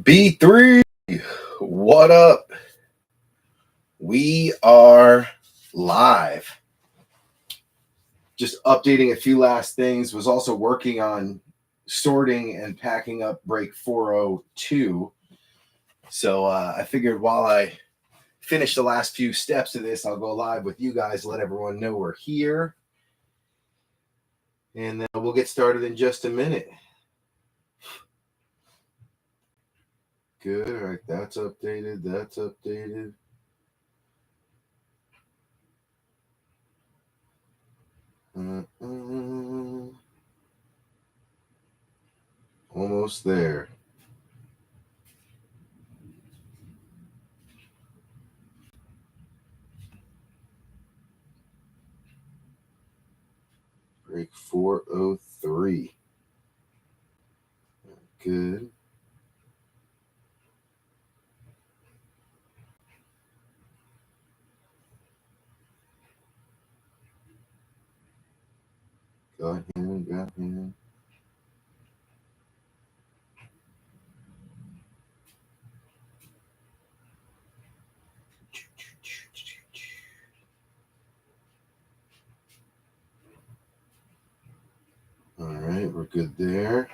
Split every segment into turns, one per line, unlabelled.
B3, what up? We are live. Just updating a few last things. Was also working on sorting and packing up break 402. So I figured while I finish the last few steps of this, I'll go live with you guys, let everyone know we're here. And then we'll get started in just a minute. Good. All right, that's updated. That's updated. Almost there. Break 403. Good. Got him. All right, we're good there.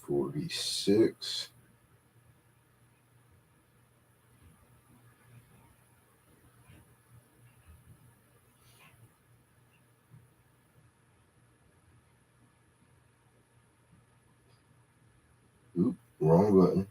$46. Oop, wrong button.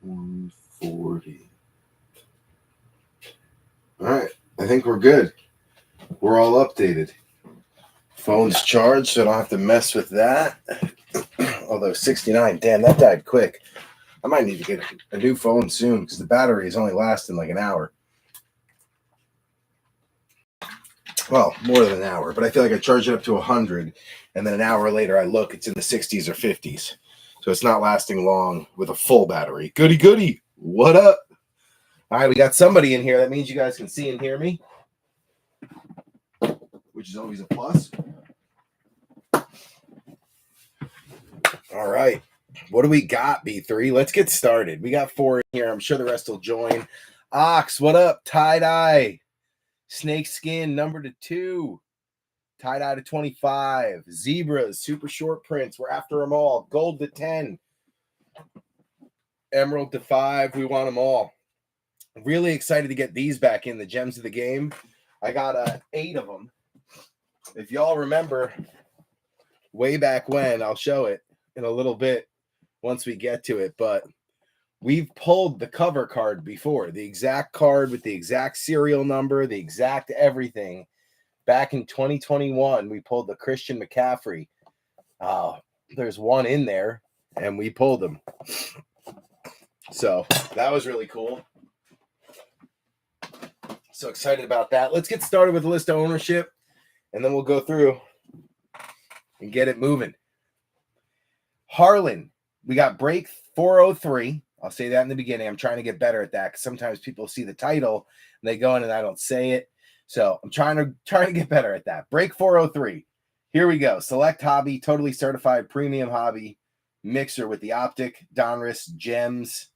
$140. All right, I think we're good. We're all updated. Phone's charged, so I don't have to mess with that. Although 69, damn, that died quick. I might need to get a new phone soon because the battery is only lasting like an hour. Well, more than an hour, but I feel like I charge it up to 100, and then an hour later I look, it's in the 60s or 50s. So it's not lasting long with a full battery. Goody. What up? All right, we got somebody in here. That means you guys can see and hear me, which is always a plus. All right. What do we got, B3? Let's get started. We got 4 in here. I'm sure the rest will join. Ox, what up? Tie-dye. Snake skin, number to 2. Tie-dye to 25. Zebras, super short prints. We're after them all. Gold to 10. Emerald to 5. We want them all. Really excited to get these back in, the gems of the game. I got 8 of them. If y'all remember way back when, I'll show it in a little bit once we get to it, but we've pulled the cover card before, the exact card with the exact serial number, the exact everything. Back in 2021, we pulled the Christian McCaffrey. There's one in there, and we pulled them. So that was really cool. So excited about that. Let's get started with the list of ownership, and then we'll go through and get it moving. Harlan, we got break 403. I'll say that in the beginning. I'm trying to get better at that because sometimes people see the title and they go in and I don't say it. So I'm trying to get better at that. Break 403. Here we go. Select hobby, totally certified premium hobby mixer with the Optic, Donruss, gems.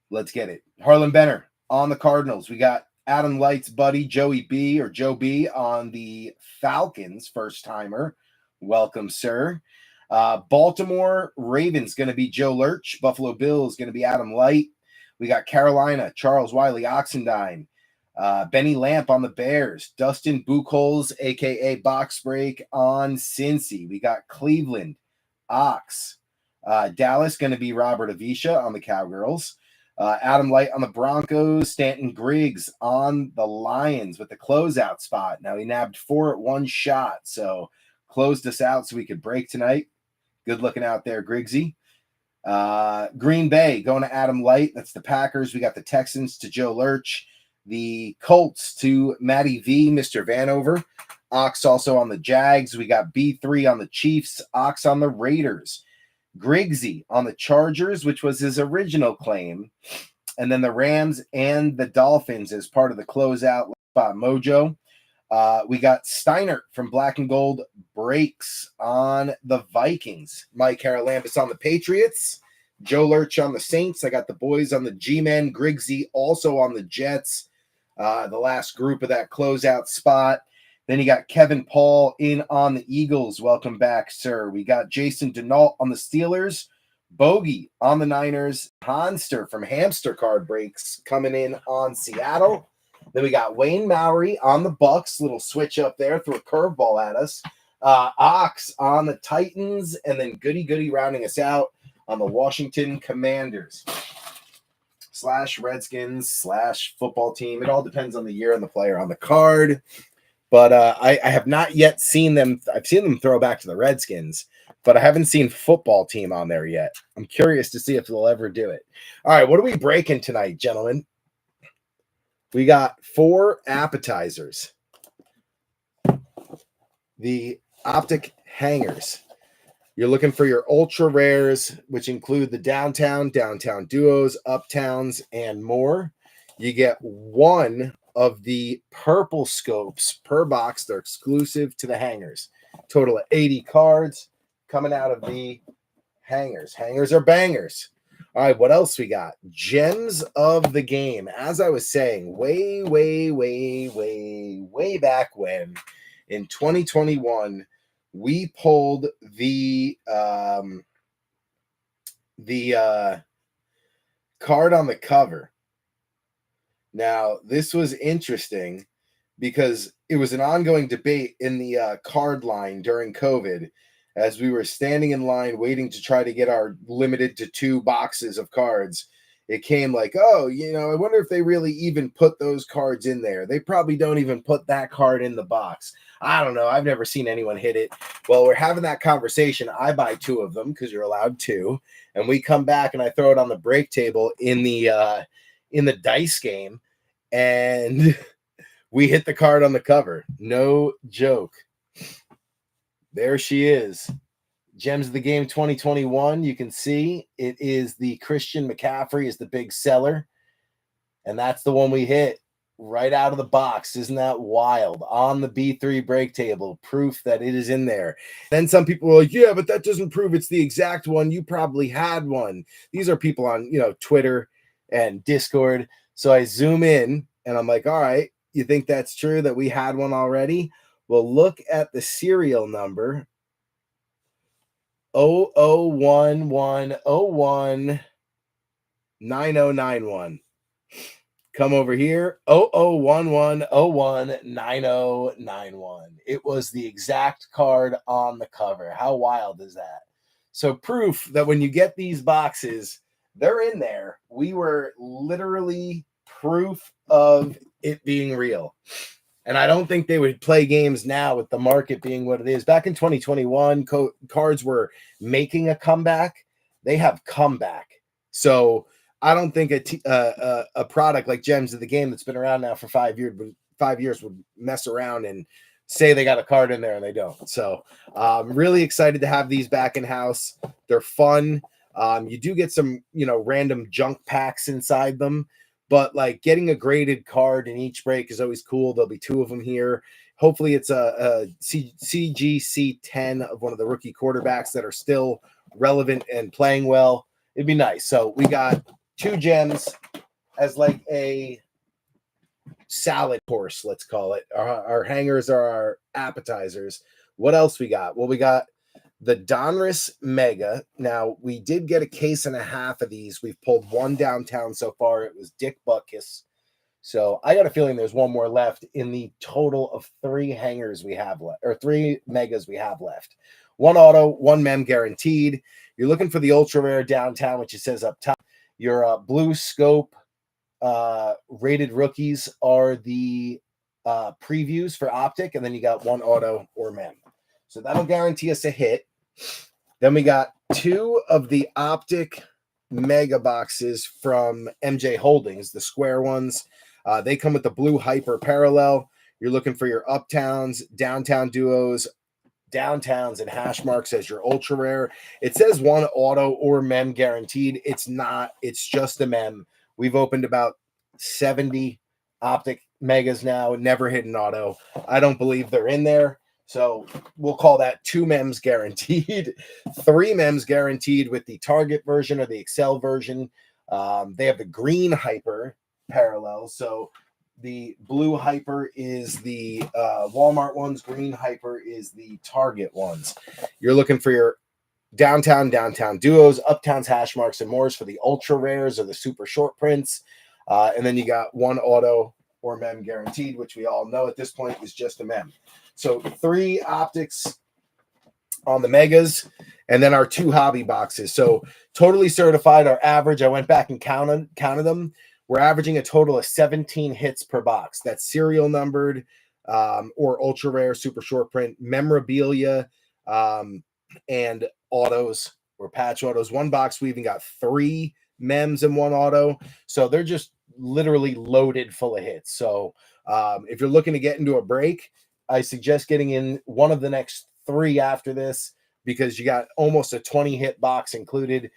Let's get it. Harlan Benner on the Cardinals. We got Adam Light's buddy, Joey B or Joe B on the Falcons, first timer. Welcome, sir. Baltimore Ravens going to be Joe Lurch. Buffalo Bills going to be Adam Light. We got Carolina, Charles Wiley Oxendine. Benny Lamp on the Bears. Dustin Buchholz, a.k.a. Box Break on Cincy. We got Cleveland, Ox. Dallas going to be Robert Avisha on the Cowgirls. Adam Light on the Broncos. Stanton Griggs on the Lions with the closeout spot. Now, he nabbed 4 at one shot, so closed us out so we could break tonight. Good looking out there, Griggsy. Green Bay going to Adam Light. That's the Packers. We got the Texans to Joe Lurch. The Colts to Matty V, Mr. Vanover. Ox also on the Jags. We got B3 on the Chiefs. Ox on the Raiders. Griggsy on the Chargers, which was his original claim. And then the Rams and the Dolphins as part of the closeout mojo. We got Steiner from Black and Gold breaks on the Vikings. Mike Haralambis on the Patriots. Joe Lurch on the Saints. I got the boys on the G-Men. Griggsy also on the Jets. The last group of that closeout spot. Then you got Kevin Paul in on the Eagles. Welcome back, sir. We got Jason Denault on the Steelers. Bogey on the Niners. Hanster from Hamster Card Breaks coming in on Seattle. Then we got Wayne Mowry on the Bucks. Little switch up there. Threw a curveball at us. Ox on the Titans. And then Goody rounding us out on the Washington Commanders. / Redskins / football team. It all depends on the year and the player on the card. But I have not yet seen them. I've seen them throw back to the Redskins, but I haven't seen football team on there yet. I'm curious to see if they'll ever do it. All right, what are we breaking tonight, gentlemen? We got 4 appetizers. The Optic hangers. You're looking for your ultra rares, which include the downtown duos, uptowns, and more. You get 1 of the purple scopes per box. They're exclusive to the hangers. Total of 80 cards coming out of the hangers. Hangers are bangers. All right, what else we got? Gems of the game. As I was saying, way back when, in 2021, we pulled the card on the cover. Now, this was interesting because it was an ongoing debate in the card line during COVID as we were standing in line waiting to try to get our limited to 2 boxes of cards. It came like, oh, I wonder if they really even put those cards in there. They probably don't even put that card in the box. I don't know. I've never seen anyone hit it. Well, we're having that conversation. I buy 2 of them because you're allowed 2. And we come back and I throw it on the break table in the dice game. And we hit the card on the cover. No joke. There she is. Gems of the Game 2021. You can see it is the Christian McCaffrey is the big seller. And that's the one we hit right out of the box. Isn't that wild? On the B3 break table. Proof that it is in there. Then some people were like, yeah, but that doesn't prove it's the exact one. You probably had one. These are people on, Twitter and Discord. So I zoom in and I'm like, all right, you think that's true that we had one already? Well, look at the serial number. 0011019091. Come over here. 0011019091. It was the exact card on the cover. How wild is that? So proof that when you get these boxes, they're in there. We were literally proof of it being real. And I don't think they would play games now with the market being what it is. Back in 2021, cards were making a comeback. They have come back. So I don't think a product like Gems of the Game that's been around now for 5 years would mess around and say they got a card in there and they don't. So I'm really excited to have these back in house. They're fun. You do get some, random junk packs inside them. But like getting a graded card in each break is always cool. There'll be 2 of them here. Hopefully it's a CGC 10 of one of the rookie quarterbacks that are still relevant and playing well. It'd be nice. So we got 2 gems as like a salad course, let's call it. Our hangers are our appetizers. What else we got? Well, we got the Donruss Mega. Now, we did get a case and a half of these. We've pulled 1 downtown so far. It was Dick Butkus. So I got a feeling there's 1 more left in the total of 3 hangers we have left, or 3 megas we have left. 1 auto, 1 mem guaranteed. You're looking for the ultra rare downtown, which it says up top. Your blue scope rated rookies are the previews for Optic, and then you got 1 auto or mem. So that'll guarantee us a hit. Then we got 2 of the Optic mega boxes from MJ Holdings, the square ones. They come with the blue hyper parallel. You're looking for your uptowns, downtown duos, downtowns, and hash marks as your ultra rare. It says one auto or mem guaranteed. It's not, it's just a mem. We've opened about 70 optic megas now, never hit an auto. I don't believe they're in there. So we'll call that 2 mems guaranteed, 3 mems guaranteed with the Target version or the Excel version. They have the green hyper parallel. So the blue hyper is the Walmart ones. Green hyper is the Target ones. You're looking for your downtown duos, uptowns, hash marks, and mores for the ultra rares or the super short prints. And then you got one auto or mem guaranteed, which we all know at this point is just a mem. So 3 optics on the megas, and then our 2 hobby boxes. So totally certified. Our average, I went back and counted them. We're averaging a total of 17 hits per box. That's serial numbered or ultra rare, super short print, memorabilia, and autos or patch autos. One box, we even got 3 mems and 1 auto. So they're just literally loaded full of hits. So if you're looking to get into a break, I suggest getting in one of the next 3 after this, because you got almost a 20 hit box included.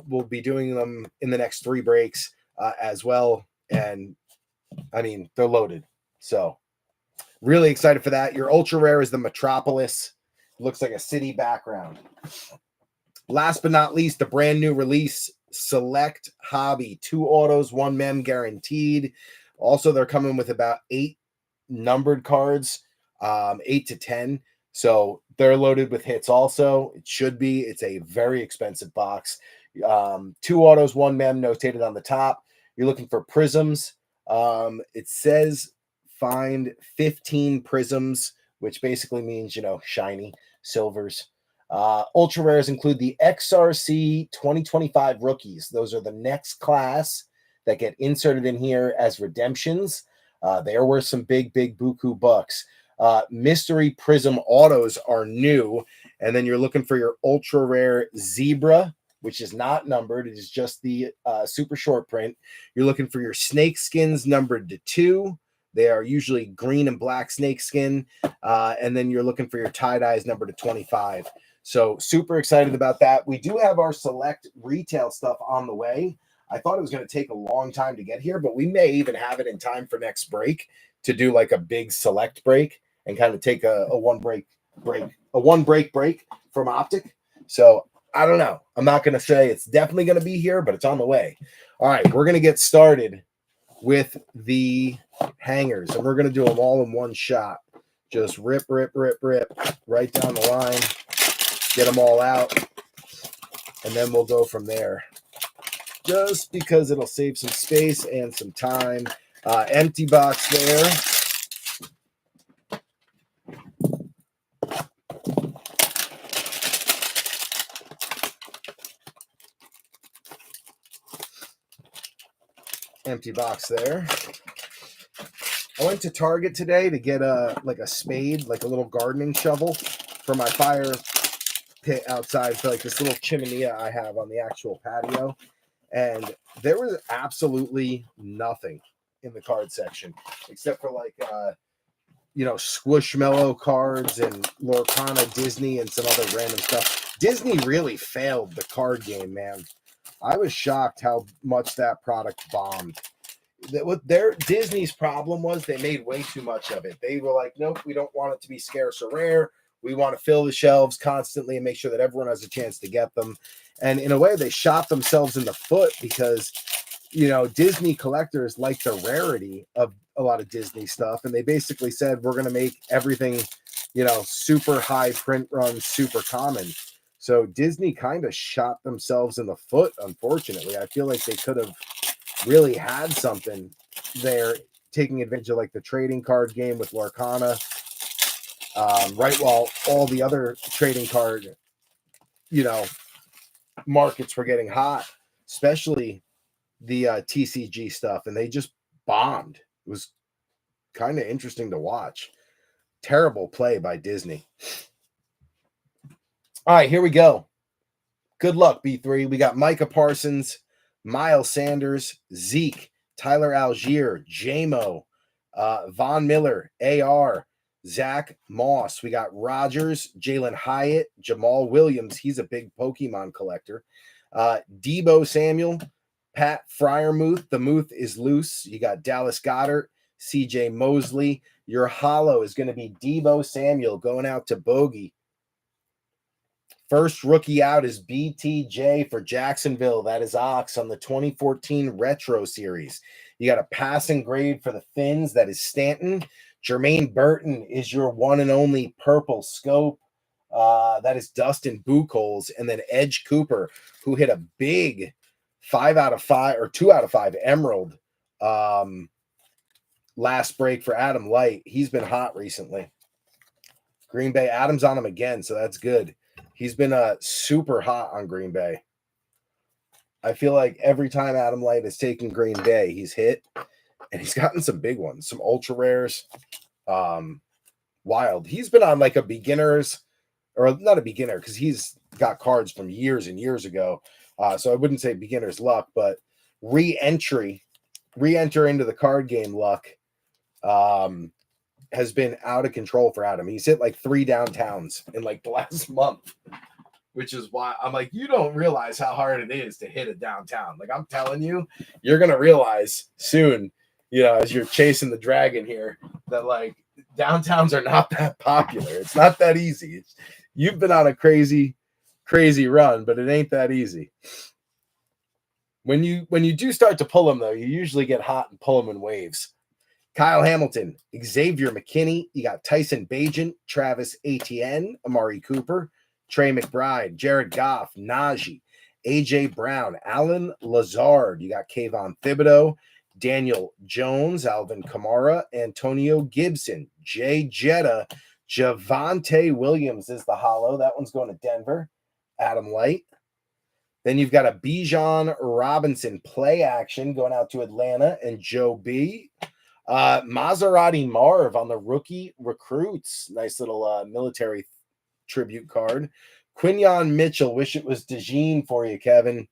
We'll be doing them in the next 3 breaks as well. And I mean, they're loaded. So really excited for that. Your ultra rare is the Metropolis. Looks like a city background. Last but not least, the brand new release, Select Hobby. 2 autos, 1 mem guaranteed. Also, they're coming with about 8 numbered cards, 8 to 10. So they're loaded with hits also. It should be. It's a very expensive box. 2 autos, 1 mem notated on the top. You're looking for prisms. It says find 15 prisms, which basically means, shiny silvers. Ultra rares include the XRC 2025 rookies. Those are the next class that get inserted in here as redemptions. They are worth some big buku bucks. Mystery prism autos are new. And then you're looking for your ultra rare zebra, which is not numbered. It is just the super short print. You're looking for your snake skins numbered to 2. They are usually green and black snake skin. And then you're looking for your tie-dyes numbered to 25. So super excited about that. We do have our select retail stuff on the way. I thought it was going to take a long time to get here, but we may even have it in time for next break to do like a big select break and kind of take a one break from Optic. So I don't know. I'm not going to say it's definitely going to be here, but it's on the way. All right, we're going to get started with the hangers, and we're going to do them all in one shot. Just rip right down the line, get them all out, and then we'll go from there. Just because it'll save some space and some time. Empty box there. Empty box there. I went to Target today to get a spade, like a little gardening shovel for my fire pit outside, for like this little chimenea I have on the actual patio. And there was absolutely nothing in the card section except for Squishmallow cards and Lorcana Disney and some other random stuff. Disney really failed the card game, man. I was shocked how much that product bombed. What their Disney's problem was, they made way too much of it. They were like, nope, we don't want it to be scarce or rare. We want to fill the shelves constantly and make sure that everyone has a chance to get them. And in a way, they shot themselves in the foot because, Disney collectors like the rarity of a lot of Disney stuff. And they basically said, we're going to make everything, super high print run, super common. So Disney kind of shot themselves in the foot, unfortunately. I feel like they could have really had something there, taking advantage of like the trading card game with Lorcana, right while all the other trading card, markets were getting hot, especially the TCG stuff, and they just bombed. It was kind of interesting to watch. Terrible play by Disney. All right, here we go. Good luck, B3. We got Micah Parsons, Miles Sanders, Zeke, Tyler Algier, J-Mo, Von Miller, AR, Zach Moss. We got Rogers, Jalen Hyatt, Jamal Williams. He's a big Pokemon collector. Debo Samuel, Pat Fryermuth. The Muth is loose. You got Dallas Goddard, CJ Mosley. Your hollow is going to be Debo Samuel going out to Bogey. First rookie out is BTJ for Jacksonville. That is Ox on the 2014 Retro Series. You got a passing grade for the Finns. That is Stanton. Jermaine Burton is your one and only purple scope. That is Dustin Buchholz. And then Edge Cooper, who hit a big 5 out of 5 or 2 out of 5 Emerald last break for Adam Light. He's been hot recently. Green Bay, Adam's on him again, so that's good. He's been super hot on Green Bay. I feel like every time Adam Light has taken Green Bay, he's hit, and he's gotten some big ones, some ultra rares. Wild. He's been on like a beginner's, or not a beginner, because he's got cards from years and years ago. So I wouldn't say beginner's luck, but re-enter into the card game luck has been out of control for Adam. He's hit like 3 downtowns in like the last month, which is why I'm like, you don't realize how hard it is to hit a downtown. Like I'm telling you, you're going to realize soon, you know, as you're chasing the dragon here, that like downtowns are not that popular. It's not that easy. You've been on a crazy run, but it ain't that easy. When you do start to pull them though, you usually get hot and pull them in waves. Kyle Hamilton, Xavier McKinney, you got Tyson Bagent, Travis Etienne, Amari Cooper, Trey McBride, Jared Goff, Najee, AJ Brown, Alan Lazard, you got Kayvon Thibodeau, Daniel Jones, Alvin Kamara, Antonio Gibson, Jay Jetta, Javonte Williams is the hollow. That one's going to Denver. Adam Light. Then you've got a Bijan Robinson play action going out to Atlanta and Joe B. Maserati Marv on the rookie recruits. Nice little military tribute card. Quinyon Mitchell. Wish it was DeJean for you, Kevin.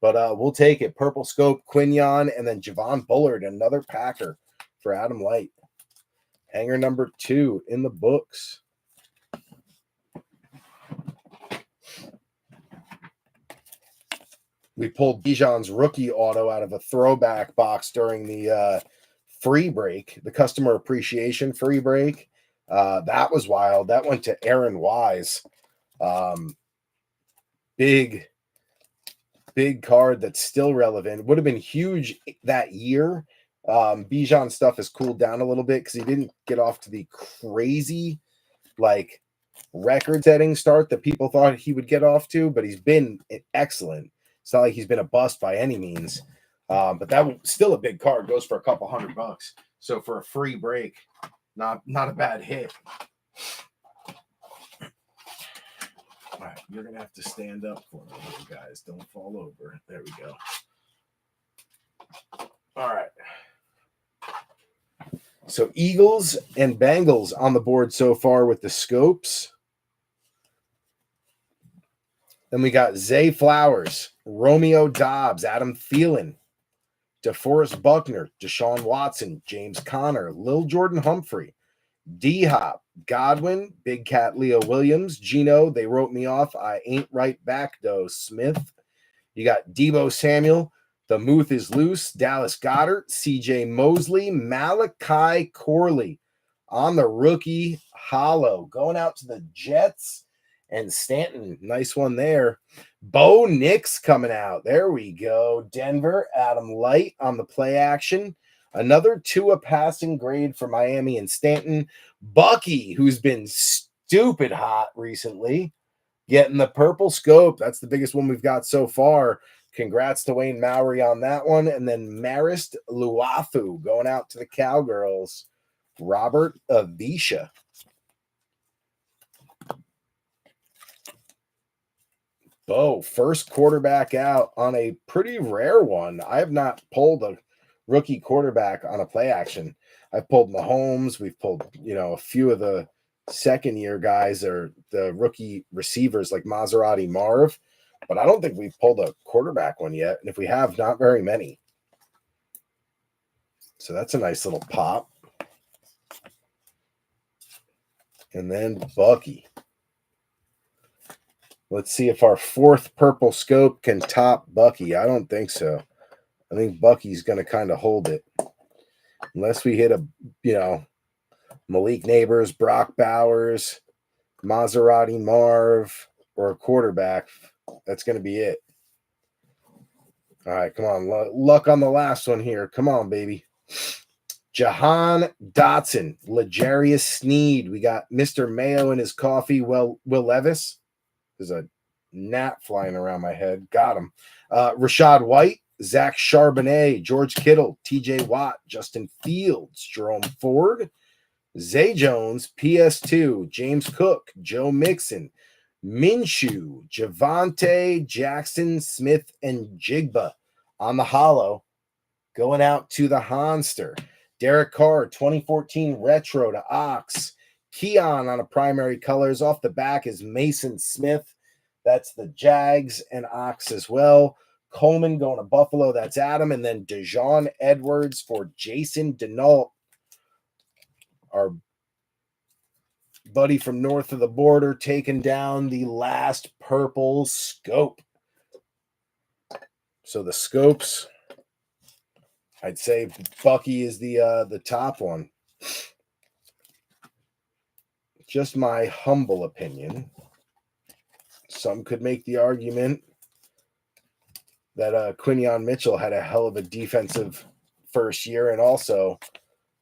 But we'll take it. Purple Scope, Quinyon, and then Javon Bullard, another Packer for Adam Light. Hanger number 2 in the books. We pulled Bijan's rookie auto out of a throwback box during the free break, the customer appreciation free break. That was wild. That went to Aaron Wise. Big card that's still relevant. Would have been huge that year. Bijan stuff has cooled down a little bit because he didn't get off to the crazy like record-setting start that people thought he would get off to, but he's been excellent. It's not like he's been a bust by any means. But that was still a big card. Goes for a couple $100. So for a free break, not a bad hit. All right, you're gonna have to stand up for me, guys. Don't fall over. There we go. All right. So Eagles and Bengals on the board so far with the scopes. Then we got Zay Flowers, Romeo Dobbs, Adam Thielen, DeForest Buckner, Deshaun Watson, James Conner, Lil Jordan Humphrey, D-Hop, Godwin, Big Cat Leo Williams, Gino, they wrote me off. I ain't right back, though, Smith. You got Debo Samuel, the Muth is loose, Dallas Goddard, CJ Mosley, Malachi Corley on the rookie hollow. Going out to the Jets and Stanton. Nice one there. Bo Nix coming out. There we go. Denver, Adam Light on the play action. Another Tua passing grade for Miami and Stanton. Bucky, who's been stupid hot recently, getting the purple scope. That's the biggest one we've got so far. Congrats to Wayne Mowry on that one. And then Marist Luathu going out to the Cowgirls. Robert Avisha. Bo, first quarterback out on a pretty rare one. I have not pulled a rookie quarterback on a play action. I've pulled Mahomes. We've pulled, a few of the second-year guys or the rookie receivers like Maserati Marv, but I don't think we've pulled a quarterback one yet. And if we have, not very many. So that's a nice little pop. And then Bucky. Let's see if our fourth purple scope can top Bucky. I don't think so. I think Bucky's going to kind of hold it. Unless we hit a, Malik Neighbors, Brock Bowers, Maserati Marv, or a quarterback. That's going to be it. All right, come on. Luck on the last one here. Come on, baby. Jahan Dotson, L'Jarius Sneed. We got Mr. Mayo in his coffee. Will Levis. There's a gnat flying around my head. Got him. Rashad White, Zach Charbonnet, George Kittle, TJ Watt, Justin Fields, Jerome Ford, Zay Jones, PS2, James Cook, Joe Mixon, Minshew, Javante, Jackson, Smith, and Jigba on the hollow. Going out to the Honster. Derek Carr, 2014 Retro to Ox. Keon on a primary colors. Off the back is Mason Smith. That's the Jags and Ox as well. Coleman going to Buffalo. That's Adam. And then Dejon Edwards for Jason Denault, our buddy from north of the border, taking down the last purple scope. So the scopes, I'd say Bucky is the top one. Just my humble opinion. Some could make the argument that Quinion Mitchell had a hell of a defensive first year and also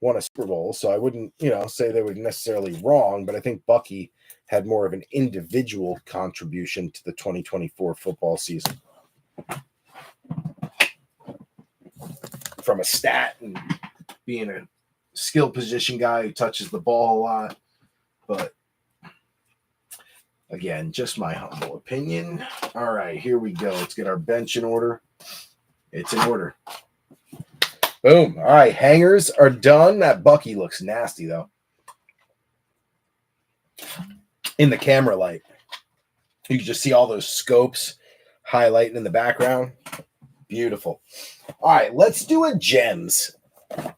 won a Super Bowl. So I wouldn't, say they were necessarily wrong, but I think Bucky had more of an individual contribution to the 2024 football season. From a stat and being a skill position guy who touches the ball a lot. But again, just my humble opinion. All right, here we go. Let's get our bench in order. It's in order. Boom. All right, hangers are done. That Bucky looks nasty, though. In the camera light. You can just see all those scopes highlighting in the background. Beautiful. All right, let's do a gems. Dang,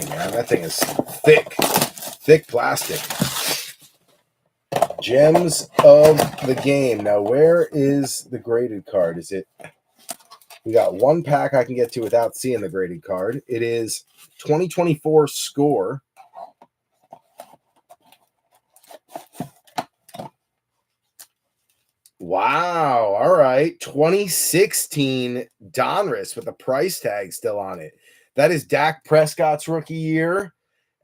man, that thing is thick plastic. Gems of the game. Now, where is the graded card? We got one pack I can get to without seeing the graded card. It is 2024 score. Wow. All right. 2016 Donruss with a price tag still on it. That is Dak Prescott's rookie year.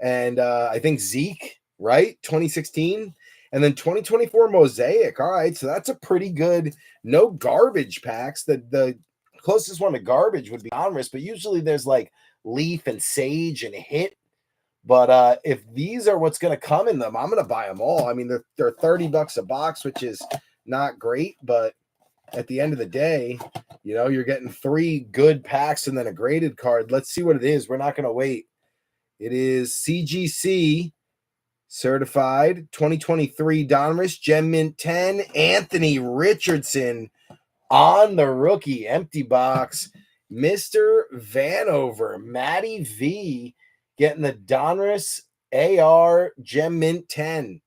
And I think Zeke, right? 2016. And then 2024 Mosaic. All right. So that's a pretty good, no garbage packs. The closest one to garbage would be Donruss, but usually there's like Leaf and Sage and Hit. But if these are what's going to come in them, I'm going to buy them all. I mean, they're $30 a box, which is not great, but at the end of the day, you're getting 3 good packs and then a graded card. Let's see what it is. We're not going to wait. It is CGC certified 2023 Donruss Gem Mint 10 Anthony Richardson on the rookie empty box. Mr. Vanover, Matty V, getting the Donruss AR Gem Mint 10.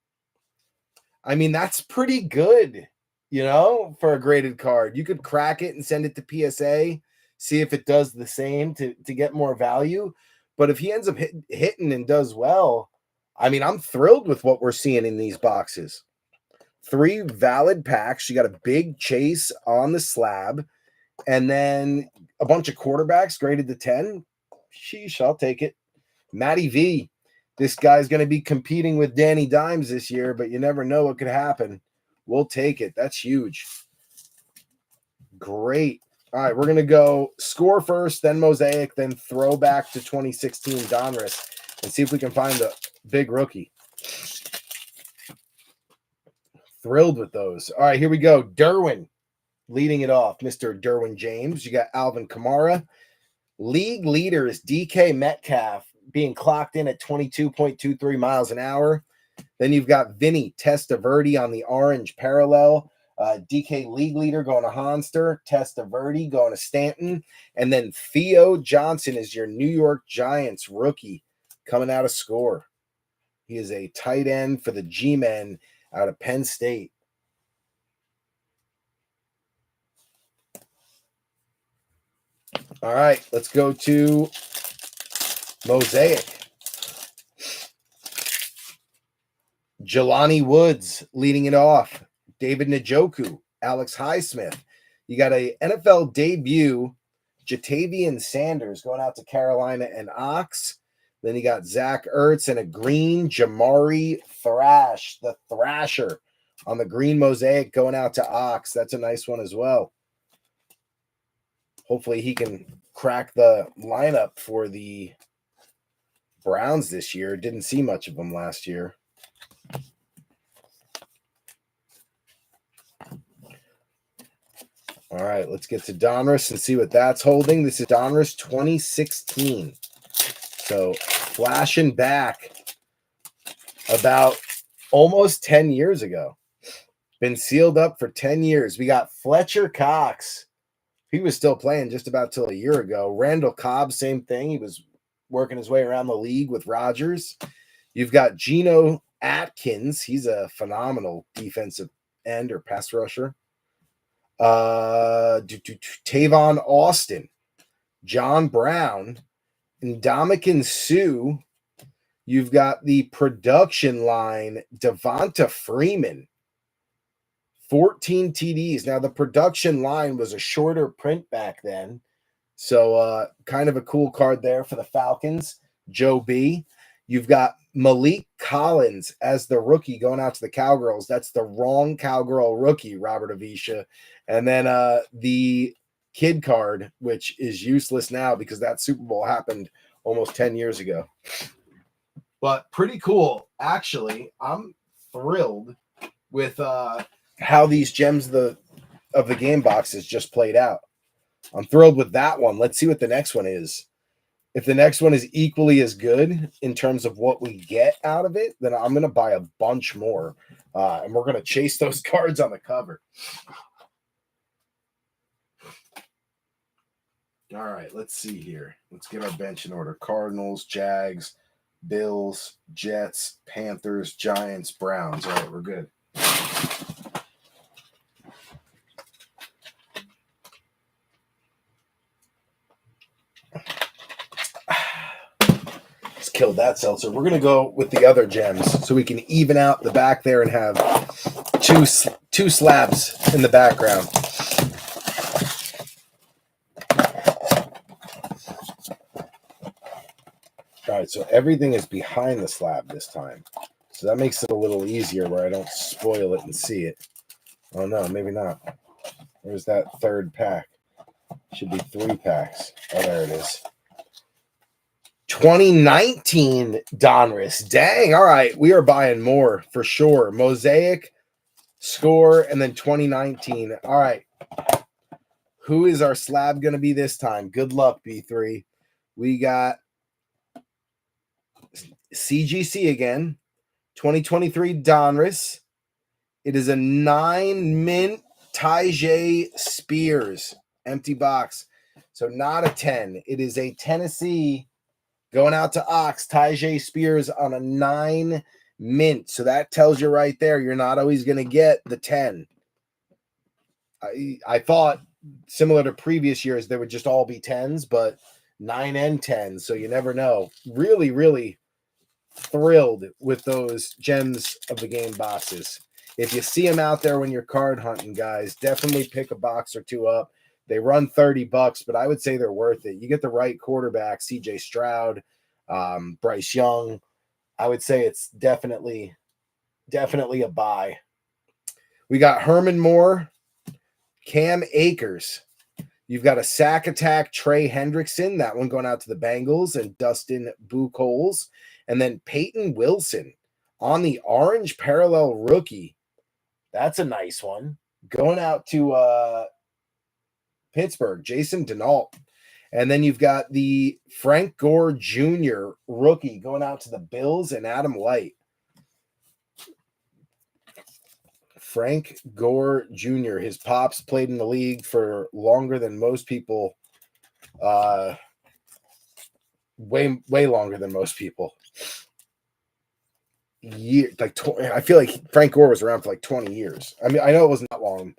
I mean, that's pretty good, for a graded card. You could crack it and send it to PSA, see if it does the same to get more value. But if he ends up hitting and does well, I mean, I'm thrilled with what we're seeing in these boxes. 3 valid packs. You got a big chase on the slab, and then a bunch of quarterbacks graded to 10. Sheesh, I'll take it. Matty V. This guy's going to be competing with Danny Dimes this year, but you never know what could happen. We'll take it. That's huge. Great. All right, we're going to go score first, then Mosaic, then throw back to 2016 Donruss and see if we can find a big rookie. Thrilled with those. All right, here we go. Derwin leading it off. Mr. Derwin James. You got Alvin Kamara. League leader is DK Metcalf, being clocked in at 22.23 miles an hour. Then you've got Vinny Testaverde on the orange parallel. DK League Leader going to Honster. Testaverde going to Stanton. And then Theo Johnson is your New York Giants rookie coming out of Score. He is a tight end for the G-Men out of Penn State. All right, let's go to Mosaic. Jelani Woods leading it off. David Njoku, Alex Highsmith. You got a NFL debut, Jatavian Sanders going out to Carolina and Ox. Then you got Zach Ertz and a green Jamari Thrash, the Thrasher on the green Mosaic going out to Ox. That's a nice one as well. Hopefully he can crack the lineup for the Browns this year. Didn't see much of them last year. All right, let's get to Donruss and see what that's holding. This is Donruss 2016. So flashing back about almost 10 years ago. Been sealed up for 10 years. We got Fletcher Cox. He was still playing just about till a year ago. Randall Cobb, same thing. He was working his way around the league with Rodgers. You've got Geno Atkins. He's a phenomenal defensive end or pass rusher. Tavon Austin, John Brown, and Ndamukong Suh. You've got the production line, Devonta Freeman, 14 TDs. Now, the production line was a shorter print back then, so kind of a cool card there for the Falcons. Joe B. You've got Malik Collins as the rookie going out to the Cowgirls. That's the wrong Cowgirl rookie, Robert Avisha. And then the kid card, which is useless now because that Super Bowl happened almost 10 years ago. But pretty cool. Actually, I'm thrilled with how these gems of the game boxes just played out. I'm thrilled with that one. Let's see what the next one is. If the next one is equally as good in terms of what we get out of it, then I'm going to buy a bunch more. And we're going to chase those cards on the cover. All right, let's see here. Let's get our bench in order. Cardinals, Jags, Bills, Jets, Panthers, Giants, Browns. All right, we're good. Killed that seltzer. We're going to go with the other gems so we can even out the back there and have two slabs in the background. All right, so everything is behind the slab this time. So that makes it a little easier where I don't spoil it and see it. Oh, no, maybe not. Where's that third pack? Should be 3 packs. Oh, there it is. 2019 Donruss. Dang. All right. We are buying more for sure. Mosaic, Score, and then 2019. All right. Who is our slab going to be this time? Good luck, B3. We got CGC again. 2023 Donruss. It is a 9-mint Tyjae Spears. Empty box. So not a 10. It is a Tennessee going out to Ox, Tyjae Spears on a 9 mint. So that tells you right there, you're not always going to get the 10. I thought, similar to previous years, they would just all be 10s, but 9 and 10. So you never know. Really, really thrilled with those gems of the game boxes. If you see them out there when you're card hunting, guys, definitely pick a box or two up. They run $30, but I would say they're worth it. You get the right quarterback, CJ Stroud, Bryce Young. I would say it's definitely a buy. We got Herman Moore, Cam Akers. You've got a sack attack, Trey Hendrickson. That one going out to the Bengals, and Dustin Buchholz. And then Peyton Wilson on the orange parallel rookie. That's a nice one. Going out to Pittsburgh, Jason Denault. And then you've got the Frank Gore Jr. rookie going out to the Bills and Adam White. Frank Gore Jr. His pops played in the league for longer than most people. Way longer than most people. I feel like Frank Gore was around for like 20 years. I mean, I know it wasn't that long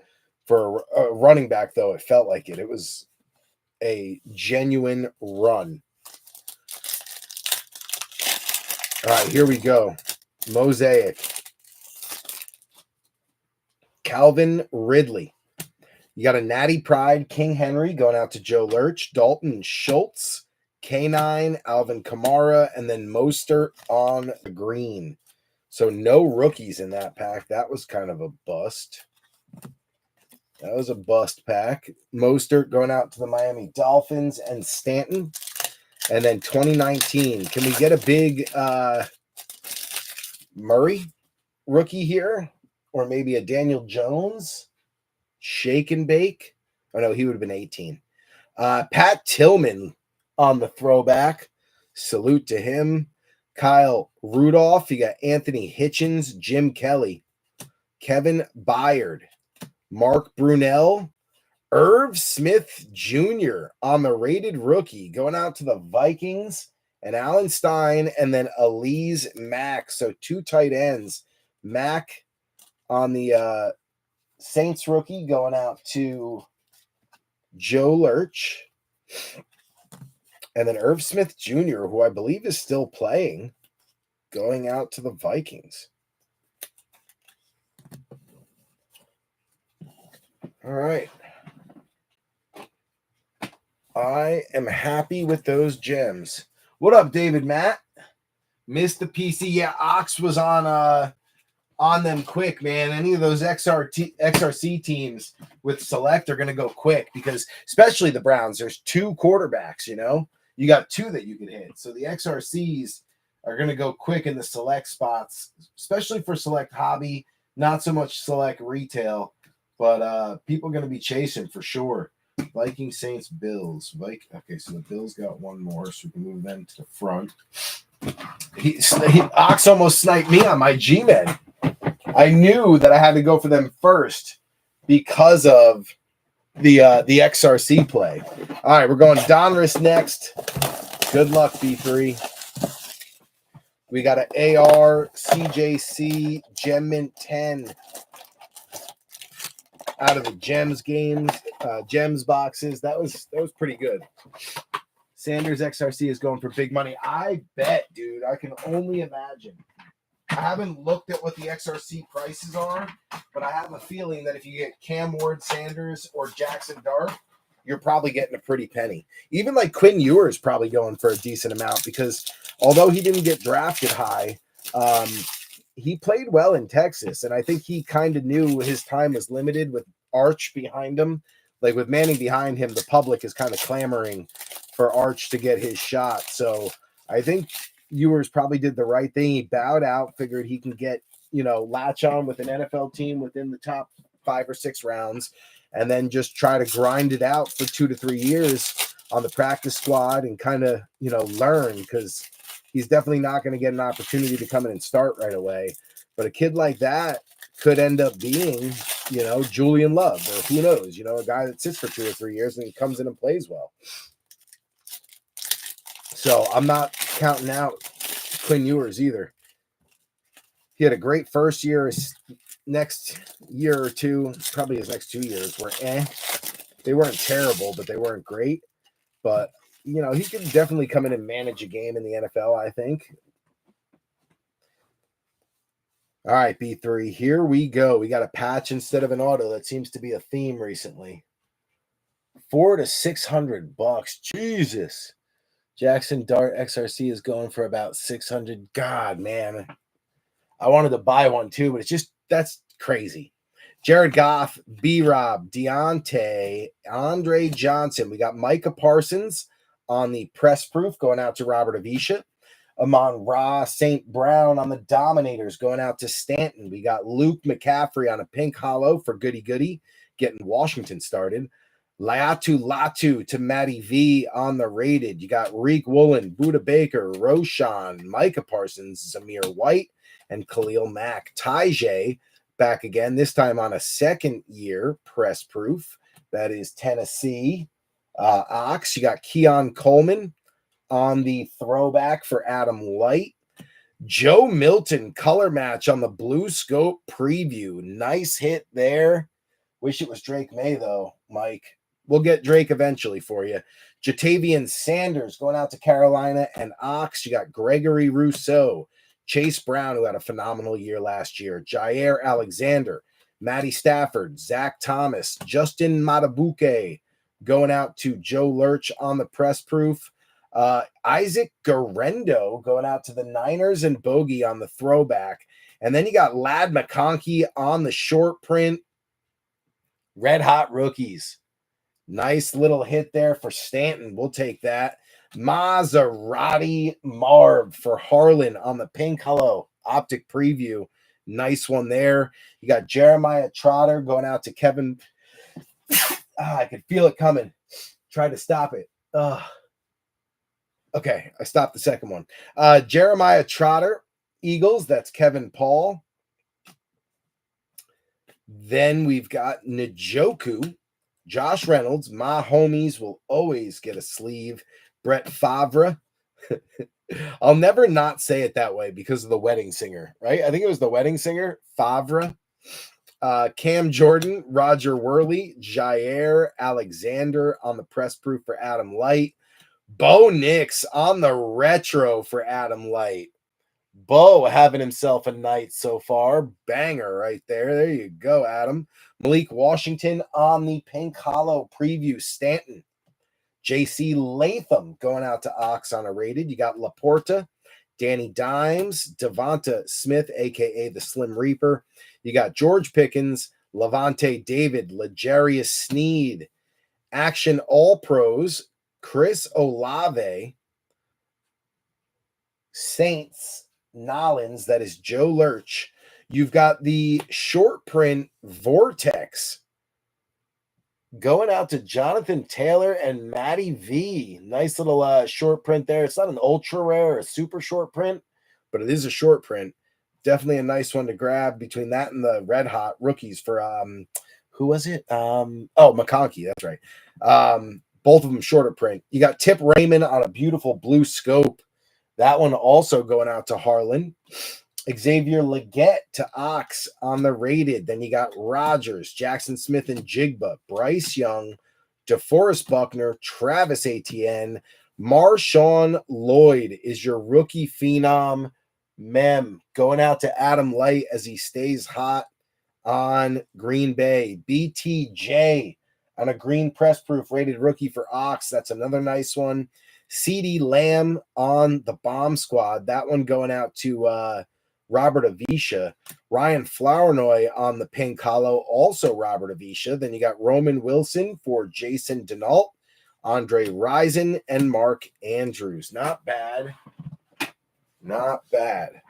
for a running back, though. It felt like it. It was a genuine run. All right, here we go. Mosaic. Calvin Ridley. You got a Natty Pride, King Henry going out to Joe Lurch, Dalton Schultz, K9, Alvin Kamara, and then Mostert on the green. So no rookies in that pack. That was kind of a bust. That was a bust pack. Mostert going out to the Miami Dolphins and Stanton. And then 2019. Can we get a big Murray rookie here? Or maybe a Daniel Jones? Shake and bake? Oh, no, he would have been 18. Pat Tillman on the throwback. Salute to him. Kyle Rudolph. You got Anthony Hitchens, Jim Kelly, Kevin Byard, Mark Brunell, Irv Smith Jr. on the rated rookie going out to the Vikings, and Alan Stein, and then Elise Mack. So 2 tight ends. Mack on the Saints rookie going out to Joe Lurch. And then Irv Smith Jr., who I believe is still playing, going out to the Vikings. All right. I am happy with those gems. What up, David Matt? Missed the PC. Yeah, Ox was on them quick, man. Any of those XRC teams with Select are going to go quick because especially the Browns, there's 2 quarterbacks, you know? You got 2 that you can hit. So the XRCs are going to go quick in the Select spots, especially for Select Hobby, not so much Select Retail, but people are going to be chasing for sure. Viking, Saints, Bills. Okay, so the Bills got one more, so we can move them to the front. Ox almost sniped me on my G-Men. I knew that I had to go for them first because of the XRC play. All right, we're going Donruss next. Good luck, B3. We got an AR CJC Gem Mint 10 out of the Gems boxes. That was pretty good. Sanders XRC is going for big money. I bet, dude. I can only imagine. I haven't looked at what the XRC prices are, but I have a feeling that if you get Cam Ward, Sanders, or Jackson Dart, you're probably getting a pretty penny. Even like Quinn Ewer is probably going for a decent amount because although he didn't get drafted high, he played well in Texas, and I think he kind of knew his time was limited with Arch behind him. Like with Manning behind him, the public is kind of clamoring for Arch to get his shot. So I think Ewers probably did the right thing. He bowed out, figured he can get, latch on with an NFL team within the top 5 or 6 rounds, and then just try to grind it out for 2 to 3 years on the practice squad and kind of, learn, because he's definitely not going to get an opportunity to come in and start right away. But a kid like that could end up being, Julian Love, or who knows, a guy that sits for 2 or 3 years and he comes in and plays well. So I'm not counting out Quinn Ewers either. He had a great first year. His next year or two, probably his next 2 years, were They weren't terrible, but they weren't great. But, he could definitely come in and manage a game in the NFL, I think. All right, B3, here we go. We got a patch instead of an auto. That seems to be a theme recently. $400 to $600. Jesus. Jackson Dart XRC is going for about 600. God, man. I wanted to buy one too, but that's crazy. Jared Goff, B-Rob, Deontay, Andre Johnson. We got Micah Parsons on the press proof going out to Robert Avisha. Amon-Ra St. Brown on the Dominators going out to Stanton. We got Luke McCaffrey on a pink hollow for Goody Goody, getting Washington started. Latu to Matty V on the rated. You got Reek Woolen, Buda Baker, Roshan, Micah Parsons, Zamir White, and Khalil Mack. Tajay, back again, this time on a second-year press proof. That is Tennessee. Ox, you got Keon Coleman on the throwback for Adam Light. Joe Milton color match on the Blue Scope preview. Nice hit there. Wish it was Drake May, though, Mike. We'll get Drake eventually for you. Jatavian Sanders going out to Carolina, and Ox. You got Gregory Rousseau, Chase Brown, who had a phenomenal year last year, Jair Alexander, Matty Stafford, Zach Thomas, Justin Matabuke going out to Joe Lurch on the press proof. Isaac Garendo going out to the Niners and Bogey on the throwback. And then you got Ladd McConkey on the short print. Red Hot Rookies. Nice little hit there for Stanton. We'll take that. Maserati Marv for Harlan on the pink hello optic preview. Nice one there. You got Jeremiah Trotter going out to Kevin. I could feel it coming. Tried to stop it. Okay, I stopped the second one. Jeremiah Trotter, Eagles. That's Kevin Paul. Then we've got Njoku, Josh Reynolds. My homies will always get a sleeve. Brett Favre. I'll never not say it that way because of the wedding singer, right? I think it was the wedding singer, Favre. Cam Jordan, Roger Worley, Jair Alexander on the press proof for Adam Light. Bo Nix on the retro for Adam Light. Bo having himself a night so far. Banger right there. There you go, Adam. Malik Washington on the pink hollow preview. Stanton. JC Latham going out to Ox on a rated. You got Laporta, Danny Dimes, Devonta Smith, a.k.a. the Slim Reaper. You got George Pickens, Levante David, L'Jarius Sneed. Action All-Pros, Chris Olave, Saints, Nollins, that is Joe Lurch. You've got the short print Vortex going out to Jonathan Taylor and Matty V. Nice little short print there. It's not an ultra rare or a super short print, but it is a short print. Definitely a nice one to grab between that and the Red Hot Rookies for who was it? McConkey, that's right. Both of them shorter print. You got Tip Raymond on a beautiful blue scope. That one also going out to Harlan. Xavier Leggett to Ox on the rated. Then you got Rogers, Jackson Smith and Jigba, Bryce Young, DeForest Buckner, Travis Etienne, Marshawn Lloyd is your rookie phenom. Mem going out to Adam Light as he stays hot on Green Bay. BTJ on a green press proof rated rookie for Ox. That's another nice one. CeeDee Lamb on the bomb squad. That one going out to Robert Avisha. Ryan Flournoy on the pink hollow, also Robert Avisha. Then you got Roman Wilson for Jason Denault, Andre Rison, and Mark Andrews. Not bad. Not bad.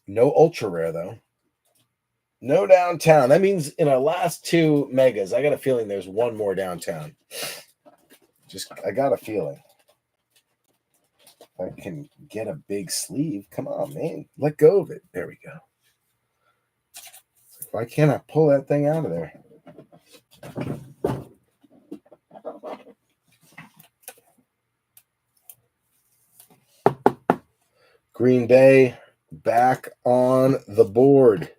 No ultra rare, though. No downtown. That means in our last two megas, I got a feeling there's one more downtown. I got a feeling. I can get a big sleeve. Come on, man. Let go of it. There we go. Why can't I pull that thing out of there? Green Bay back on the board.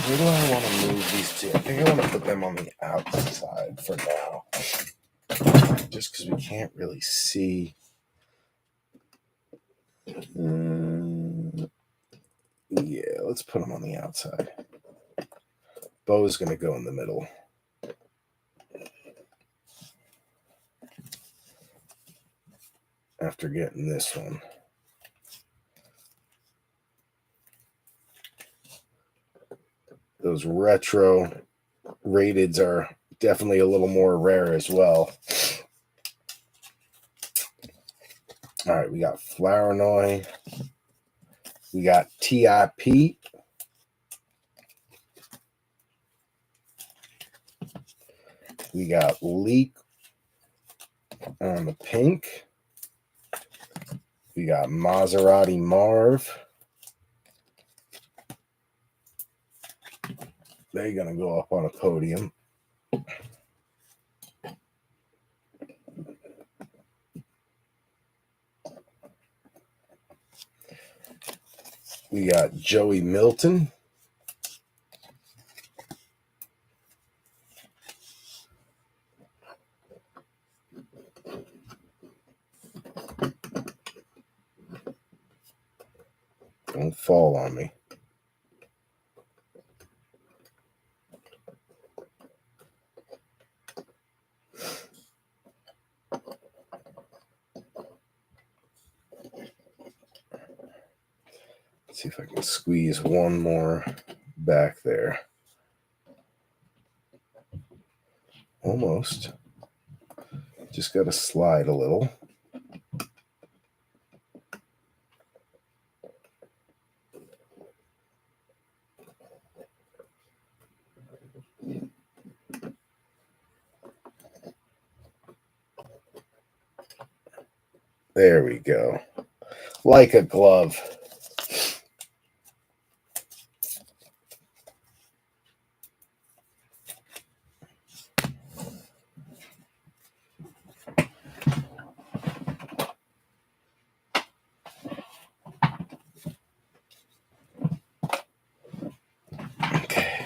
Where do I want to move these two? I think I want to put them on the outside for now. Just because we can't really see. Yeah, let's put them on the outside. Bo's going to go in the middle. After getting this one. Those retro rateds are definitely a little more rare as well. All right, we got Flournoy. We got TIP. We got Leak on the pink. We got Maserati Marv. They're going to go up on a podium. We got Joey Milton. Don't fall on me. Let's see if I can squeeze one more back there. Almost. Just got to slide a little. There we go. Like a glove. Okay.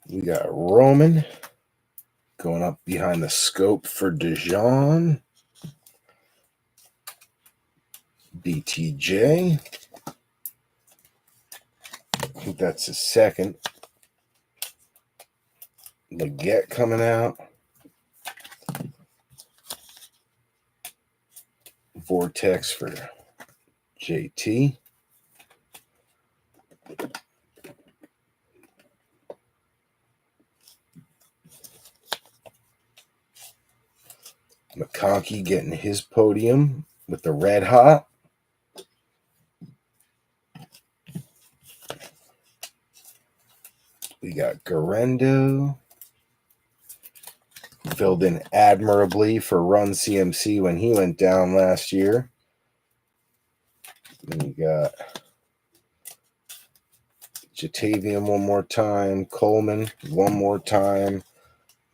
We got Roman going up behind the scope for Dijon. BTJ. I think that's his second. Leggett coming out. Vortex for JT. McConkey getting his podium with the red hot. We got Garendo. Filled in admirably for Run CMC when he went down last year. Then we got Jatavian one more time. Coleman one more time.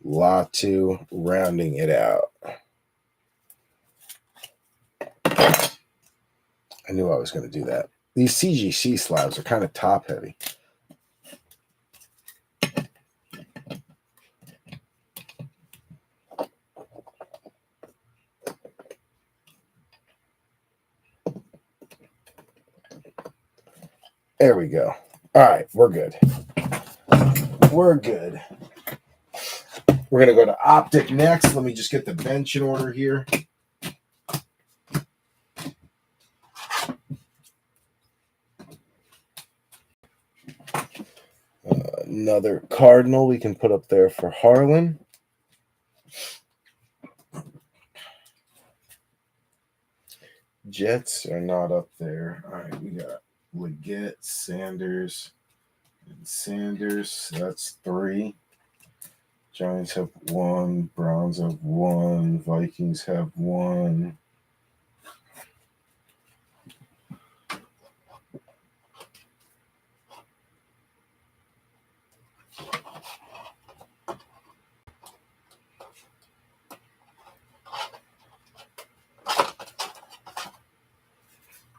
Latu rounding it out. I knew I was going to do that. These CGC slabs are kind of top heavy. There we go. All right, we're good. We're good. We're going to go to Optic next. Let me just get the bench in order here. Another Cardinal we can put up there for Harlan. Jets are not up there. All right, we got Leggett, Sanders, and Sanders. That's 3. Giants have 1. Browns have 1. Vikings have 1.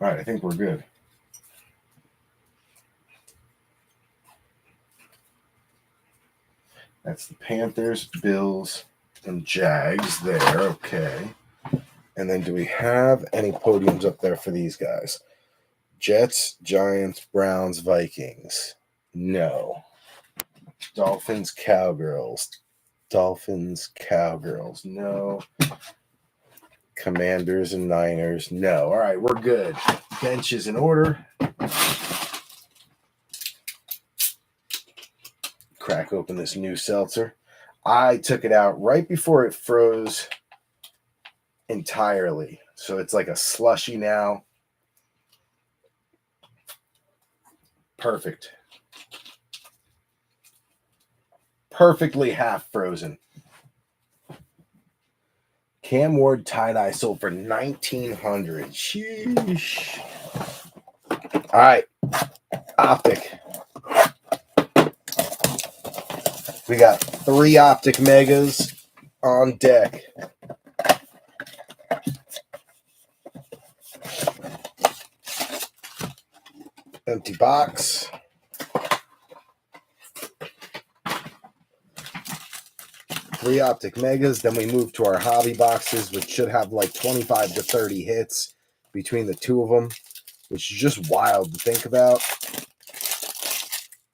All right, I think we're good. That's the Panthers, Bills, and Jags there. Okay. And then do we have any podiums up there for these guys? Jets, Giants, Browns, Vikings. No. Dolphins, Cowgirls. Dolphins, Cowgirls. No. Commanders and Niners. No. All right, we're good. Bench is in order. Crack open this new seltzer. I took it out right before it froze entirely. So it's like a slushy now. Perfect. perfectly half frozen. Cam Ward tie-dye sold for $1,900. Sheesh. All right. Optic. We got 3 Optic Megas on deck. Empty box. Three Optic Megas. Then we move to our hobby boxes, which should have like 25 to 30 hits between the two of them, which is just wild to think about.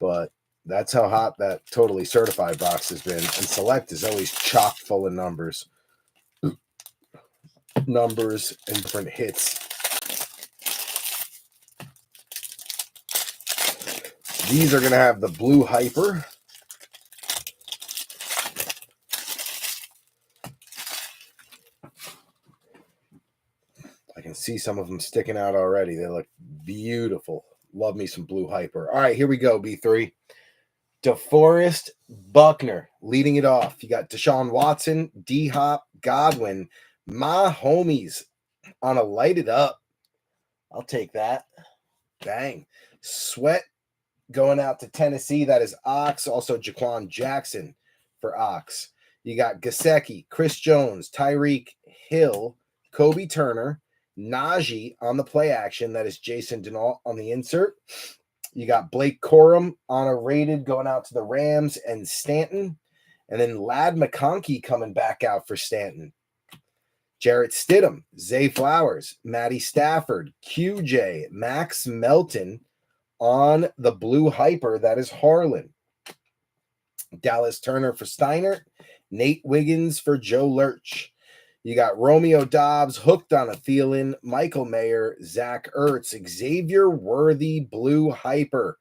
But that's how hot that totally certified box has been. And Select is always chock full of numbers. Numbers and different hits. These are going to have the blue hyper. I can see some of them sticking out already. They look beautiful. Love me some blue hyper. All right, here we go, B3. DeForest Buckner leading it off. You got Deshaun Watson, D-Hop, Godwin, my homies on a lighted up. I'll take that. Bang. Sweat going out to Tennessee. That is Ox. Also Jaquan Jackson for Ox. You got Gesicki, Chris Jones, Tyreek Hill, Kobe Turner, Najee on the play action. That is Jason Denault on the insert. You got Blake Corum on a rated going out to the Rams and Stanton. And then Ladd McConkey coming back out for Stanton. Jarrett Stidham, Zay Flowers, Matty Stafford, QJ, Max Melton on the blue hyper. That is Harlan. Dallas Turner for Steiner. Nate Wiggins for Joe Lurch. You got Romeo Dobbs hooked on a Thielen, Michael Mayer, Zach Ertz, Xavier Worthy, blue hyper.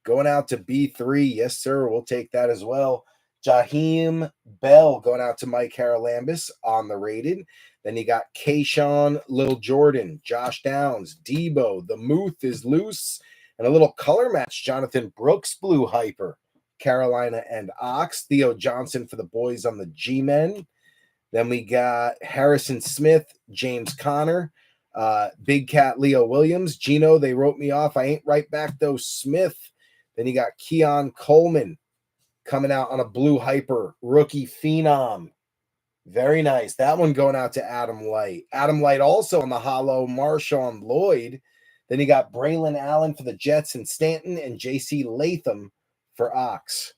Going out to B3. Yes, sir. We'll take that as well. Jaheim Bell going out to Mike Haralambis on the rated. Then you got Kayshawn Little Jordan, Josh Downs, Debo, the Muth is loose, and a little color match, Jonathan Brooks, blue hyper. Carolina and Ox. Theo Johnson for the boys on the G-Men. Then we got Harrison Smith, James Conner, Big Cat Leo Williams. Gino, they wrote me off. I ain't right back, though, Smith. Then you got Keon Coleman coming out on a blue hyper, rookie phenom. Very nice. That one going out to Adam Light. Adam Light also on the hollow, Marshawn Lloyd. Then you got Braylon Allen for the Jets and Stanton, and J.C. Latham for Ox.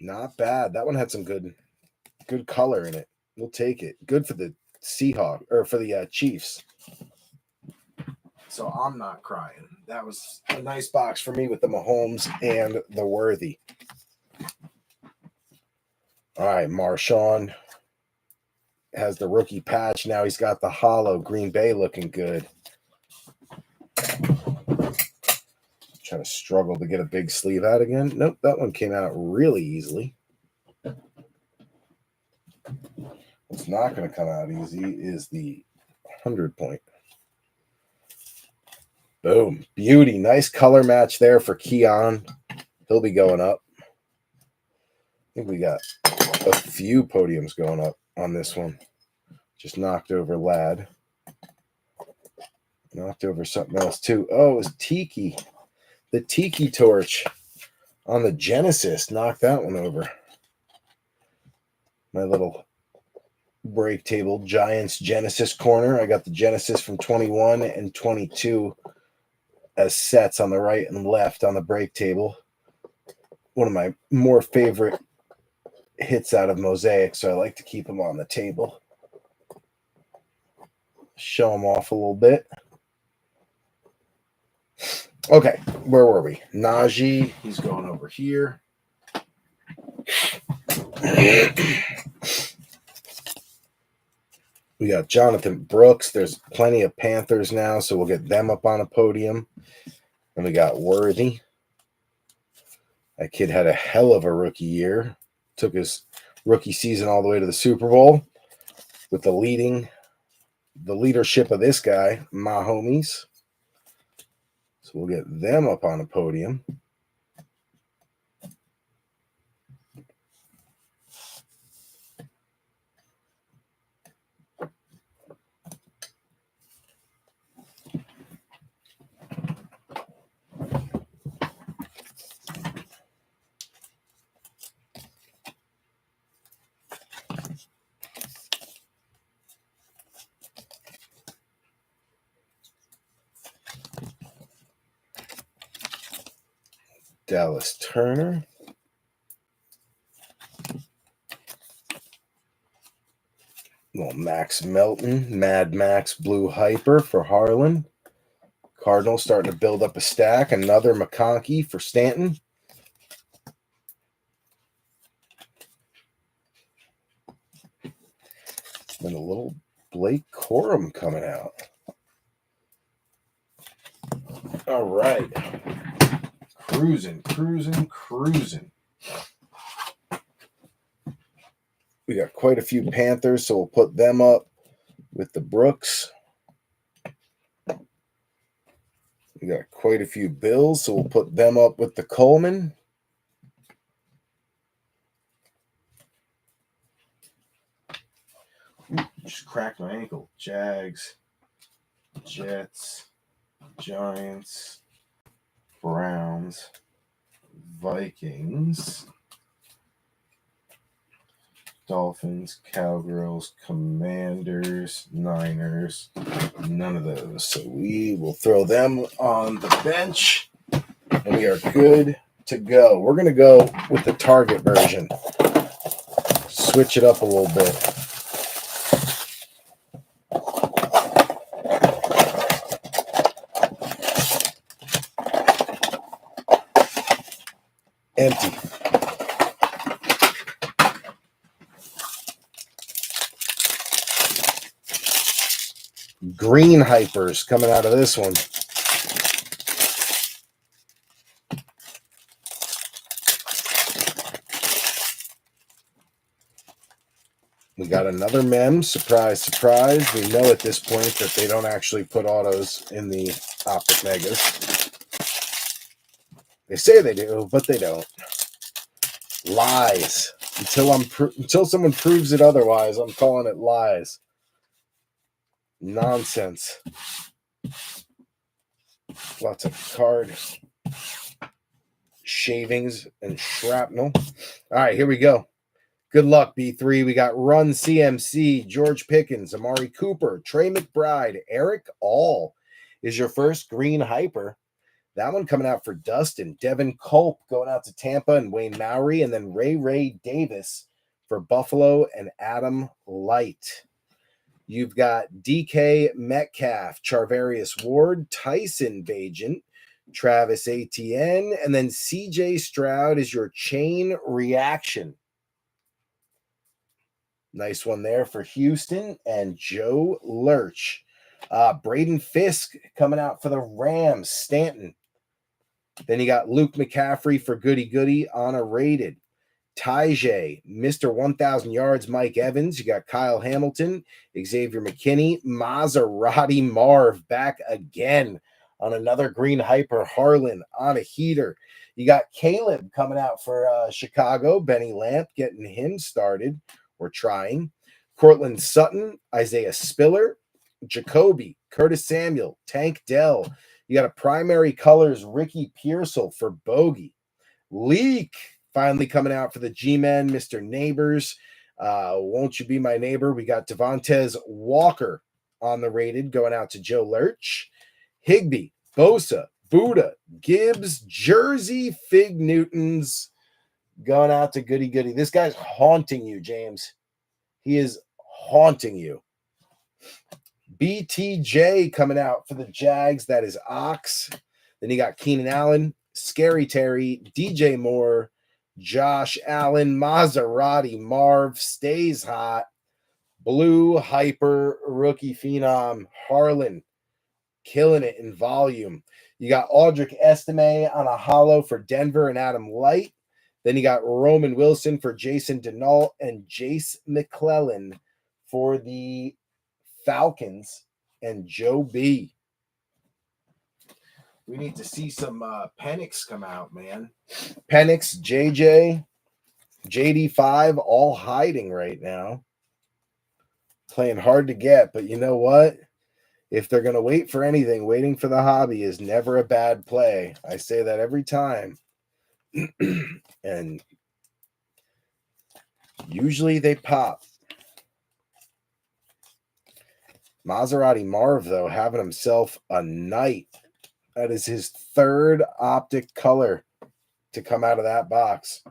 Not bad. That one had some good color in it. We'll take it. Good for the Seahawks, or for the Chiefs. So I'm not crying. That was a nice box for me with the Mahomes and the Worthy. All right, Marshawn has the rookie patch. Now he's got the hollow. Green Bay looking good. Trying to struggle to get a big sleeve out again. Nope, that one came out really easily. What's not going to come out easy is the 100-point. Boom. Beauty. Nice color match there for Keon. He'll be going up. I think we got a few podiums going up on this one. Just knocked over Ladd. Knocked over something else too. Oh, it was Tiki. The Tiki torch on the Genesis. Knocked that one over. My little break table Giants Genesis corner. I got the Genesis from 21 and 22 as sets on the right and left on the break table. One of my more favorite hits out of Mosaic, so I like to keep them on the table. Show them off a little bit. Okay, where were we? Najee, he's going over here. We got Jonathan Brooks. There's plenty of Panthers now, so we'll get them up on a podium. And we got Worthy. That kid had a hell of a rookie year. Took his rookie season all the way to the Super Bowl with the leadership of this guy, my homies. So we'll get them up on a podium. Dallas Turner. Little Max Melton, Mad Max Blue Hyper for Harlan. Cardinals starting to build up a stack. Another McConkey for Stanton. Then a little Blake Corum coming out. All right. Cruising. We got quite a few Panthers, so we'll put them up with the Brooks. We got quite a few Bills, so we'll put them up with the Coleman. Just cracked my ankle. Jags, Jets, Giants, Browns, Vikings, Dolphins, Cowgirls, Commanders, Niners, none of those. So we will throw them on the bench, and we are good to go. We're going to go with the Target version. Switch it up a little bit. Empty. Green hypers coming out of this one. We got another mem. Surprise, surprise. We know at this point that they don't actually put autos in the Optic Megas. They say they do, but they don't. Lies. Until someone proves it otherwise, I'm calling it lies. Nonsense. Lots of card shavings and shrapnel. All right, here we go. Good luck, B3. We got Run CMC, George Pickens, Amari Cooper, Trey McBride, Eric All is your first green hyper. That one coming out for Dustin. Devin Culp going out to Tampa and Wayne Mowry, and then Ray Davis for Buffalo and Adam Light. You've got DK Metcalf, Charvarius Ward, Tyson Bagent, Travis Etienne, and then CJ Stroud is your chain reaction. Nice one there for Houston and Joe Lurch. Braden Fisk coming out for the Rams, Stanton. Then you got Luke McCaffrey for Goody on a rated. Tajay, Mr. 1,000 yards, Mike Evans. You got Kyle Hamilton, Xavier McKinney, Maserati Marv back again on another green hyper. Harlan on a heater. You got Caleb coming out for Chicago. Benny Lamp getting him started. We're trying. Cortland Sutton, Isaiah Spiller, Jacoby, Curtis Samuel, Tank Dell. You got a primary colors, Ricky Pearsall for Bogey. Leak finally coming out for the G-Men, Mr. Neighbors. Won't you be my neighbor? We got Devontae Walker on the rated going out to Joe Lurch. Higbee, Bosa, Buddha, Gibbs, Jersey, Fig Newtons going out to Goody. This guy's haunting you, James. He is haunting you. BTJ coming out for the Jags. That is Ox. Then you got Keenan Allen, Scary Terry, DJ Moore, Josh Allen, Maserati Marv, stays hot. Blue Hyper, rookie phenom, Harlan, killing it in volume. You got Audric Estime on a hollow for Denver and Adam Light. Then you got Roman Wilson for Jason Denault and Jace McClellan for the Falcons and Joe B. We need to see some Penix come out, man. Penix, JJ, JD5, all hiding right now. Playing hard to get, but you know what? If they're going to wait for anything, waiting for the hobby is never a bad play. I say that every time. And usually they pop. Maserati Marv, though, having himself a night. That is his third Optic color. to come out of that box.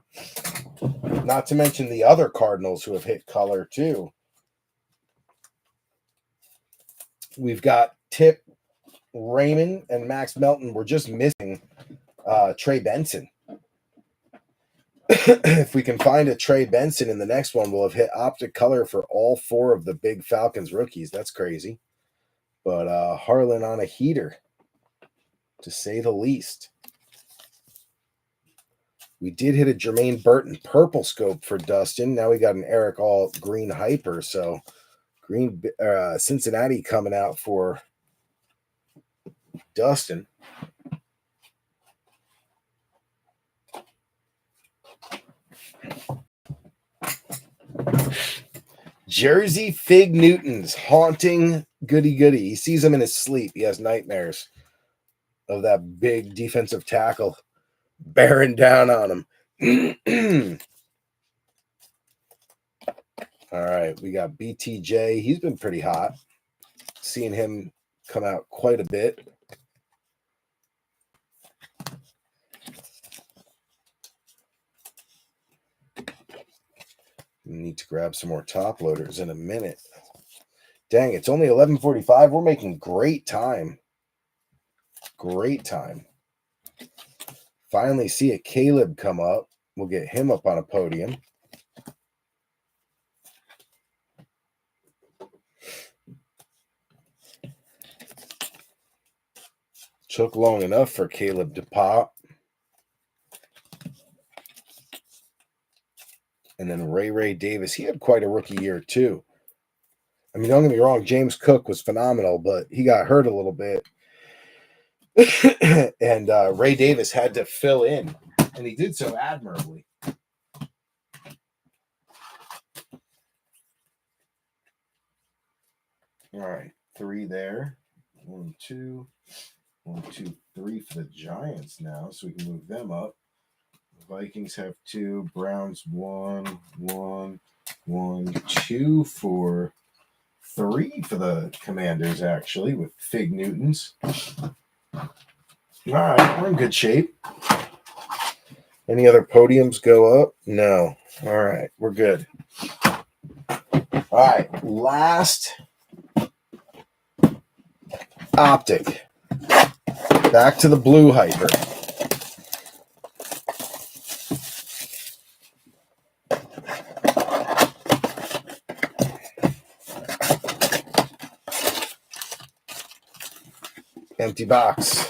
Not to mention the other Cardinals who have hit color too. We've got Tip, Raymond, and Max Melton. We're just missing Trey Benson. If we can find a Trey Benson in the next one, we'll have hit Optic color for all 4 of the big Falcons rookies. That's crazy. But Harlan on a heater, to say the least. We did hit a Jermaine Burton purple scope for Dustin. Now we got an Eric All green hyper. So green Cincinnati coming out for Dustin. Jersey Fig Newtons haunting Goody. He sees him in his sleep. He has nightmares of that big defensive tackle bearing down on him. All right, we got BTJ. He's been pretty hot. Seeing him come out quite a bit. We need to grab some more top loaders in a minute. Dang, it's only 11:45. We're making great time. Great time. Finally see a Caleb come up. We'll get him up on a podium. Took long enough for Caleb to pop. And then Ray Davis. He had quite a rookie year, too. I mean, don't get me wrong. James Cook was phenomenal, but he got hurt a little bit. And Ray Davis had to fill in. And he did so admirably. All right. 3 there. 1, 2. 1, 2, 3 for the Giants now, so we can move them up. Vikings have 2, Browns 1, 1, 1, 2 for 3 for the Commanders, actually, with Fig Newtons. All right, we're in good shape. Any other podiums go up? No. All right, we're good. All right, last Optic. Back to the blue hyper. Empty box.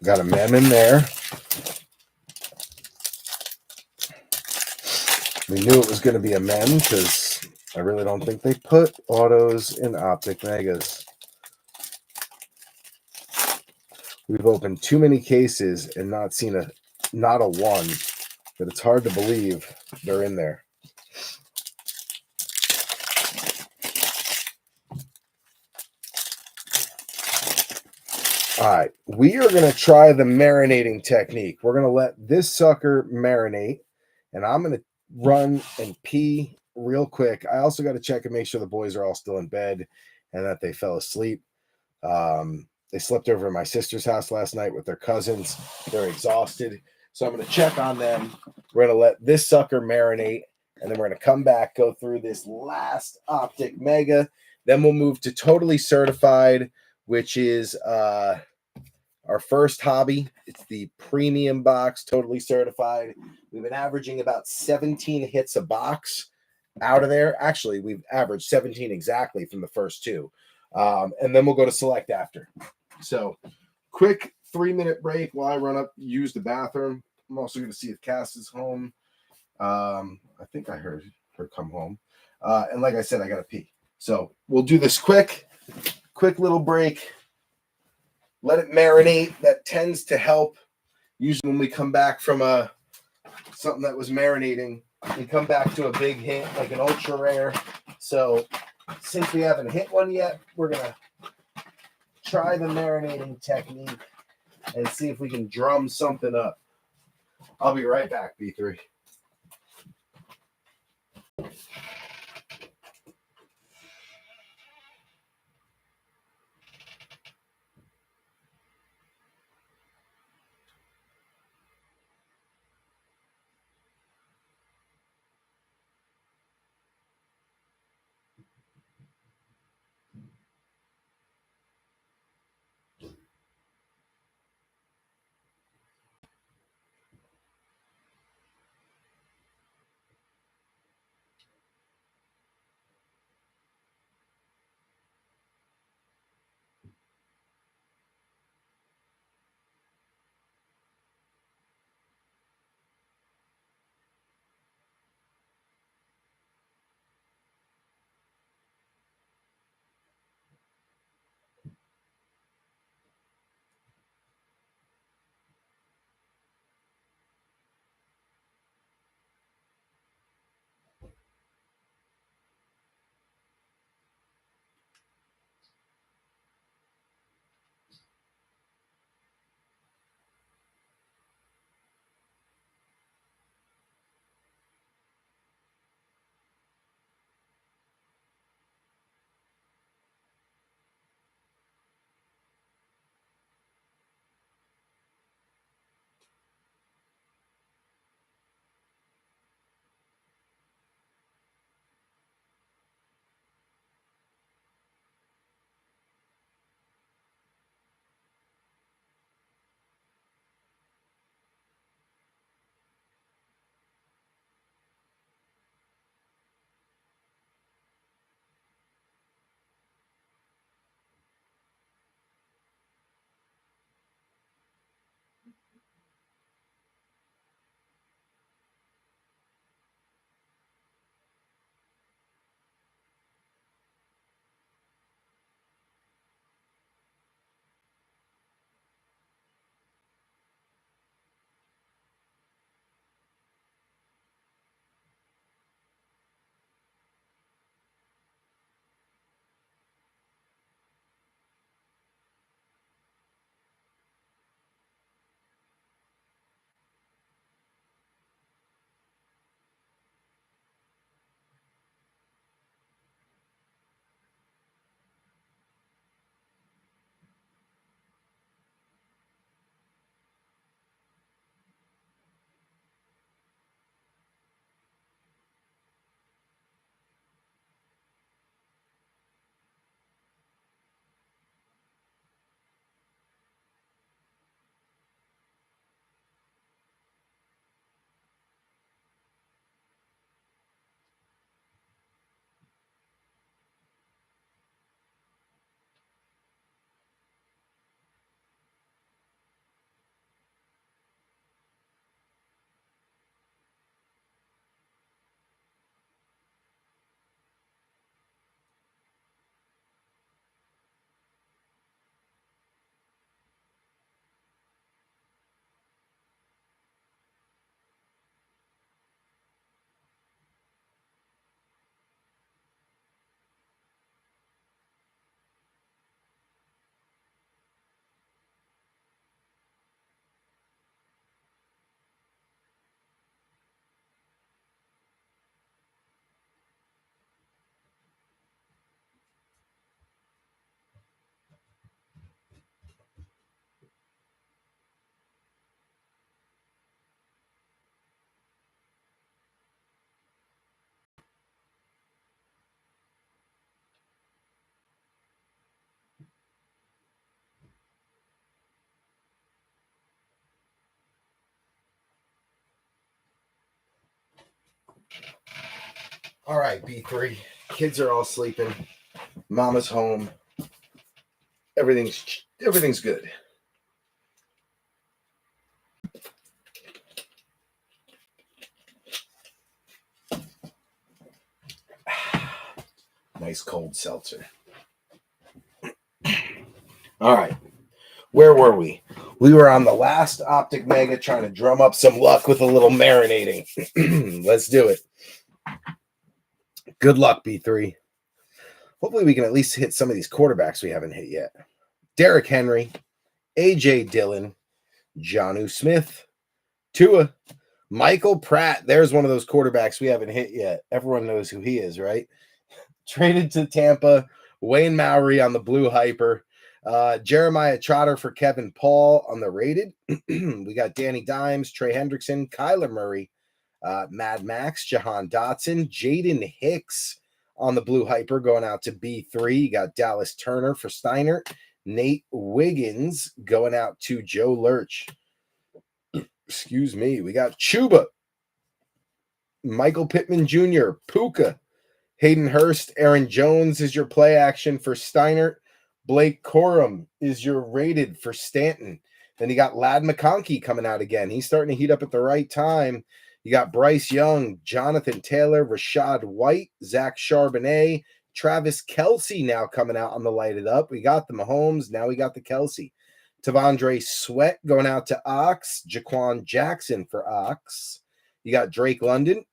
Got a mem in there. We knew it was going to be a mem because I really don't think they put autos in Optic Megas. We've opened too many cases and not seen not a one, but it's hard to believe they're in there. All right, we are going to try the marinating technique. We're going to let this sucker marinate, and I'm going to run and pee real quick. I also got to check and make sure the boys are all still in bed and that they fell asleep. They slept over at my sister's house last night with their cousins. They're exhausted. So I'm going to check on them. We're going to let this sucker marinate, and then we're going to come back, go through this last Optic Mega. Then we'll move to Totally Certified, which is our first hobby. It's the premium box, Totally Certified. We've been averaging about 17 hits a box out of there. Actually, we've averaged 17 exactly from the first 2. And then we'll go to Select after. So, quick 3-minute break while I run up, use the bathroom. I'm also going to see if Cass is home. I think I heard her come home. And like I said, I got to pee. So, we'll do this quick little break. Let it marinate. That tends to help. Usually when we come back from something that was marinating, we come back to a big hit, like an ultra rare. So Since we haven't hit one yet, we're going to try the marinating technique and see if we can drum something up. I'll be right back, B3. All right, B3. Kids are all sleeping. Mama's home. Everything's good. Nice cold seltzer. All right. Where were we? We were on the last Optic Mega trying to drum up some luck with a little marinating. Let's do it. Good luck, B3. Hopefully we can at least hit some of these quarterbacks we haven't hit yet. Derrick Henry, A.J. Dillon, Jonnu Smith, Tua, Michael Pratt. There's one of those quarterbacks we haven't hit yet. Everyone knows who he is, right? Traded to Tampa, Wayne Maury on the Blue Hyper, Jeremiah Trotter for Kevin Paul on the Rated. We got Danny Dimes, Trey Hendrickson, Kyler Murray, Mad Max, Jahan Dotson, Jaden Hicks on the Blue Hyper going out to B3. You got Dallas Turner for Steiner, Nate Wiggins going out to Joe Lurch. Excuse me. We got Chuba, Michael Pittman Jr., Puka, Hayden Hurst, Aaron Jones is your play action for Steiner. Blake Corum is your Rated for Stanton. Then you got Ladd McConkey coming out again. He's starting to heat up at the right time. You got Bryce Young, Jonathan Taylor, Rashad White, Zach Charbonnet, Travis Kelce now coming out on the lighted up. We got the Mahomes. Now we got the Kelce. Tavondre Sweat going out to Ox. Jaquan Jackson for Ox. You got Drake London,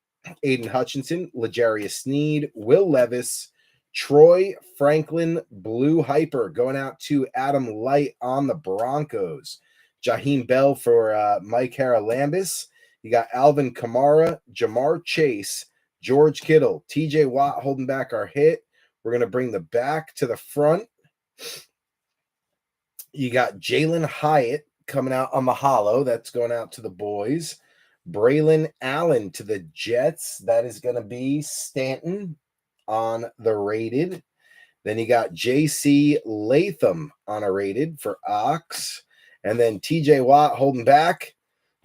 Aiden Hutchinson, L'Jarius Sneed, Will Levis, Troy Franklin, Blue Hyper going out to Adam Light on the Broncos. Jaheim Bell for Mike Haralambis. You got Alvin Kamara, Jamar Chase, George Kittle, TJ Watt holding back our hit. We're going to bring the back to the front. You got Jalen Hyatt coming out on the hollow. That's going out to the boys. Braylon Allen to the Jets. That is going to be Stanton on the Rated. Then you got J.C. Latham on a Rated for Ox. And then TJ Watt holding back.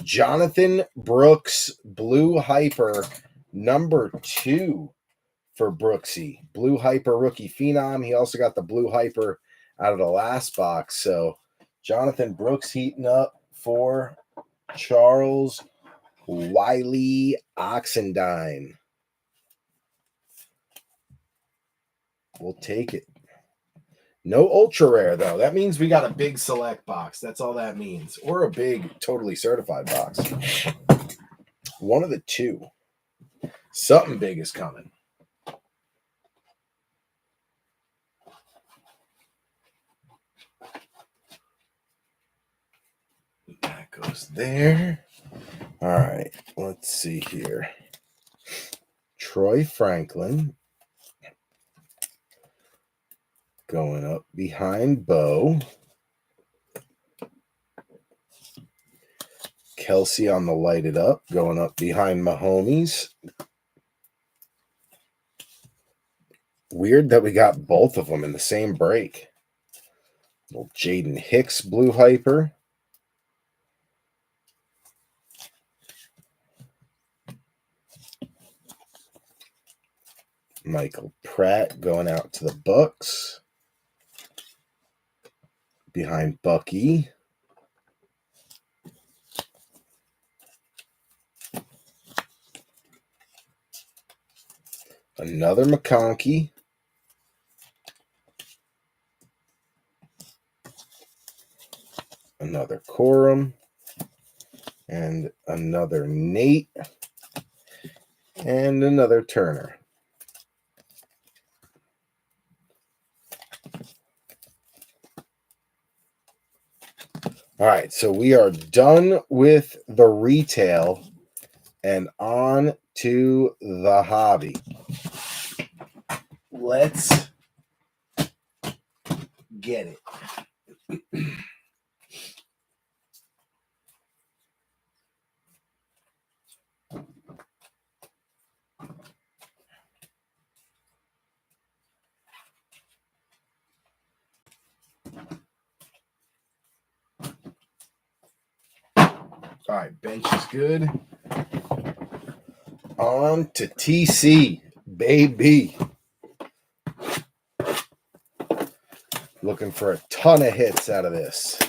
Jonathan Brooks, Blue Hyper, number 2 for Brooksy. Blue Hyper rookie phenom. He also got the Blue Hyper out of the last box. So Jonathan Brooks heating up for Charles Wiley Oxendine. We'll take it. No ultra rare, though. That means we got a big select box. That's all that means. Or a big totally certified box. One of the two. Something big is coming. That goes there. All right. Let's see here. Troy Franklin. Going up behind Bo. Kelce on the lighted up. Going up behind Mahomes. Weird that we got both of them in the same break. Little Jaden Hicks Blue Hyper. Michael Pratt going out to the Bucks. Behind Bucky. Another McConkey. Another Corum. And another Nate. And another Turner. All right, so we are done with the retail and on to the hobby. Let's get it. All right, bench is good. On to TC, baby. Looking for a ton of hits out of this.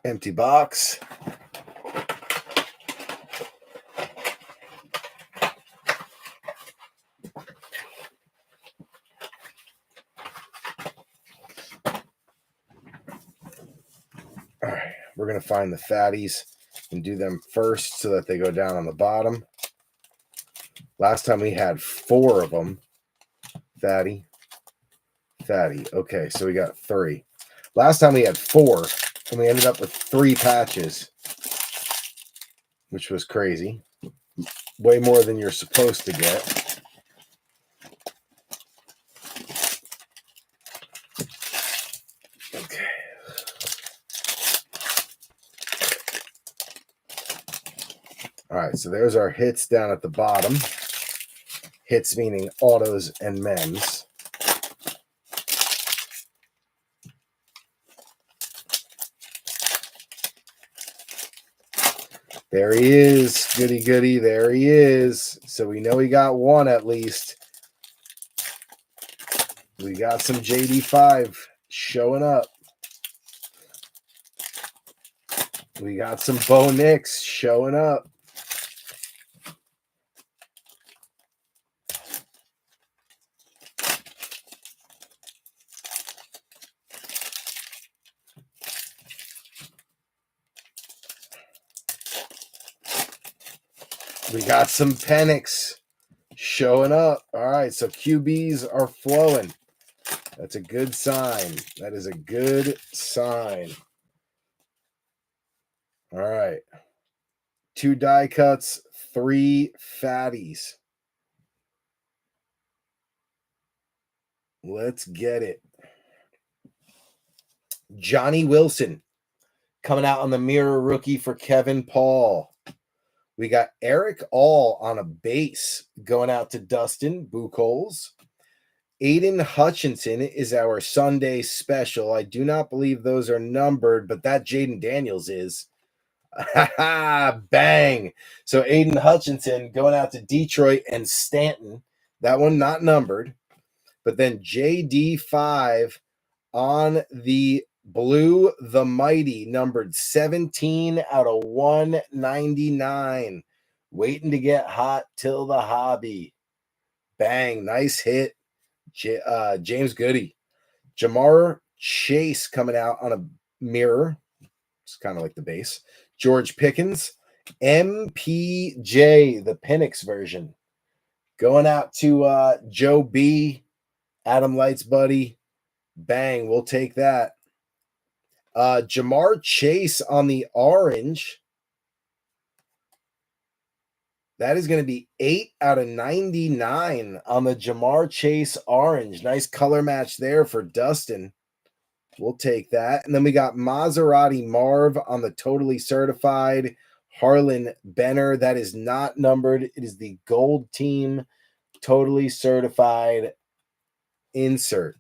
Empty box. We're going to find the fatties and do them first so that they go down on the bottom. Last time we had 4 of them. Fatty. Okay, so we got 3. Last time we had 4, and we ended up with 3 patches, which was crazy. Way more than you're supposed to get. Okay. All right, so there's our hits down at the bottom. Hits meaning autos and men's. There he is. Goody, goody. There he is. So we know he got 1 at least. We got some JD5 showing up. We got some Bo Nix showing up. We got some Penix showing up. All right, so QBs are flowing. That's a good sign. That is a good sign. All right. 2 die cuts, 3 fatties. Let's get it. Johnny Wilson coming out on the mirror rookie for Kevin Paul. We got Eric All on a base going out to Dustin Buchholz. Aiden Hutchinson is our Sunday special. I do not believe those are numbered, but that Jaden Daniels is. Bang. So Aiden Hutchinson going out to Detroit and Stanton. That one not numbered. But then JD5 on the Blue the Mighty, numbered 17 out of 199. Waiting to get hot till the hobby. Bang. Nice hit. James Goody. Jamar Chase coming out on a mirror. It's kind of like the base. George Pickens. MPJ, the Penix version. Going out to Joe B. Adam Light's buddy. Bang. We'll take that. Jamar Chase on the orange. That is going to be 8 out of 99 on the Jamar Chase orange. Nice color match there for Dustin. We'll take that. And then we got Maserati Marv on the totally certified Harlan Benner. That is not numbered. It is the gold team totally certified insert.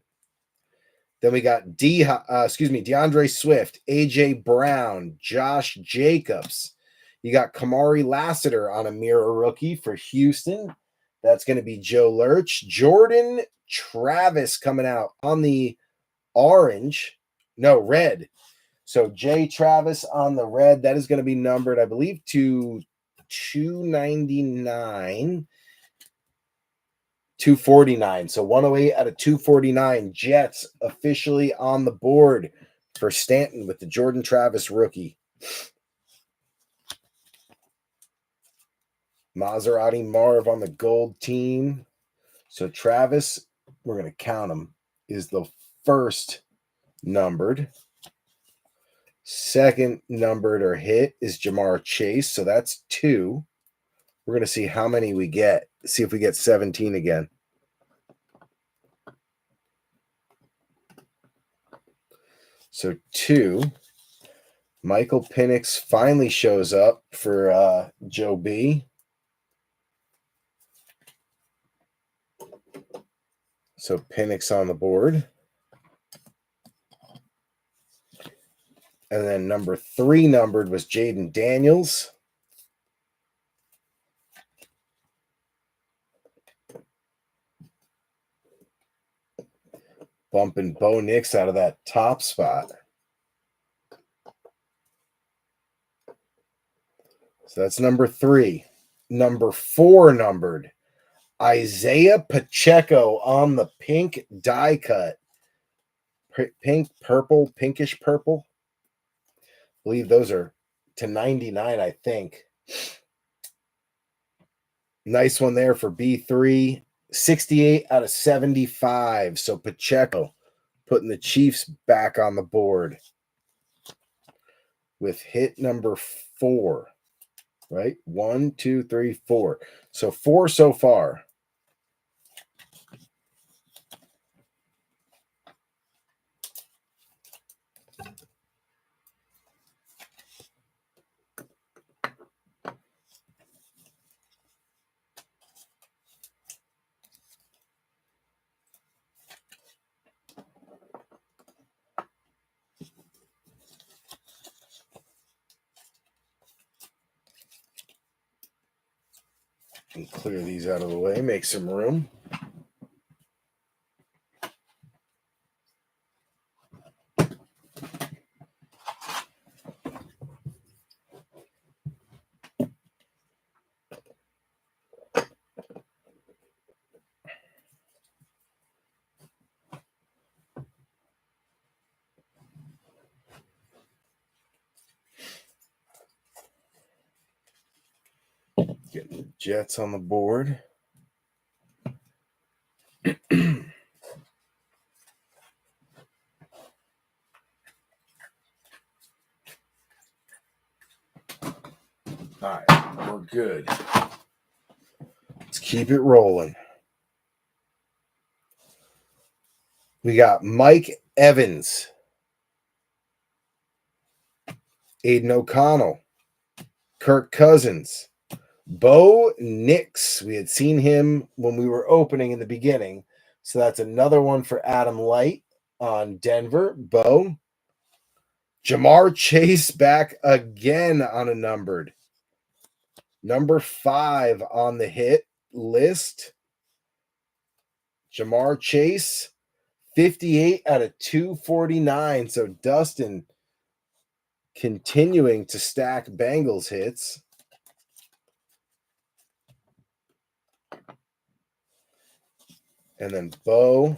Then we got DeAndre Swift, AJ Brown, Josh Jacobs. You got Kamari Lassiter on a mirror rookie for Houston. That's going to be Joe Lurch. Jordan Travis coming out on the red. So Jay Travis on the red. That is going to be numbered, I believe, to 299. 249. So 108 out of 249. Jets officially on the board for Stanton with the Jordan Travis rookie. Maserati Marv on the gold team. So Travis, we're going to count him, is the first numbered. Second numbered or hit is Jamar Chase. So that's 2. We're going to see how many we get. See if we get 17 again. So 2. Michael Penix finally shows up for Joe B. So Penix on the board. And then number 3 numbered was Jaden Daniels. Bumping Bo Nix out of that top spot. So that's number 3. Number 4 numbered. Isaiah Pacheco on the pink die cut. Pinkish purple. I believe those are to 99, I think. Nice one there for B3. 68 out of 75. So Pacheco putting the Chiefs back on the board with hit number 4. Right? 1, 2, 3, 4. So 4 so far. And clear these out of the way, make some room. Getting the Jets on the board. All right, we're good. Let's keep it rolling. We got Mike Evans, Aiden O'Connell, Kirk Cousins, Bo Nix. We had seen him when we were opening in the beginning. So that's another one for Adam Light on Denver. Bo. Jamar Chase back again on a numbered. Number 5 on the hit list. Jamar Chase, 58 out of 249. So Dustin continuing to stack Bengals hits. And then Bo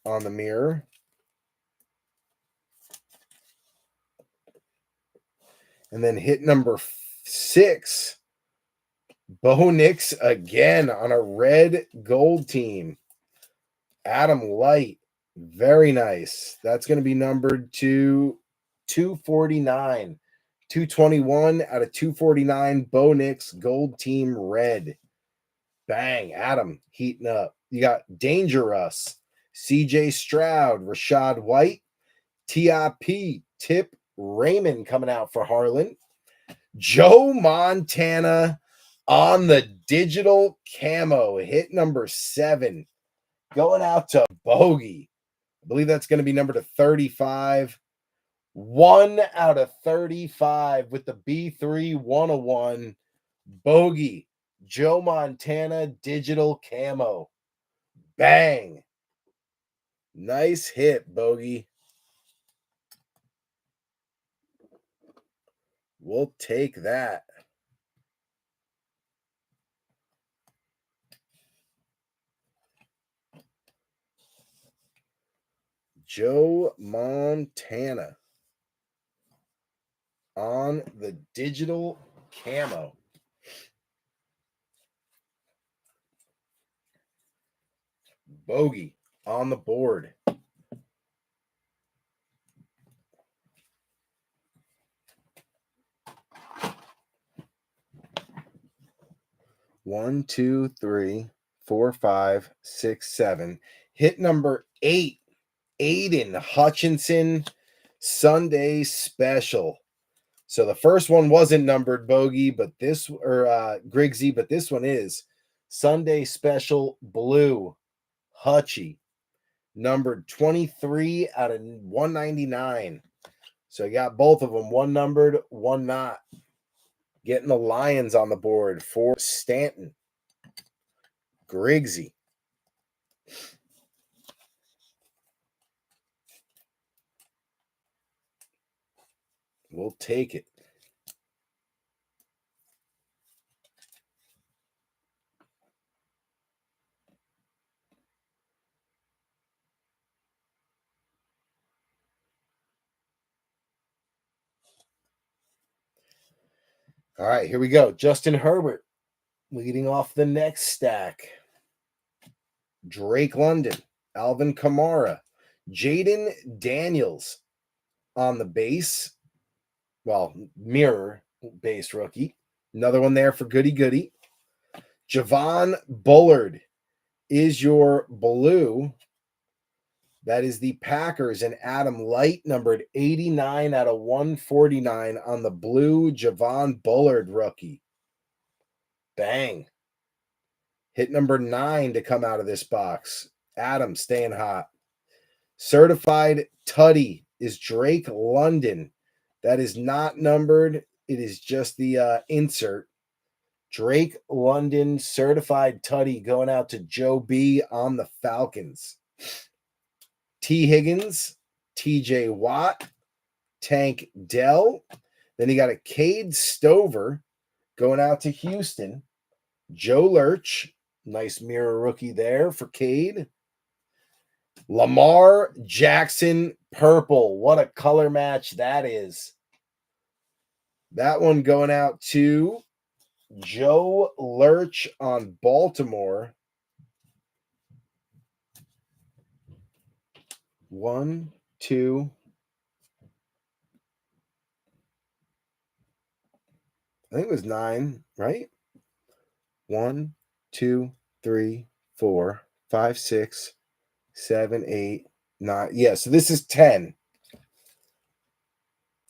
on the mirror. And then hit number 6, Bo Nix again on a red gold team. Adam Light, very nice. That's going to be numbered to 249. 221 out of 249, Bo Nix, gold team red. Bang, Adam heating up. You got Dangerous, CJ Stroud, Rashad White, TIP, Tip Raymond coming out for Harlan. Joe Montana on the digital camo, hit number 7. Going out to Bogey. I believe that's going to be number to 35. 1 out of 35 with the B3 101. Bogey. Joe Montana digital camo. Bang. Nice hit, Bogey. We'll take that. Joe Montana on the digital camo. Bogey on the board. One, two, three, 4, 5, 6, 7. Hit number 8, Aiden Hutchinson, Sunday special. So the first one wasn't numbered, Bogey, but this, or Griggsy, but this one is Sunday special blue, Hutchie, numbered 23 out of 199. So you got both of them, one numbered, one not. Getting the Lions on the board for Stanton. Griggsy. We'll take it. All right, here we go. Justin Herbert leading off the next stack. Drake London, Alvin Kamara, Jaden Daniels on the base. Well, mirror base rookie. Another one there for Goody Goody. Javon Bullard is your blue. That is the Packers and Adam Light, numbered 89 out of 149 on the blue Javon Bullard rookie. Bang. Hit number 9 to come out of this box. Adam staying hot. Certified Tutty is Drake London. That is not numbered. It is just the insert. Drake London certified Tutty going out to Joe B on the Falcons. T. Higgins, TJ Watt, Tank Dell. Then you got a Cade Stover going out to Houston. Joe Lurch, nice mirror rookie there for Cade. Lamar Jackson purple. What a color match that is. That one going out to Joe Lurch on Baltimore. 1, 2. I think it was 9, right? 1, 2, 3, 4, 5, 6, 7, 8, 9. Yeah, so this is 10.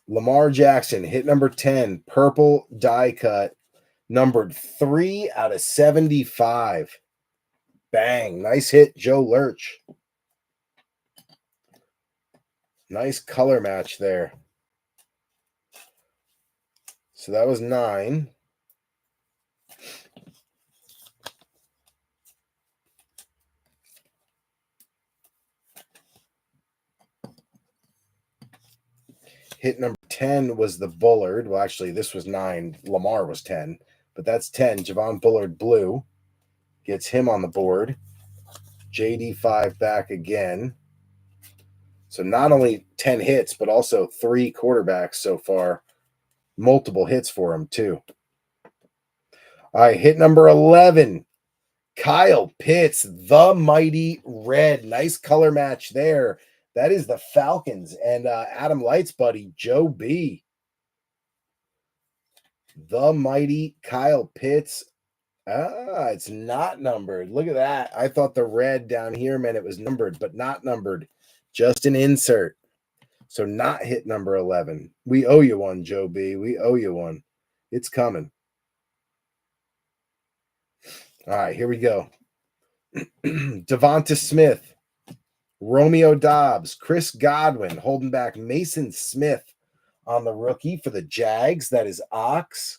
Lamar Jackson, hit number 10, purple die cut, numbered 3 out of 75. Bang. Nice hit, Joe Lurch. Nice color match there. So that was 9. Hit number 10 was the Bullard. Well, actually, this was 9. Lamar was 10. But that's 10. Javon Bullard blue. Gets him on the board. JD5 back again. So not only 10 hits, but also 3 quarterbacks so far. Multiple hits for him, too. All right, hit number 11. Kyle Pitts, the mighty red. Nice color match there. That is the Falcons and Adam Light's buddy, Joe B. The mighty Kyle Pitts. It's not numbered. Look at that. I thought the red down here meant it was numbered, but not numbered. Just an insert. So not hit number 11. We owe you one, Joe B. We owe you one. It's coming. All right, here we go. Devonta Smith, Romeo Dobbs, Chris Godwin holding back Mason Smith on the rookie for the Jags. That is Ox.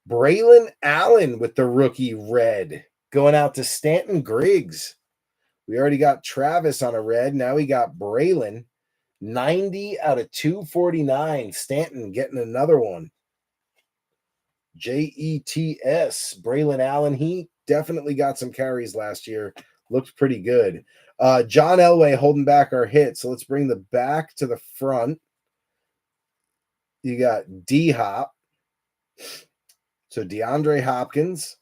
Braylon Allen with the rookie red going out to Stanton Griggs. We already got Travis on a red. Now we got Braylon. 90 out of 249. Stanton getting another one. JETS. Braylon Allen. He definitely got some carries last year. Looked pretty good. John Elway holding back our hit. So let's bring the back to the front. You got D-Hop. So DeAndre Hopkins.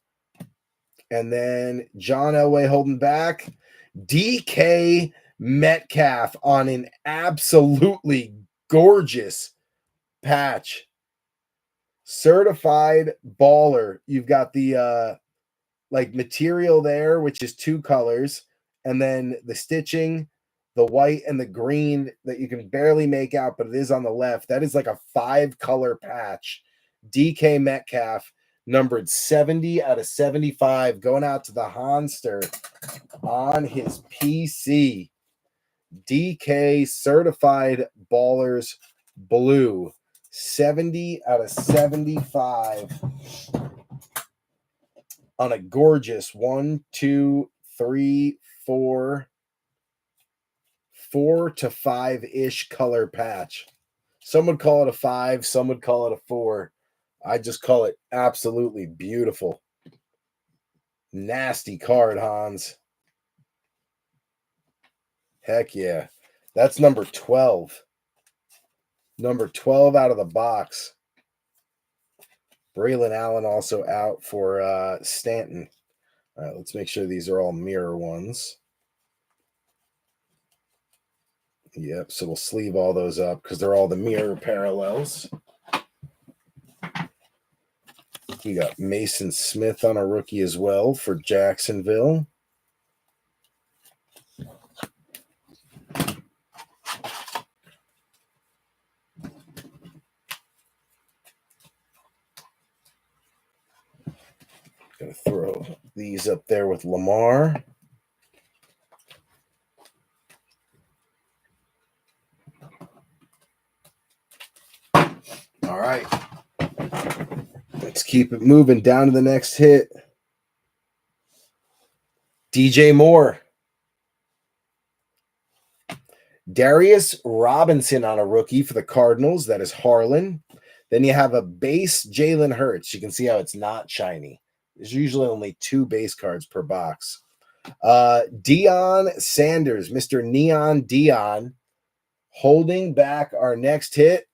And then John Elway holding back. DK Metcalf on an absolutely gorgeous patch. Certified baller. You've got the like material there, which is 2 colors, and then the stitching, the white and the green that you can barely make out, but it is on the left. That is like a 5-color patch. DK Metcalf, numbered 70 out of 75, going out to the Honster on his PC. DK certified ballers blue. 70 out of 75 on a gorgeous 4 to 5-ish color patch. Some would call it a 5, some would call it a 4. I just call it absolutely beautiful. Nasty card, Hans. Heck yeah. That's number 12. Number 12 out of the box. Braylon Allen also out for Stanton. All right, let's make sure these are all mirror ones. Yep, so we'll sleeve all those up because they're all the mirror parallels. We got Mason Smith on a rookie as well for Jacksonville. Gonna throw these up there with Lamar. All right. Let's keep it moving down to the next hit. DJ Moore. Darius Robinson on a rookie for the Cardinals. That is Harlan. Then you have a base Jalen Hurts. You can see how it's not shiny. There's usually only 2 base cards per box. Deion Sanders, Mr. Neon Dion, holding back our next hit.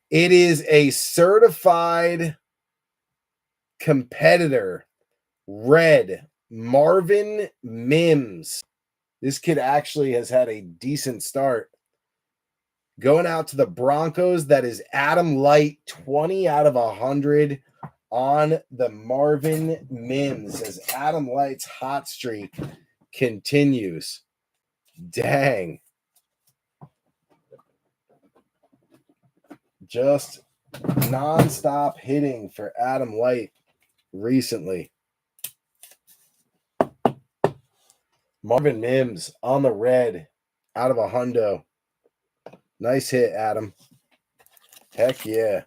It is a certified competitor, red Marvin Mims. This kid actually has had a decent start. Going out to the Broncos, that is Adam Light, 20 out of 100 on the Marvin Mims as Adam Light's hot streak continues. Dang. Just nonstop hitting for Adam Light recently. Marvin Mims on the red out of a hundo. Nice hit, Adam. Heck yeah.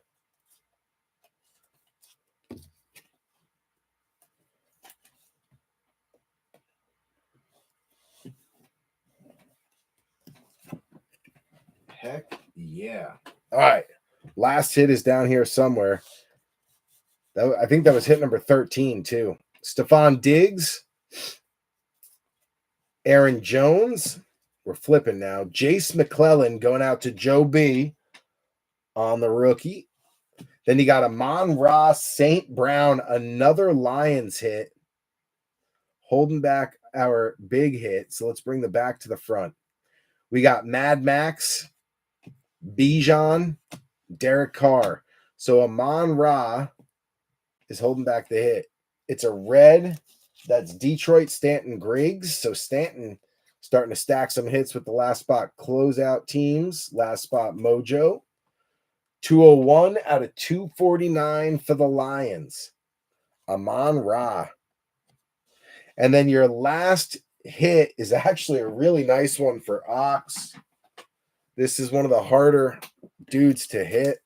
Heck yeah. All right. Last hit is down here somewhere. I think that was hit number 13, too. Stephon Diggs. Aaron Jones. We're flipping now. Jace McClellan going out to Joe B on the rookie. Then you got Amon-Ra St. Brown, another Lions hit, holding back our big hit. So let's bring the back to the front. We got Mad Max, Bijan, Derek Carr. So Amon-Ra is holding back the hit. It's a red. That's Detroit Stanton Griggs. So Stanton starting to stack some hits with the last spot closeout teams. Last spot mojo. 201 out of 249 for the Lions. Amon-Ra. And then your last hit is actually a really nice one for Ox. This is one of the harder dudes to hit.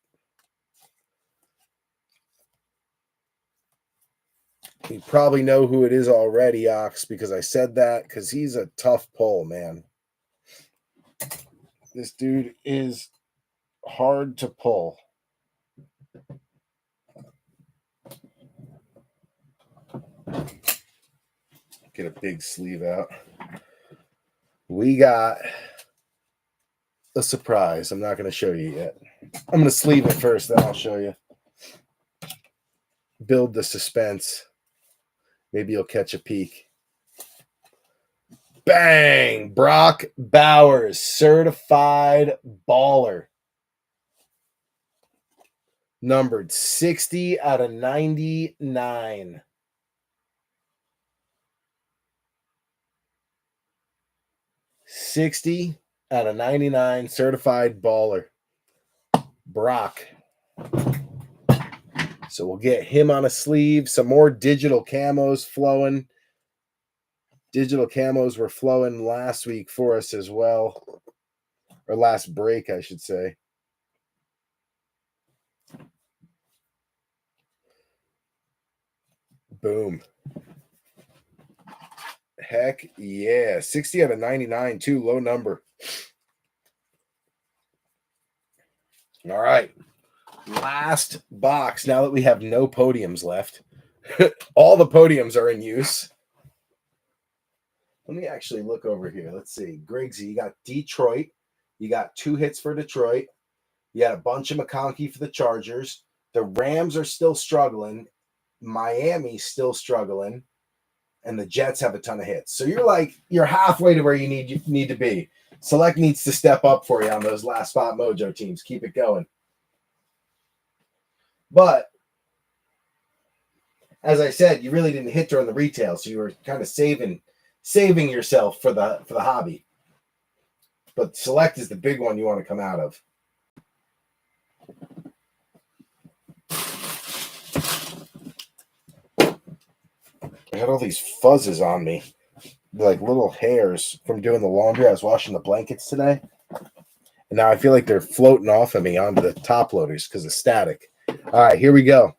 You probably know who it is already, Ox, because I said that because he's a tough pull, man. This dude is hard to pull. Get a big sleeve out. We got a surprise. I'm not going to show you yet. I'm going to sleeve it first, then I'll show you. Build the suspense. Maybe you'll catch a peek. Bang! Brock Bowers, certified baller. Numbered 60 out of 99. $60 out of 99, certified baller. Brock. So we'll get him on a sleeve. Some more digital camos flowing. Digital camos were flowing last week for us as well. Or last break, I should say. Boom. Heck yeah. 60 out of 99, too. Low number. All right. Last box. Now that we have no podiums left. All the podiums are in use. Let me actually look over here. Let's see. Griggsy, you got Detroit. You got 2 hits for Detroit. You had a bunch of McConkey for the Chargers. The Rams are still struggling. Miami's still struggling. And the Jets have a ton of hits. So you're halfway to where you need to be. Select needs to step up for you on those last spot mojo teams. Keep it going. But as I said, you really didn't hit during the retail, so you were kind of saving yourself for the hobby. But select is the big one you want to come out of. I had all these fuzzes on me, like little hairs from doing the laundry. I was washing the blankets today, and now I feel like they're floating off of me onto the top loaders because of static. All right, here we go.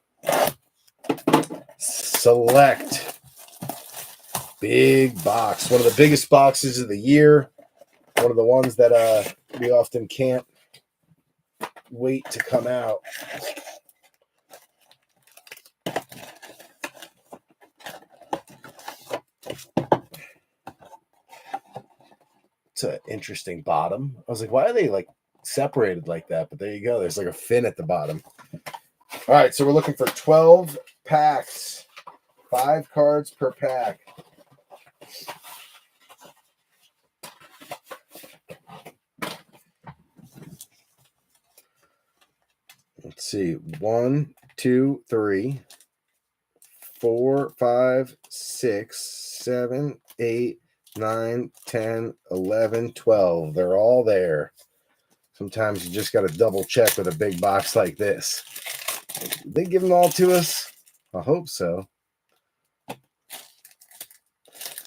Select. Big box. One of the biggest boxes of the year. One of the ones that we often can't wait to come out. It's an interesting bottom. I was like, why are they like separated like that? But there you go. There's like a fin at the bottom. All right, so we're looking for 12 packs. 5 cards per pack. Let's see. 1, 2, 3, 4, 5, 6, 7, 8, 9, 10, 11, 12. They're all there. Sometimes you just got to double check with a big box like this. Did they give them all to us? I hope so.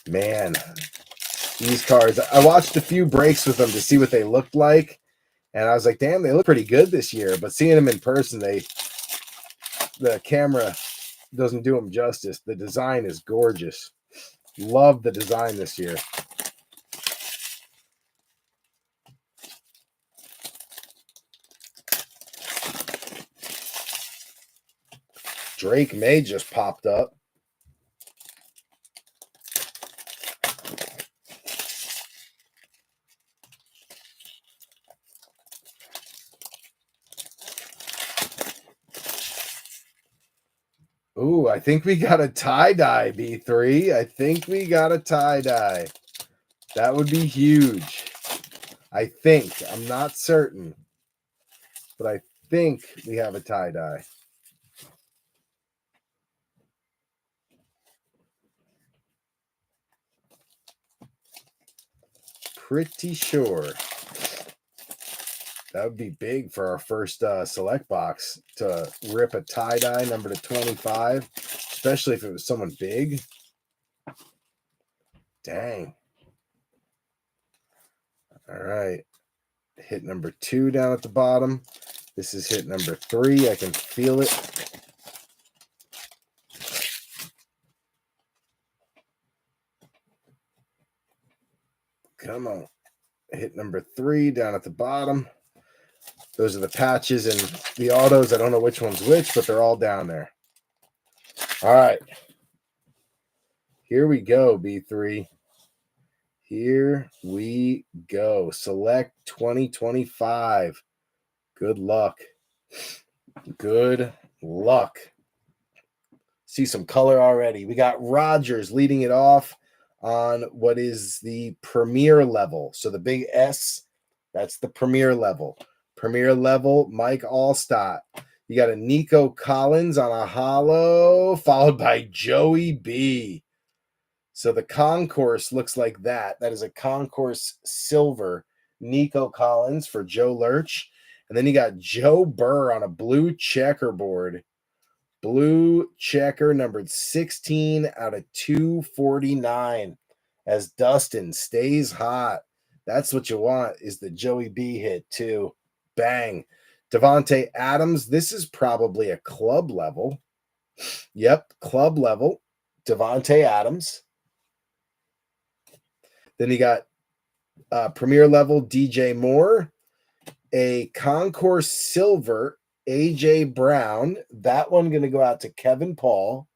Man, these cards. I watched a few breaks with them to see what they looked like. And I was like, damn, they look pretty good this year. But seeing them in person, the camera doesn't do them justice. The design is gorgeous. Love the design this year. Drake May just popped up. Ooh, I think we got a tie-dye, B3. I think we got a tie-dye. That would be huge. I think. I'm not certain. But I think we have a tie-dye. Pretty sure. That would be big for our first select box to rip a tie-dye number to 25, especially if it was someone big. Dang. All right. Hit number 2 down at the bottom. This is hit number 3. I can feel it. Come on. Hit number 3 down at the bottom. Those are the patches and the autos. I don't know which one's which, but they're all down there. All right. Here we go, B3. Here we go. Select 2025. Good luck. Good luck. See some color already. We got Rodgers leading it off on what is the premier level. So the big S, that's the premier level. Premier level, Mike Allstott. You got a Nico Collins on a hollow, followed by Joey B. So the concourse looks like that. That is a concourse silver Nico Collins for Joe Lurch. And then you got Joe Burr on a blue checkerboard. Blue checker numbered 16 out of 249 as Dustin stays hot. That's what you want is the Joey B hit too. Bang. Devontae Adams. This is probably a club level. Yep, club level. Devontae Adams. Then you got premier level DJ Moore. A concourse silver AJ Brown. That one going to go out to Kevin Paul.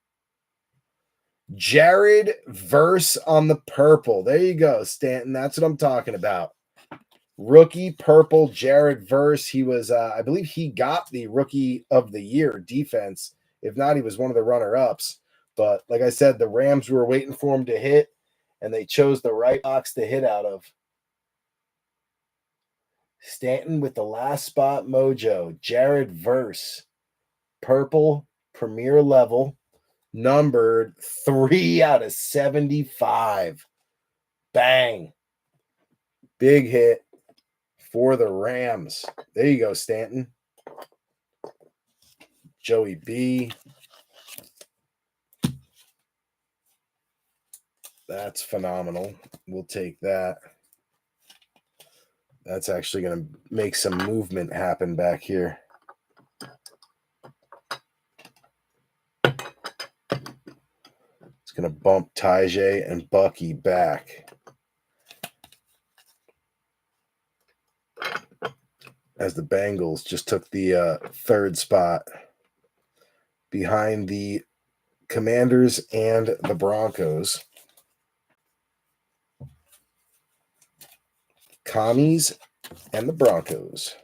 Jared Verse on the purple. There you go, Stanton. That's what I'm talking about. Rookie purple, Jared Verse. He was, I believe he got the rookie of the year defense. If not, he was one of the runner-ups. But like I said, the Rams were waiting for him to hit, and they chose the right box to hit out of. Stanton with the last spot mojo. Jared Verse. Purple, premier level, numbered 3 out of 75. Bang. Big hit for the Rams. There you go, Stanton. Joey B. That's phenomenal. We'll take that. That's actually going to make some movement happen back here. It's going to bump Tajay and Bucky back. As the Bengals just took the third spot behind the Commanders and the Broncos. Commies and the Broncos.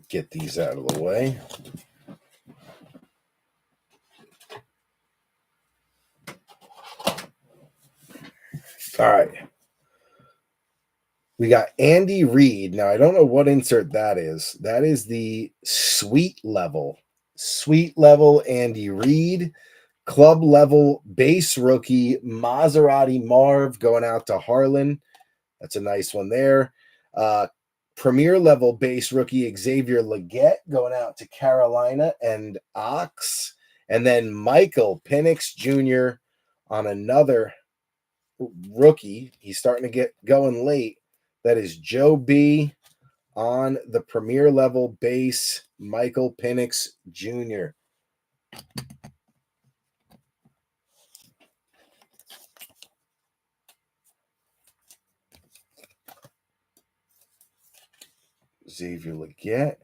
Get these out of the way. All right. We got Andy Reid. Now, I don't know what insert that is. That is the suite level. Suite level Andy Reid. Club level base rookie Maserati Marv going out to Harlan. That's a nice one there. Premier level base rookie Xavier Legette going out to Carolina and Ox. And then Michael Penix Jr. on another rookie. He's starting to get going late. That is Joe B on the premier level base, Michael Penix Jr. Xavier Legette.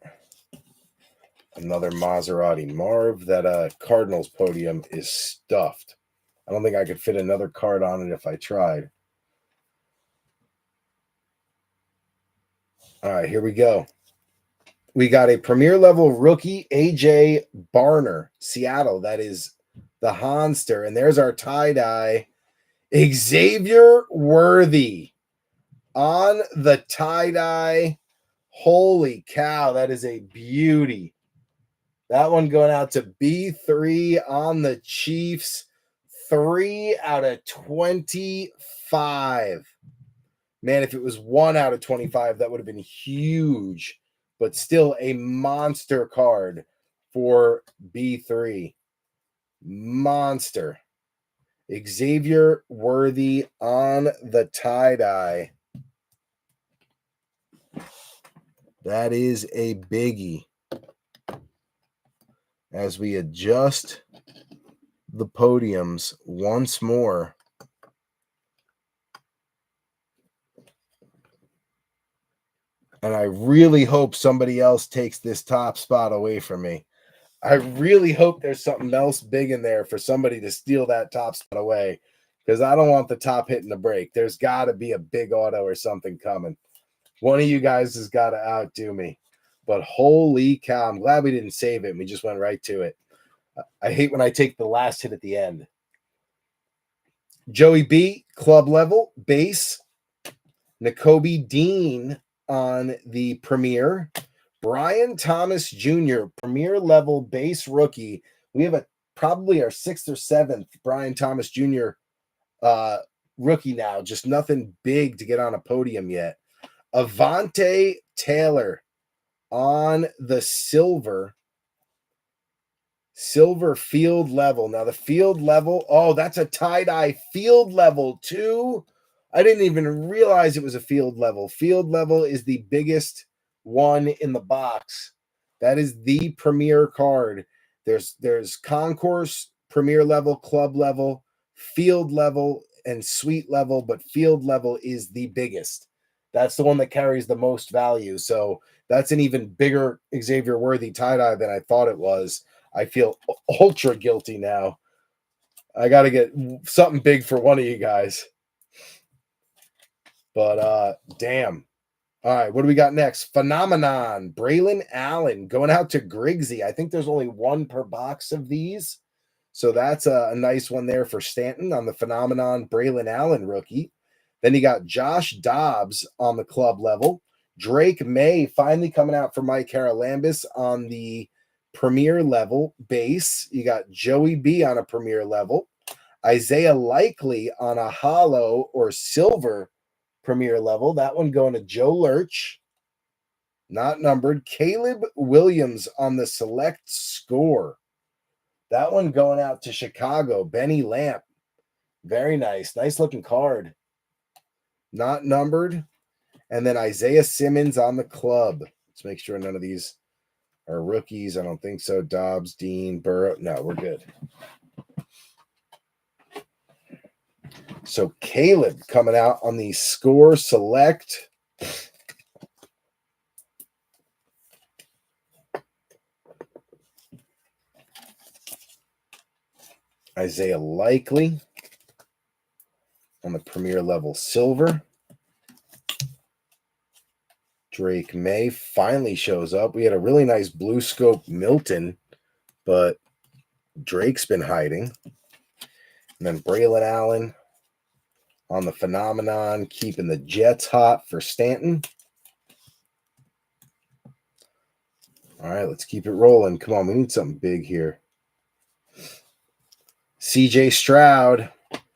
Another Maserati Marv. That Cardinals podium is stuffed. I don't think I could fit another card on it if I tried. All right, here we go. We got a premier level rookie, AJ Barner, Seattle. That is the Honster. And there's our tie-dye, Xavier Worthy on the tie-dye. Holy cow, that is a beauty. That one going out to B3 on the Chiefs. 3 out of 25. Man, if it was 1 out of 25, that would have been huge. But still a monster card for B3. Monster. Xavier Worthy on the tie-dye. That is a biggie. As we adjust the podiums once more. And I really hope somebody else takes this top spot away from me. I really hope there's something else big in there for somebody to steal that top spot away, because I don't want the top hitting the break. There's got to be a big auto or something coming. One of you guys has got to outdo me. But holy cow, I'm glad we didn't save it and we just went right to it. I hate when I take the last hit at the end. Joey B, club level, base. Nakobe Dean on the premier. Brian Thomas Jr., premier level base rookie. We have probably our 6th or 7th Brian Thomas Jr. Rookie now. Just nothing big to get on a podium yet. Avante Taylor on the silver field level. Now the field level, oh, that's a tie-dye field level too. I didn't even realize it was a field level. Field level is the biggest one in the box. That is the premier card. There's concourse, premier level, club level, field level, and suite level, but field level is the biggest. That's the one that carries the most value. So that's an even bigger Xavier Worthy tie-dye than I thought it was. I feel ultra guilty now. I got to get something big for one of you guys. But damn. All right, what do we got next? Phenomenon, Braylon Allen going out to Grigsy. I think there's only one per box of these. So that's a nice one there for Stanton on the Phenomenon Braylon Allen rookie. Then you got Josh Dobbs on the club level. Drake May finally coming out for Mike Haralambis on the premier level base. You got Joey B on a premier level. Isaiah Likely on a hollow or silver premier level. That one going to Joe Lurch. Not numbered. Caleb Williams on the select score. That one going out to Chicago. Benny Lamp. Very nice. Nice looking card. Not numbered. And then Isaiah Simmons on the club. Let's make sure none of these are rookies. I don't think so. Dobbs, Dean, Burrow. No, we're good. So Caleb coming out on the score select. Isaiah Likely on the premier level silver. Drake May finally shows up. We had a really nice blue scope Milton, but Drake's been hiding. And then Braylon Allen on the Phenomenon, keeping the Jets hot for Stanton. All right, let's keep it rolling. Come on, we need something big here. CJ Stroud,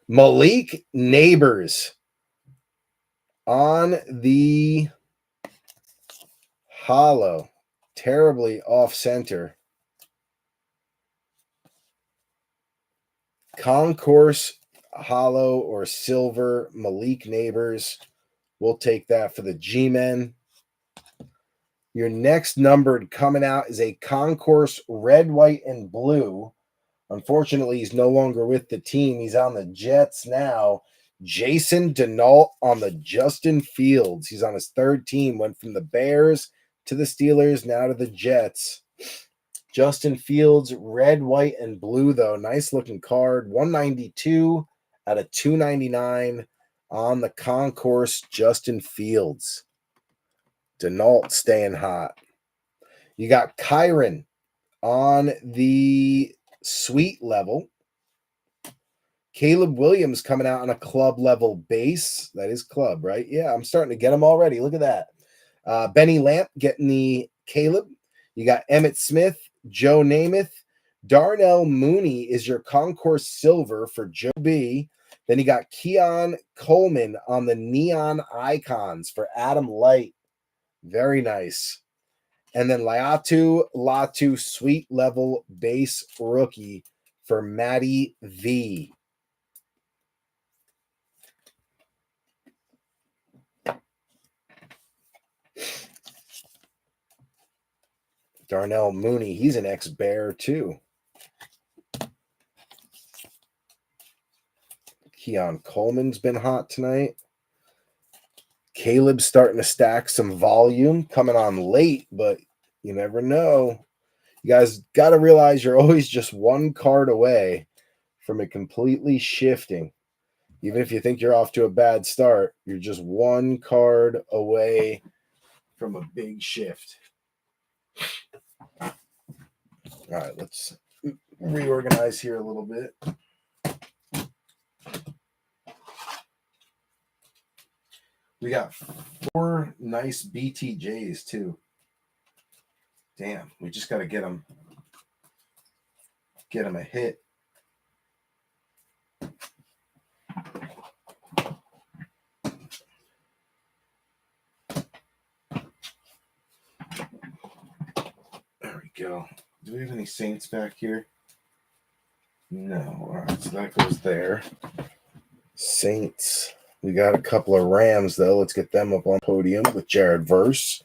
Malik Neighbors on the hollow, terribly off center. Concourse hollow or silver, Malik Neighbors. We'll take that for the G-Men. Your next numbered coming out is a Concourse red, white, and blue. Unfortunately, he's no longer with the team. He's on the Jets now. Jason Denault on the Justin Fields. He's on his third team. Went from the Bears to the Steelers, now to the Jets. Justin Fields, red, white, and blue, though. Nice looking card. 192 out of 299 on the Concourse Justin Fields. Denault staying hot. You got Kyron on the suite level. Caleb Williams coming out on a club level base. That is club, right? Yeah, I'm starting to get them already. Look at that. Benny Lamp getting the Caleb. You got Emmitt Smith, Joe Namath. Darnell Mooney is your Concourse Silver for Joe B. Then you got Keon Coleman on the Neon Icons for Adam Light. Very nice. And then Latu Sweet Level Base Rookie for Matty V. Darnell Mooney, he's an ex-Bear too. Keon Coleman's been hot tonight. Caleb's starting to stack some volume, coming on late, but you never know. You guys got to realize you're always just one card away from it completely shifting. Even if you think you're off to a bad start, you're just one card away from a big shift. All right, let's reorganize here a little bit. We got 4 nice BTJs too. Damn, we just got to get them a hit. There we go. Do we have any Saints back here? No. All right, so that goes there. Saints. We got a couple of Rams, though. Let's get them up on the podium with Jared Verse.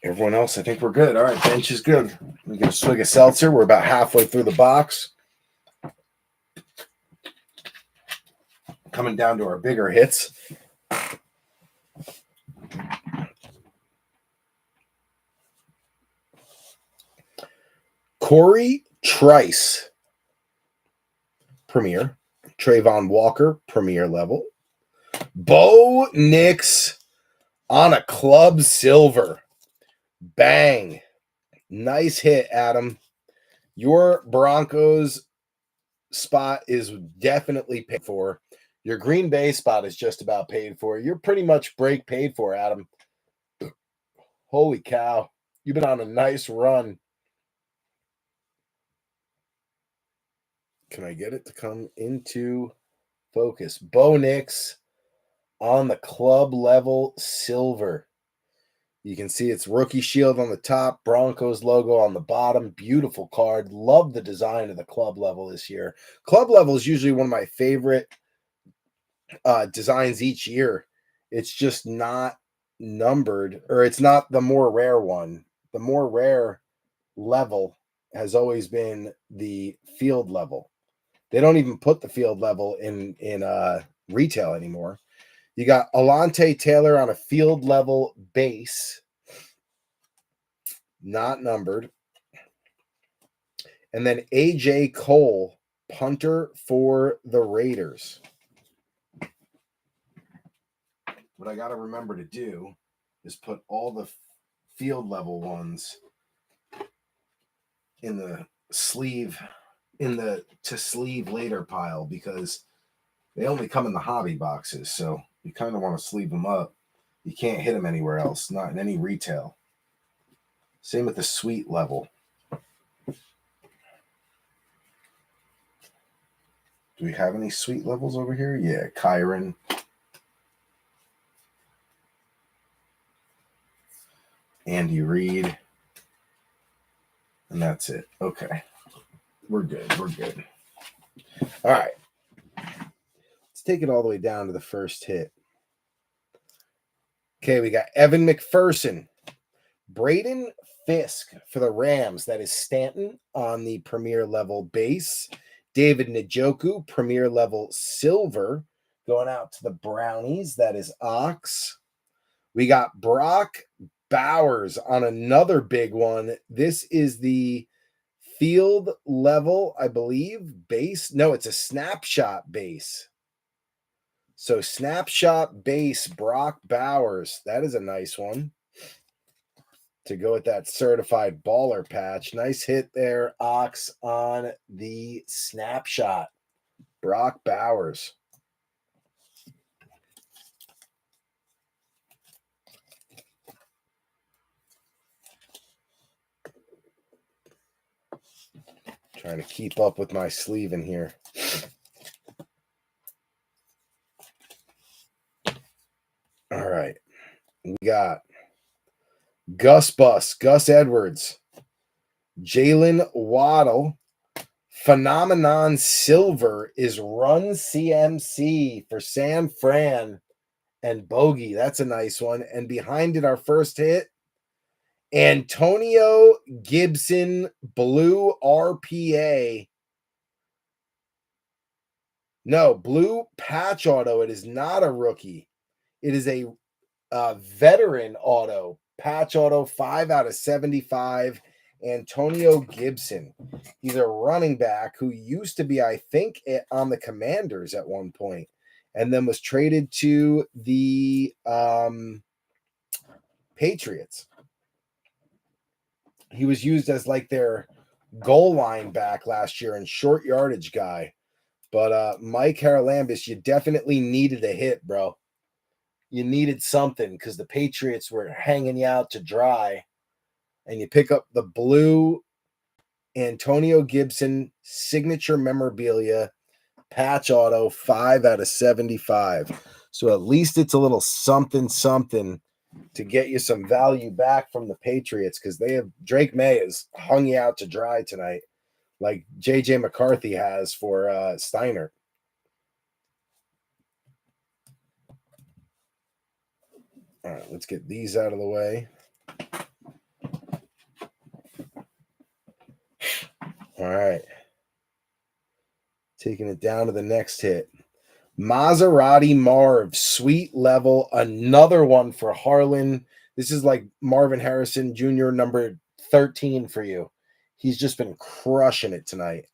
Everyone else, I think we're good. All right, bench is good. We get a swig of seltzer. We're about halfway through the box. Coming down to our bigger hits. Corey Trice, Premier. Trayvon Walker, Premier level. Bo Nix on a club silver. Bang. Nice hit, Adam. Your Broncos spot is definitely paid for. Your Green Bay spot is just about paid for. You're pretty much break paid for, Adam. Holy cow. You've been on a nice run. Can I get it to come into focus? Bo Nix on the club level silver. You can see it's rookie shield on the top, Broncos logo on the bottom. Beautiful card. Love the design of the club level this year. Club level is usually one of my favorite designs each year. It's just not numbered, or it's not the more rare one. The more rare level has always been the field level. They don't even put the field level in retail anymore. You got Alante Taylor on a field level base, not numbered. And then AJ Cole, punter for the Raiders. What I got to remember to do is put all the field level ones in the sleeve, in the to sleeve later pile, because they only come in the hobby boxes. So you kind of want to sleeve them up. You can't hit them anywhere else, not in any retail. Same with the suite level. Do we have any suite levels over here? Yeah, Kyron. Andy Reid. And that's it. Okay. We're good. We're good. All right. Let's take it all the way down to the first hit. Okay, we got Evan McPherson. Braden Fisk for the Rams. That is Stanton on the premier level base. David Njoku, premier level silver. Going out to the Brownies. That is Ox. We got Brock Bowers on another big one. This is the field level, I believe, base. No, it's a snapshot base. So snapshot base, Brock Bowers. That is a nice one to go with that certified baller patch. Nice hit there, Ox, on the snapshot. Brock Bowers. Trying to keep up with my sleeve in here. All right. We got Gus Edwards, Jalen Waddle. Phenomenon Silver is Run CMC for San Fran and Bogey. That's a nice one. And behind it, our first hit, Antonio Gibson Blue RPA. No, Blue Patch Auto. It is not a rookie. It is a veteran auto. Patch Auto, 5 out of 75. Antonio Gibson. He's a running back who used to be, I think, on the Commanders at one point, and then was traded to the Patriots. He was used as like their goal line back last year and short yardage guy. But Mike Haralambis, you definitely needed a hit, bro. You needed something because the Patriots were hanging you out to dry. And you pick up the blue Antonio Gibson signature memorabilia patch auto, 5 out of 75. So at least it's a little something to get you some value back from the Patriots, because Drake May has hung you out to dry tonight, like JJ McCarthy has for Steiner. All right, let's get these out of the way. All right. Taking it down to the next hit. Maserati Marv, sweet level, another one for Harlan. This is like Marvin Harrison Jr. number 13 for you. He's just been crushing it tonight.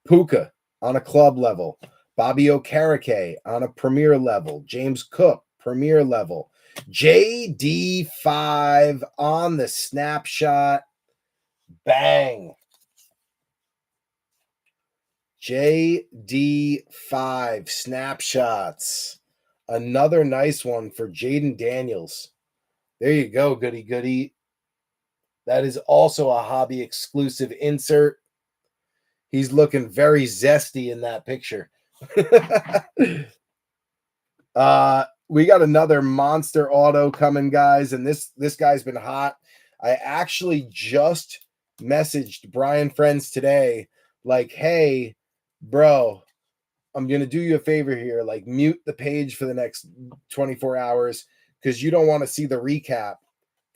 Puka on a club level. Bobby Okereke on a premier level. James Cook, premier level. JD5 on the snapshot. Bang. JD5 snapshots. Another nice one for Jaden Daniels. There you go, goody goody. That is also a hobby exclusive insert. He's looking very zesty in that picture. We got another monster auto coming, guys, and this guy's been hot. I actually just messaged Brian Friends today, like, hey, bro, I'm gonna do you a favor here, like mute the page for the next 24 hours because you don't want to see the recap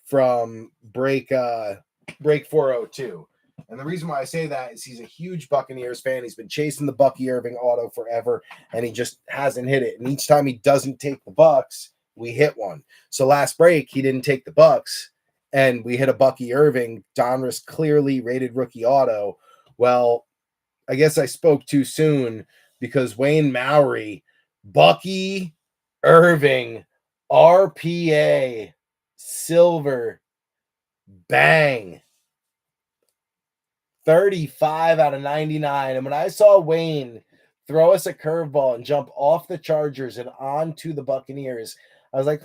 from break 402. And the reason why I say that is he's a huge Buccaneers fan. He's been chasing the Bucky Irving auto forever, and he just hasn't hit it. And each time he doesn't take the Bucks, we hit one. So last break, he didn't take the Bucks, and we hit a Bucky Irving, Donruss clearly rated rookie auto. Well, I guess I spoke too soon because Wayne Maury, Bucky Irving, RPA, silver, bang. 35 out of 99. And when I saw Wayne throw us a curveball and jump off the Chargers and onto the Buccaneers, I was like,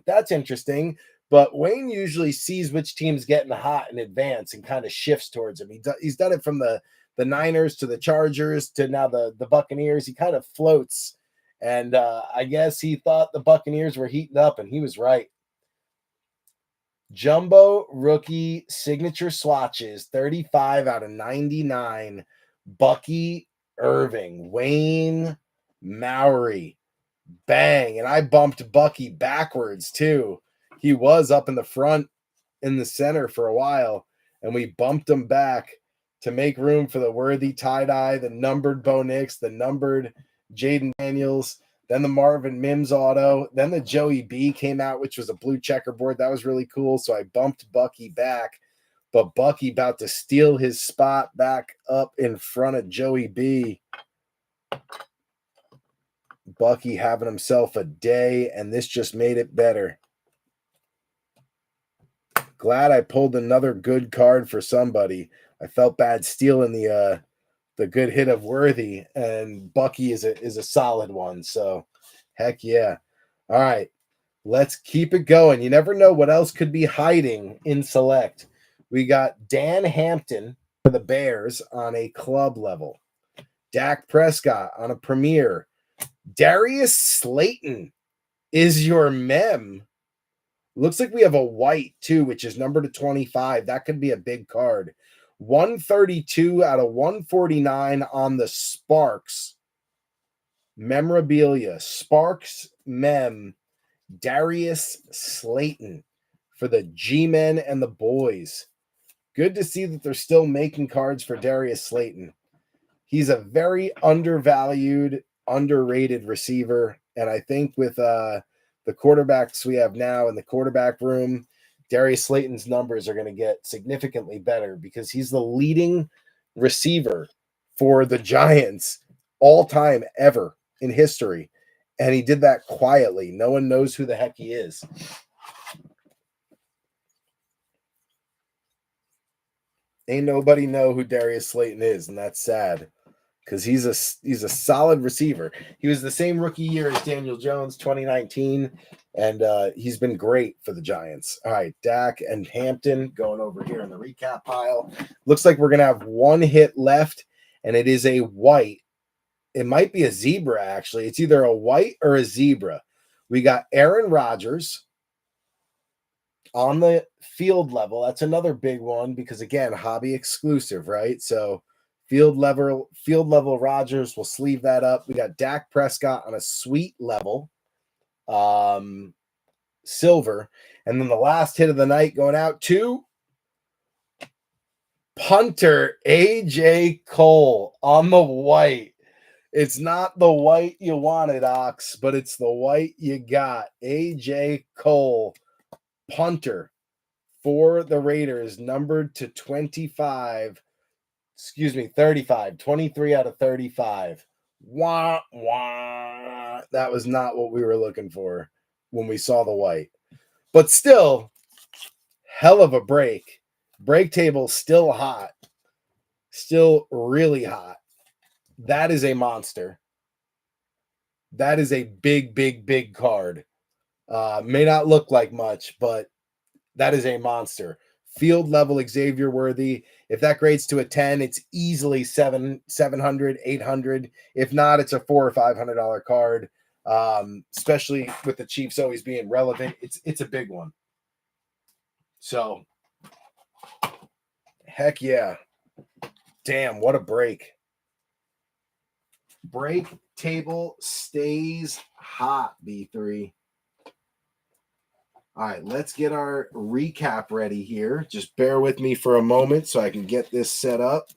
that's interesting. But Wayne usually sees which team's getting hot in advance and kind of shifts towards him. He's done it from the Niners to the Chargers to now the Buccaneers. He kind of floats. And I guess he thought the Buccaneers were heating up, and he was right. Jumbo rookie signature swatches, 35 out of 99. Bucky Irving, Wayne Maury, bang. And I bumped Bucky backwards too. He was up in the front in the center for a while, and we bumped him back to make room for the worthy tie-dye, the numbered Bo Nix, the numbered Jaden Daniels, then the Marvin Mims auto, then the Joey B came out, which was a blue checkerboard. That was really cool. So I bumped Bucky back, but Bucky about to steal his spot back up in front of Joey B. Bucky having himself a day, and this just made it better. Glad I pulled another good card for somebody. I felt bad stealing the good hit of Worthy, and Bucky is a solid one. So heck yeah. All right, let's keep it going. You never know what else could be hiding in select. We got Dan Hampton for the Bears on a club level. Dak Prescott on a premier. Darius Slayton is your mem. Looks like we have a white too, which is number to 25. That could be a big card. 132 out of 149 on the Sparks memorabilia. Sparks mem. Darius Slayton for the G-Men and the boys. Good to see that they're still making cards for Darius Slayton. He's a very undervalued, underrated receiver. And I think with the quarterbacks we have now in the quarterback room, Darius Slayton's numbers are going to get significantly better because he's the leading receiver for the Giants all time ever in history. And he did that quietly. No one knows who the heck he is. Ain't nobody know who Darius Slayton is, and that's sad. Because he's a solid receiver. He was the same rookie year as Daniel Jones, 2019, and he's been great for the Giants. All right, Dak and Hampton going over here in the recap pile. Looks like we're going to have one hit left, and it is a white. It might be a zebra, actually. It's either a white or a zebra. We got Aaron Rodgers on the field level. That's another big one because, again, hobby exclusive, right? So field level Rodgers, we'll sleeve that up. We got Dak Prescott on a sweet level, silver. And then the last hit of the night going out to punter AJ Cole on the white. It's not the white you wanted, Ox, but it's the white you got. AJ Cole, punter for the Raiders, numbered to 25. Excuse me, 35. 23 out of 35. Wah, wah. That was not what we were looking for when we saw the white. But still, hell of a break. Break table still hot. Still really hot. That is a monster. That is a big, big, big card. May not look like much, but that is a monster. Field level Xavier worthy. If that grades to a 10, it's easily 700, 800. If not, it's a $400 or $500 card. Especially with the Chiefs always being relevant. It's a big one. So heck yeah. Damn, what a break. Break table stays hot, B3. All right, let's get our recap ready here. Just bear with me for a moment so I can get this set up.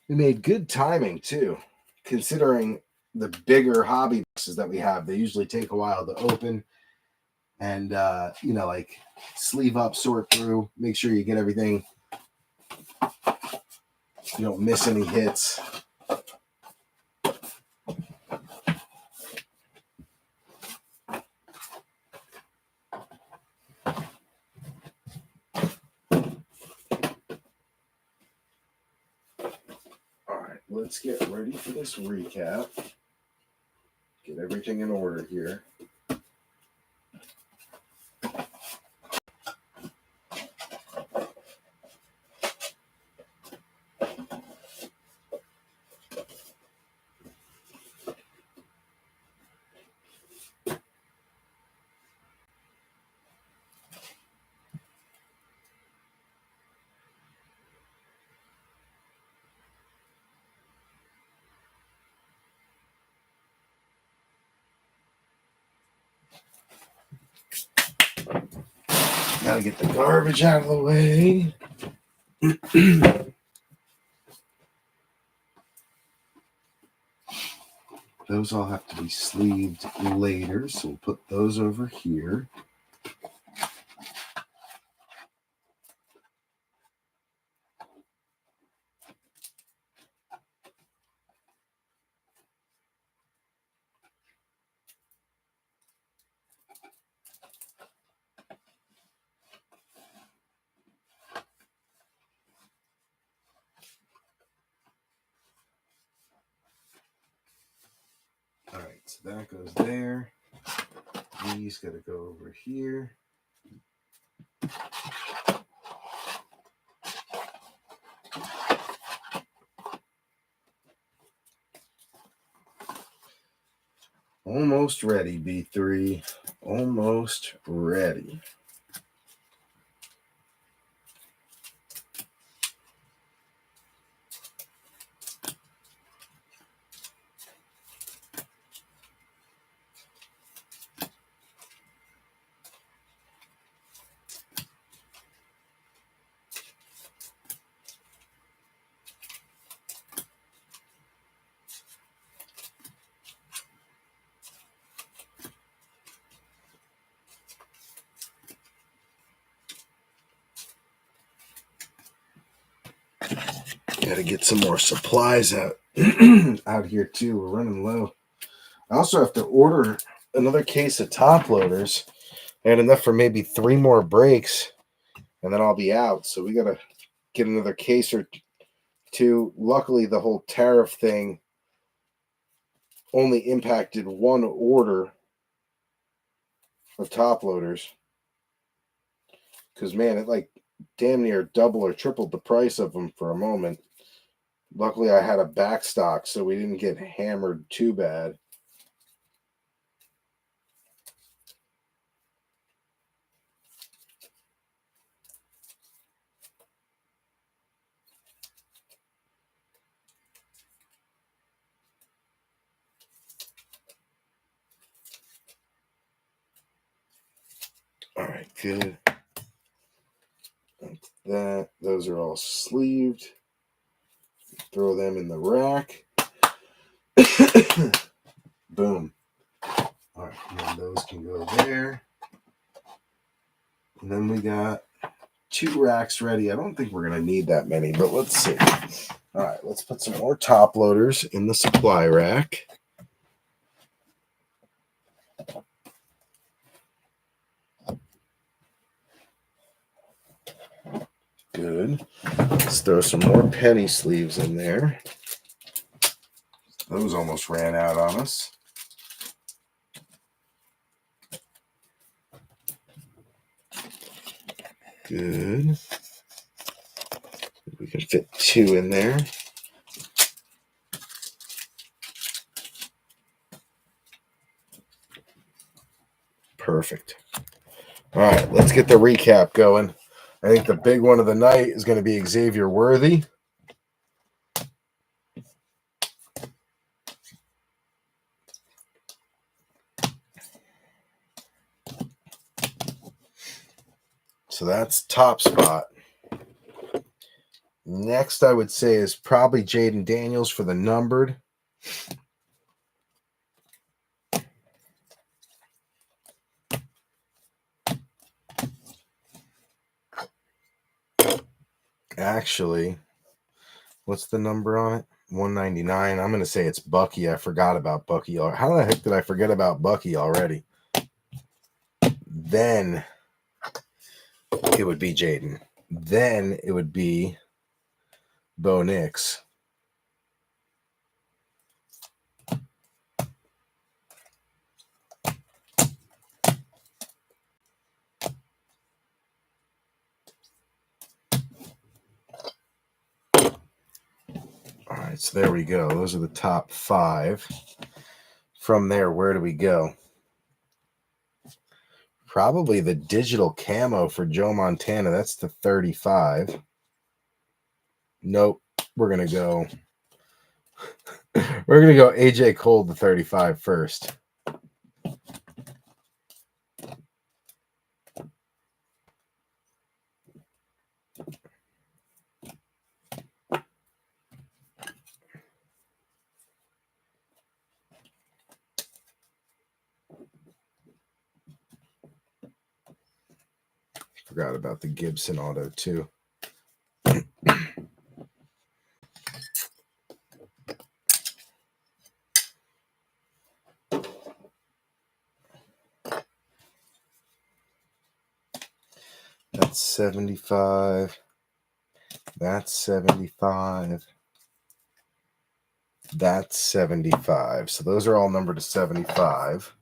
We made good timing too, considering the bigger hobby boxes that we have. They usually take a while to open and, like sleeve up, sort through, make sure you get everything. You don't miss any hits. All right, let's get ready for this recap. Get everything in order here. Gotta get the garbage out of the way. Those all have to be sleeved later, so we'll put those over here. All right, so that goes there. These got to go over here. Almost ready, B3. Almost ready. Got to get some more supplies out out here too. We're running low. I also have to order another case of top loaders. I had enough for maybe 3 more breaks, and then I'll be out. So we got to get another case or 2. Luckily, the whole tariff thing only impacted 1 order of top loaders. Because, man, it like damn near double or tripled the price of them for a moment. Luckily, I had a back stock, so we didn't get hammered too bad. Good. Like that. Those are all sleeved. Throw them in the rack. Boom. All right, and then those can go there. And then we got 2 racks ready. I don't think we're going to need that many, but let's see. All right, let's put some more top loaders in the supply rack. Good. Let's throw some more penny sleeves in there. Those almost ran out on us. Good. We can fit 2 in there. Perfect. All right, let's get the recap going. I think the big one of the night is going to be Xavier Worthy. So that's top spot. Next, I would say is probably Jaden Daniels for the numbered. Actually, what's the number on it? 199. I'm going to say it's Bucky. I forgot about Bucky. How the heck did I forget about Bucky already? Then it would be Jaden. Then it would be Bo Nix. All right, so there we go. Those are the top 5. From there, where do we go? Probably the digital camo for Joe Montana. That's the 35. Nope. We're going to go. We're going to go AJ Cole, the 35 first. Forgot about the Gibson auto, too. That's 75. That's 75. That's 75. So those are all numbered to 75.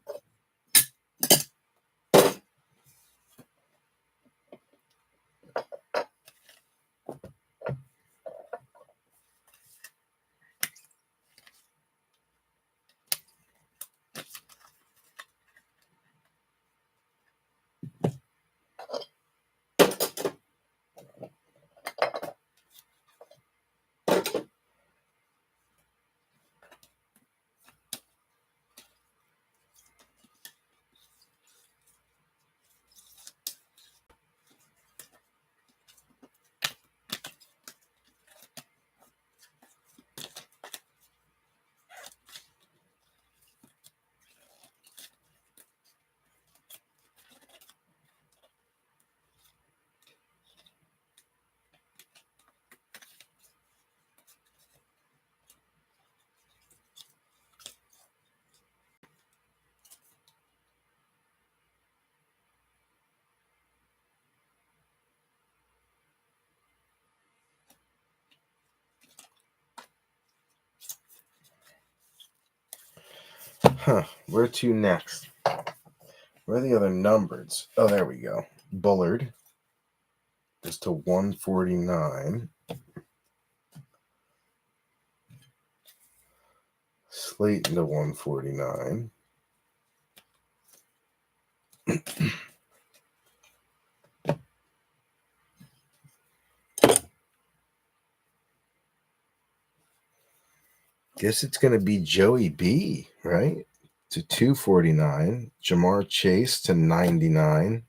Where to next? Where are the other numbereds? Oh, there we go. Bullard is to 149. Slayton to 149. Guess it's going to be Joey B, right? To 249. Jamar Chase to 99.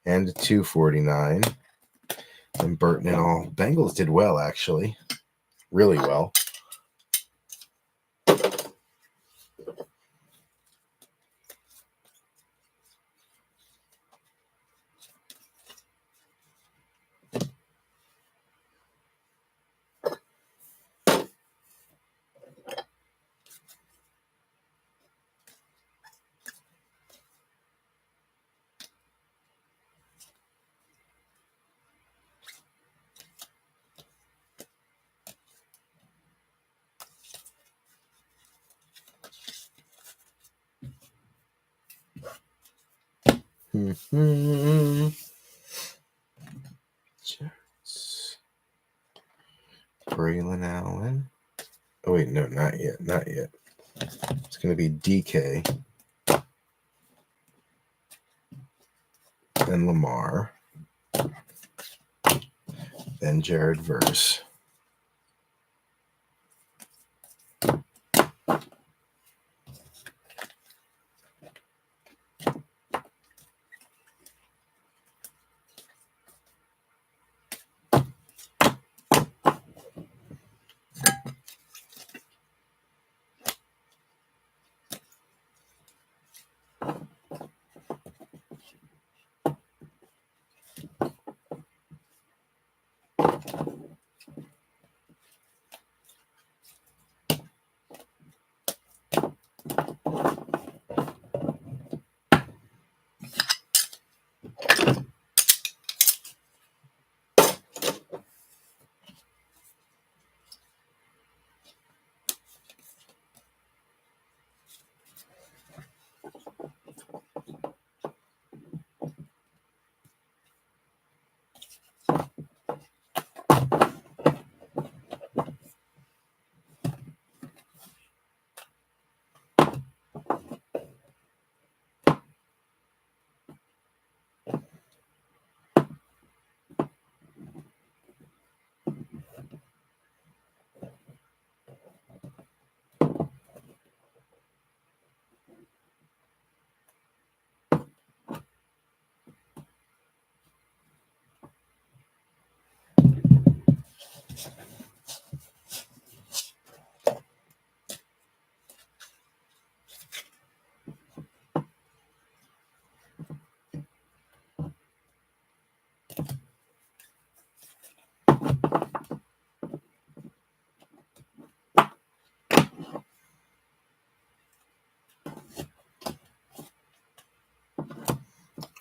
and a 249. And Burton and all. Bengals did well, actually. Really well. Braylon Allen. Oh, wait, no, not yet. Not yet. It's going to be DK. Then Lamar. Then Jared Verse.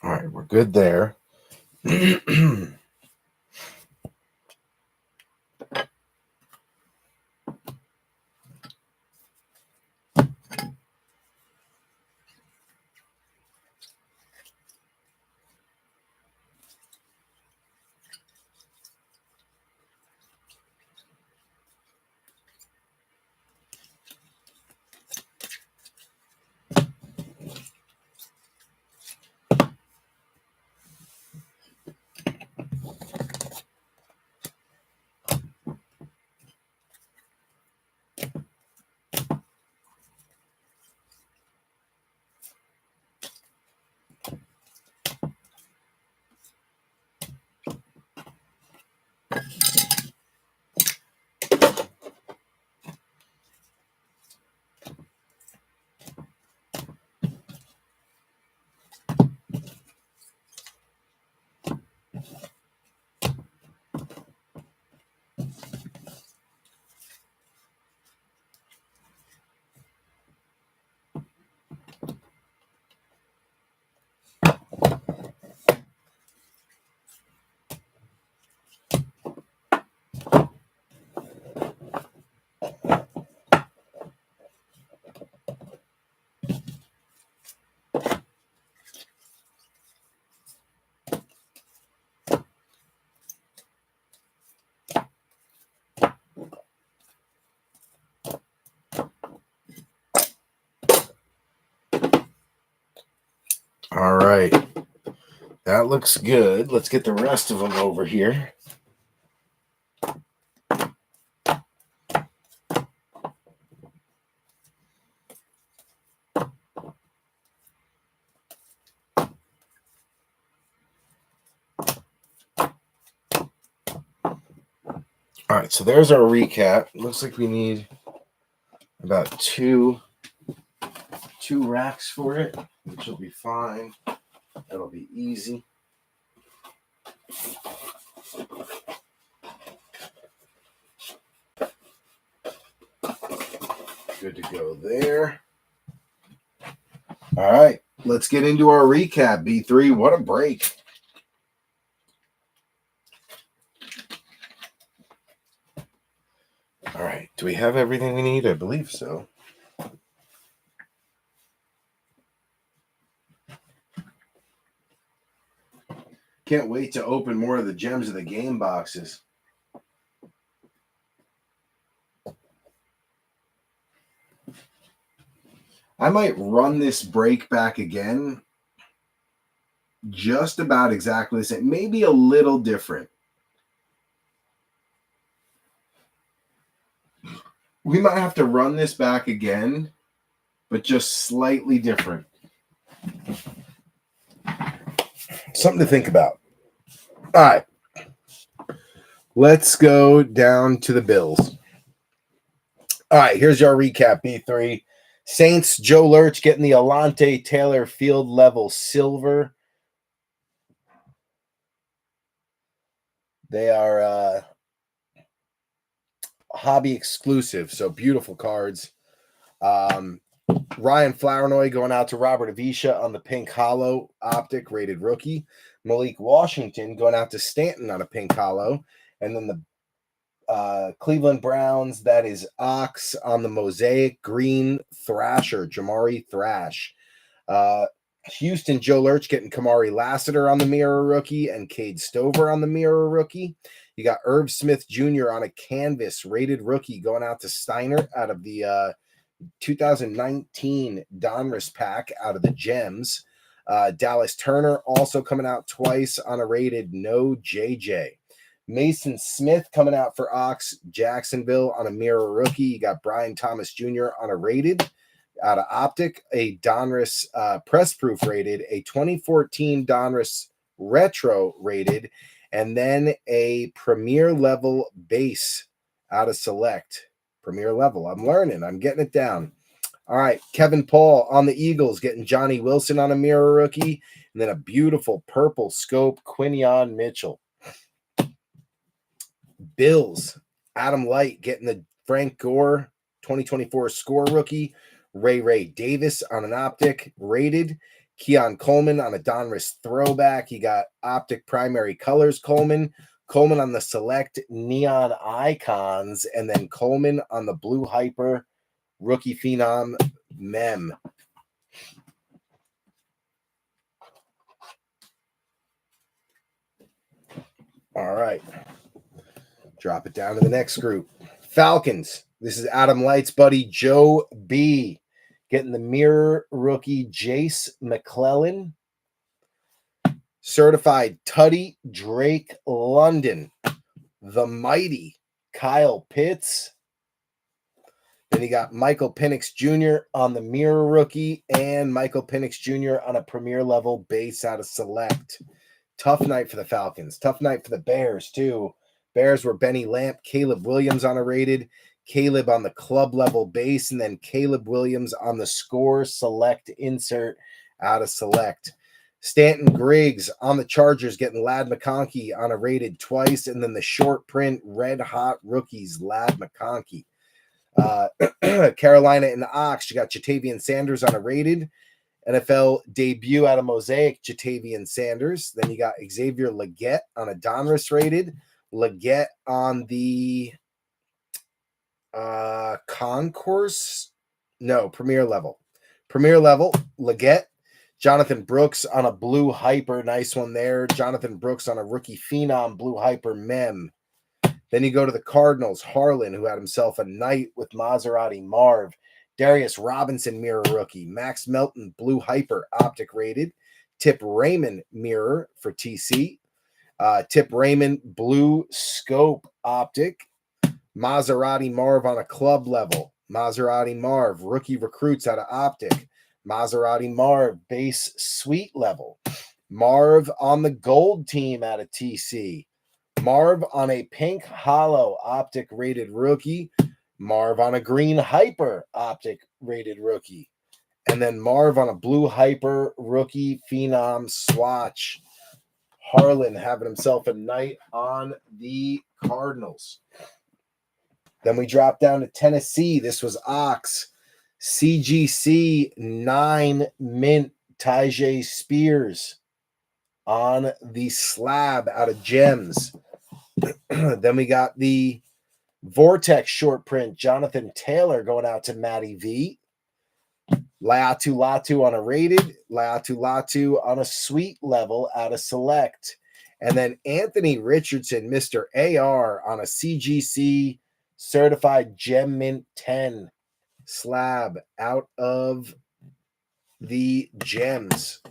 All right, we're good there. All right. That looks good. Let's get the rest of them over here. All right, so there's our recap. Looks like we need about two racks for it, which will be fine. That'll be easy. Good to go there. All right, let's get into our recap. B3, what a break. All right, do we have everything we need? I believe so. Can't wait to open more of the Gems of the Game boxes. I might run this break back again. Just about exactly the same. Maybe a little different. We might have to run this back again, but just slightly different. Something to think about. All right. Let's go down to the Bills. All right, here's your recap, B3. Saints, Joe Lurch getting the Alante Taylor field level silver. They are hobby exclusive, so beautiful cards. Ryan Flournoy going out to Robert Avisha on the pink hollow optic rated rookie. Malik Washington going out to Stanton on a pink hollow. And then the Cleveland Browns, that is Ox on the mosaic green Thrasher, Jamari Thrash. Houston, Joe Lurch getting Kamari Lassiter on the mirror rookie and Cade Stover on the mirror rookie. You got Irv Smith Jr. on a canvas rated rookie going out to Steiner out of the 2019 Donruss pack out of the Gems. Dallas Turner also coming out twice on a rated no JJ. Mason Smith coming out for Ox Jacksonville on a mirror rookie. You got Brian Thomas Jr. on a rated out of Optic, a Donruss press proof rated, a 2014 Donruss retro rated, and then a premier level base out of Select. Premier level. I'm learning. I'm getting it down. All right. Kevin Paul on the Eagles getting Johnny Wilson on a mirror rookie, and then a beautiful purple scope Quinion Mitchell. Bills, Adam Light getting the Frank Gore 2024 score rookie. Ray Davis on an Optic rated. Keon Coleman on a Donruss throwback. You got Optic primary colors Coleman on the Select neon icons, and then Coleman on the blue hyper rookie phenom mem. All right. Drop it down to the next group. Falcons. This is Adam Light's buddy Joe B. Getting the mirror rookie Jace McClellan. Certified Tutty Drake London. The mighty Kyle Pitts. Then you got Michael Penix Jr. on the mirror rookie and Michael Penix Jr. on a premier level base out of Select. Tough night for the Falcons. Tough night for the Bears, too. Bears were Benny Lamp, Caleb Williams on a rated, Caleb on the club level base, and then Caleb Williams on the score select insert out of Select. Stanton Griggs on the Chargers getting Ladd McConkey on a rated twice, and then the short print red hot rookies Ladd McConkey. Carolina and the Ox, you got Jatavian Sanders on a rated. NFL debut out of Mosaic, Jatavian Sanders. Then you got Xavier Legette on a Donruss rated. Legette on the concourse. No, premier level. Premier level, Legette. Jonathan Brooks on a blue hyper. Nice one there. Jonathan Brooks on a rookie phenom blue hyper mem. Then you go to the Cardinals. Harlan, who had himself a night with Maserati Marv. Darius Robinson mirror rookie. Max Melton blue hyper optic rated. Tip Raymond mirror for TC. Tip Raymond blue scope optic. Maserati Marv on a club level. Maserati Marv rookie recruits out of Optic. Maserati Marv base suite level. Marv on the gold team out of TC. Marv on a pink hollow Optic rated rookie. Marv on a green hyper Optic rated rookie. And then Marv on a blue hyper rookie phenom swatch. Harlan having himself a night on the Cardinals. Then we drop down to Tennessee. This was Ox. CGC 9 mint Tyjae Spears on the slab out of Gems. Then we got the Vortex short print Jonathan Taylor going out to Matty V. Latu Latu on a rated, Latu Latu on a sweet level out of Select. And then Anthony Richardson, Mr. AR on a CGC certified Gem Mint 10 slab out of the Gems.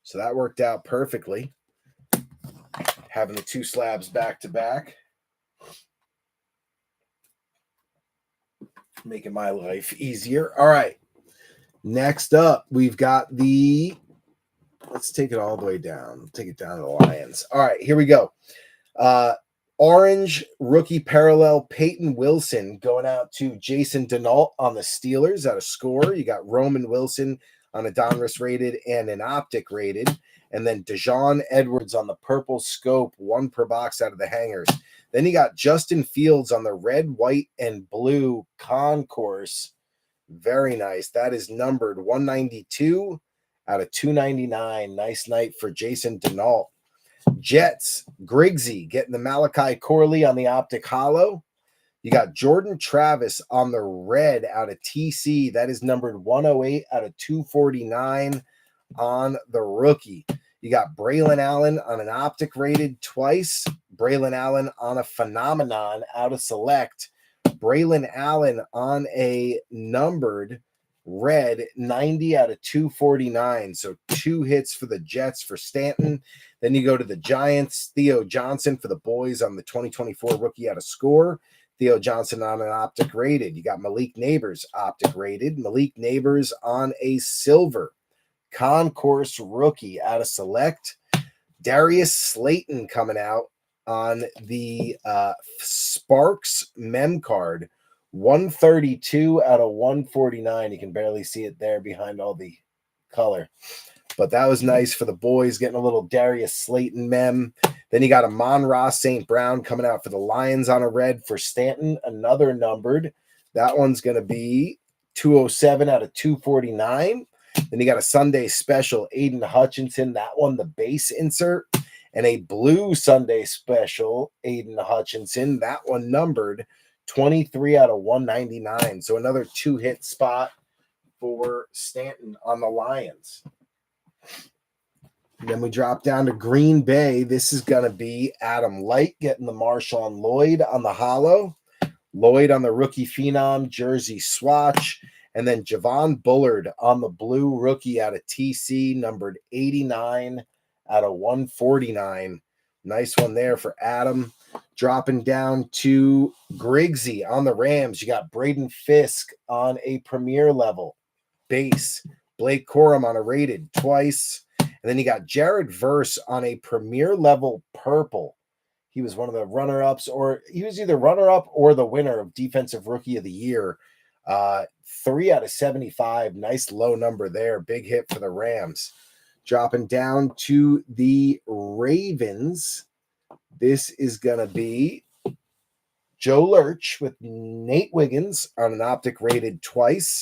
So that worked out perfectly. Having the two slabs back to back. Making my life easier. All right. Next up, we've got the, let's take it all the way down. Take it down to the Lions. All right, here we go. Orange rookie parallel Peyton Wilson going out to Jason Denault on the Steelers out of Score. You got Roman Wilson on a Donruss rated and an Optic rated. And then Dejon Edwards on the purple scope, 1 per box out of the hangers. Then you got Justin Fields on the red, white, and blue concourse. Very nice. That is numbered 192 out of 299. Nice night for Jason Denault. Jets, Griggsy getting the Malachi Corley on the Optic Hollow. You got Jordan Travis on the red out of TC. That is numbered 108 out of 249 on the rookie. You got Braylon Allen on an Optic rated twice. Braylon Allen on a Phenomenon out of Select. Braylon Allen on a numbered red 90 out of 249. So 2 hits for the Jets for Stanton. Then you go to the Giants. Theo Johnson for the boys on the 2024 rookie out of Score. Theo Johnson on an Optic rated. You got Malik Neighbors Optic rated. Malik Neighbors on a silver concourse rookie out of Select. Darius Slayton coming out on the Sparks mem card, 132 out of 149. You can barely see it there behind all the color, but that was nice for the boys, getting a little Darius Slayton mem. Then you got a Mon-Ra St. Brown coming out for the Lions on a red for Stanton, another numbered. That one's going to be 207 out of 249. Then you got a Sunday special, Aiden Hutchinson, that one the base insert. And a blue Sunday special, Aiden Hutchinson. That one numbered 23 out of 199. So another 2-hit spot for Stanton on the Lions. And then we drop down to Green Bay. This is going to be Adam Light getting the Marshawn Lloyd on the hollow. Lloyd on the rookie phenom jersey swatch. And then Javon Bullard on the blue rookie out of TC, numbered 89 out of 149. Nice one there for Adam. Dropping down to Griggsy on the Rams. You got Braden Fisk on a premier level base. Blake Corum on a rated twice. And then you got Jared Verse on a premier level purple. He was one of the runner-ups, or he was either runner-up or the winner of Defensive Rookie of the Year. 3 out of 75. Nice low number there. Big hit for the Rams. Dropping down to the Ravens. This is going to be Joe Lurch with Nate Wiggins on an Optic rated twice.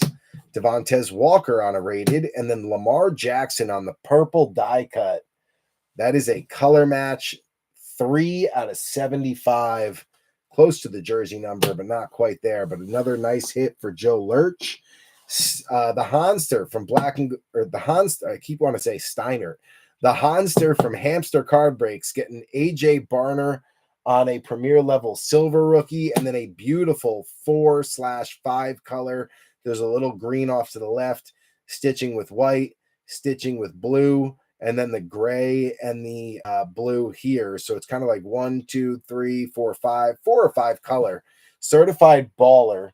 Devontae Walker on a rated. And then Lamar Jackson on the purple die cut. That is a color match. 3 out of 75. Close to the jersey number, but not quite there. But another nice hit for Joe Lurch. The Honster from I keep wanting to say Steiner. The Honster from Hamster Card Breaks getting AJ Barner on a premier level silver rookie, and then a beautiful 4/5 color. There's a little green off to the left, stitching with white, stitching with blue, and then the gray and the blue here. So it's kind of like 1, 2, 3, 4, 5, 4 or 5 color. Certified baller.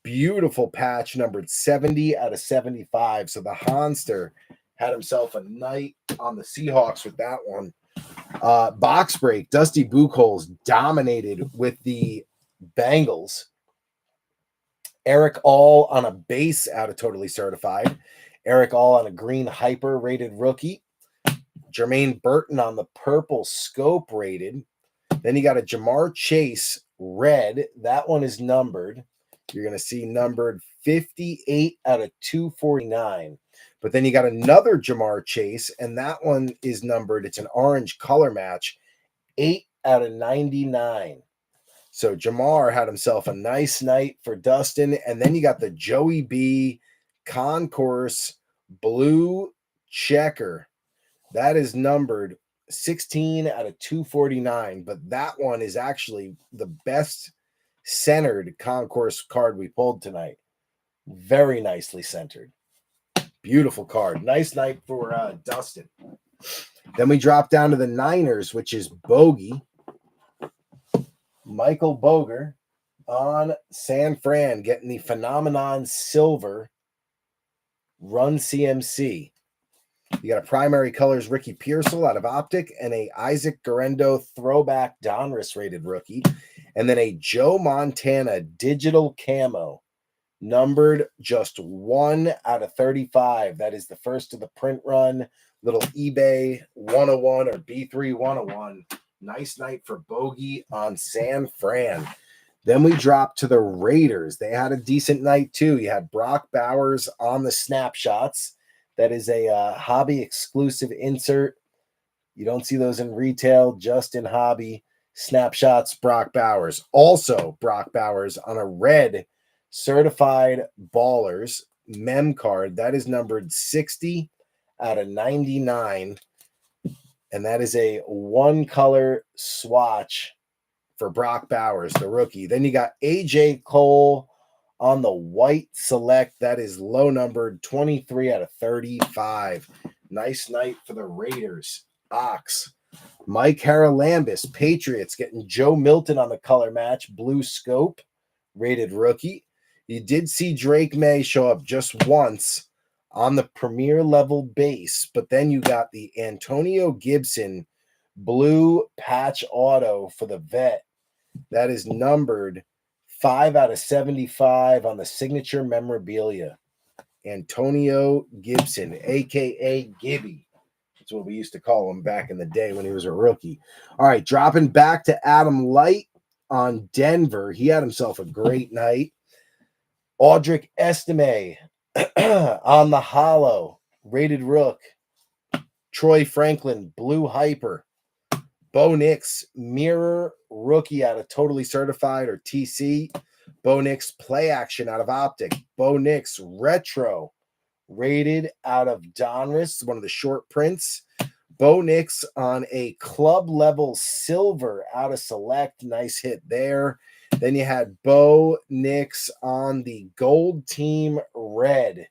Beautiful patch, numbered 70 out of 75. So the Honster had himself a night on the Seahawks with that one. Box break, Dusty Buchholz dominated with the Bengals. Eric All on a base out of Totally Certified. Eric All on a green hyper rated rookie. Jermaine Burton on the purple scope rated. Then you got a Jamar Chase red. That one is numbered. You're going to see numbered 58 out of 249. But then you got another Jamar Chase, and that one is numbered. It's an orange color match, 8 out of 99. So Jamar had himself a nice night for Dustin. And then you got the Joey B Concourse blue checker. That is numbered 16 out of 249. But that one is actually the best centered Concourse card we pulled tonight. Very nicely centered. Beautiful card. Nice night for Dustin. Then we drop down to the Niners, which is Bogey. Michael Boger on San Fran getting the Phenomenon Silver Run CMC. You got a primary colors Ricky Pearsall out of Optic and a Isaac Guerrero throwback Donruss rated rookie. And then a Joe Montana digital camo numbered just 1 out of 35. That is the first of the print run. Little eBay 101 or B3 101. Nice night for Bogey on San Fran. Then we drop to the Raiders. They had a decent night too. You had Brock Bowers on the snapshots. That is a hobby exclusive insert. You don't see those in retail, just in hobby. Snapshots, Brock Bowers. Also, Brock Bowers on a red certified ballers mem card. That is numbered 60 out of 99. And that is a one color swatch for Brock Bowers, the rookie. Then you got AJ Cole on the white select. That is low numbered 23 out of 35. Nice night for the Raiders. Ox. Mike Haralambis, Patriots, getting Joe Milton on the color match. Blue scope, rated rookie. You did see Drake May show up just once on the premier level base, but then you got the Antonio Gibson blue patch auto for the vet. That is numbered 5 out of 75 on the signature memorabilia. Antonio Gibson, a.k.a. Gibby. That's what we used to call him back in the day when he was a rookie. All right, dropping back to Adam Light on Denver. He had himself a great night. Audric Estime on the hollow, rated rook. Troy Franklin, blue hyper. Bo Nix, mirror rookie out of Totally Certified or TC. Bo Nix, play action out of Optic. Bo Nix, retro, rated out of Donruss, one of the short prints. Bo Nix on a club level silver out of Select. Nice hit there. Then you had Bo Nix on the gold team red,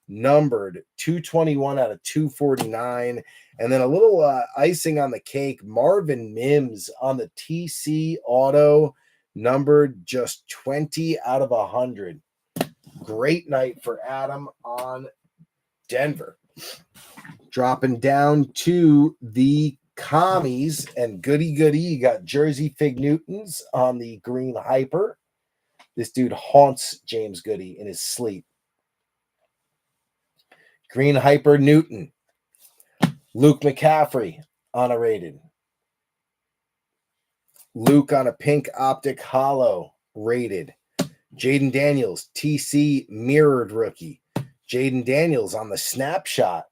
numbered 221 out of 249. And then a little icing on the cake, Marvin Mims on the TC auto, numbered just 20 out of 100. Great night for Adam on Denver. Dropping down to the commies and goody. You got Jersey Fig Newtons on the green hyper. This dude haunts James Goody in his sleep. Green hyper Newton. Luke McCaffrey on a rated. Luke on a pink Optic hollow rated. Jaden Daniels, TC mirrored rookie. Jaden Daniels on the snapshot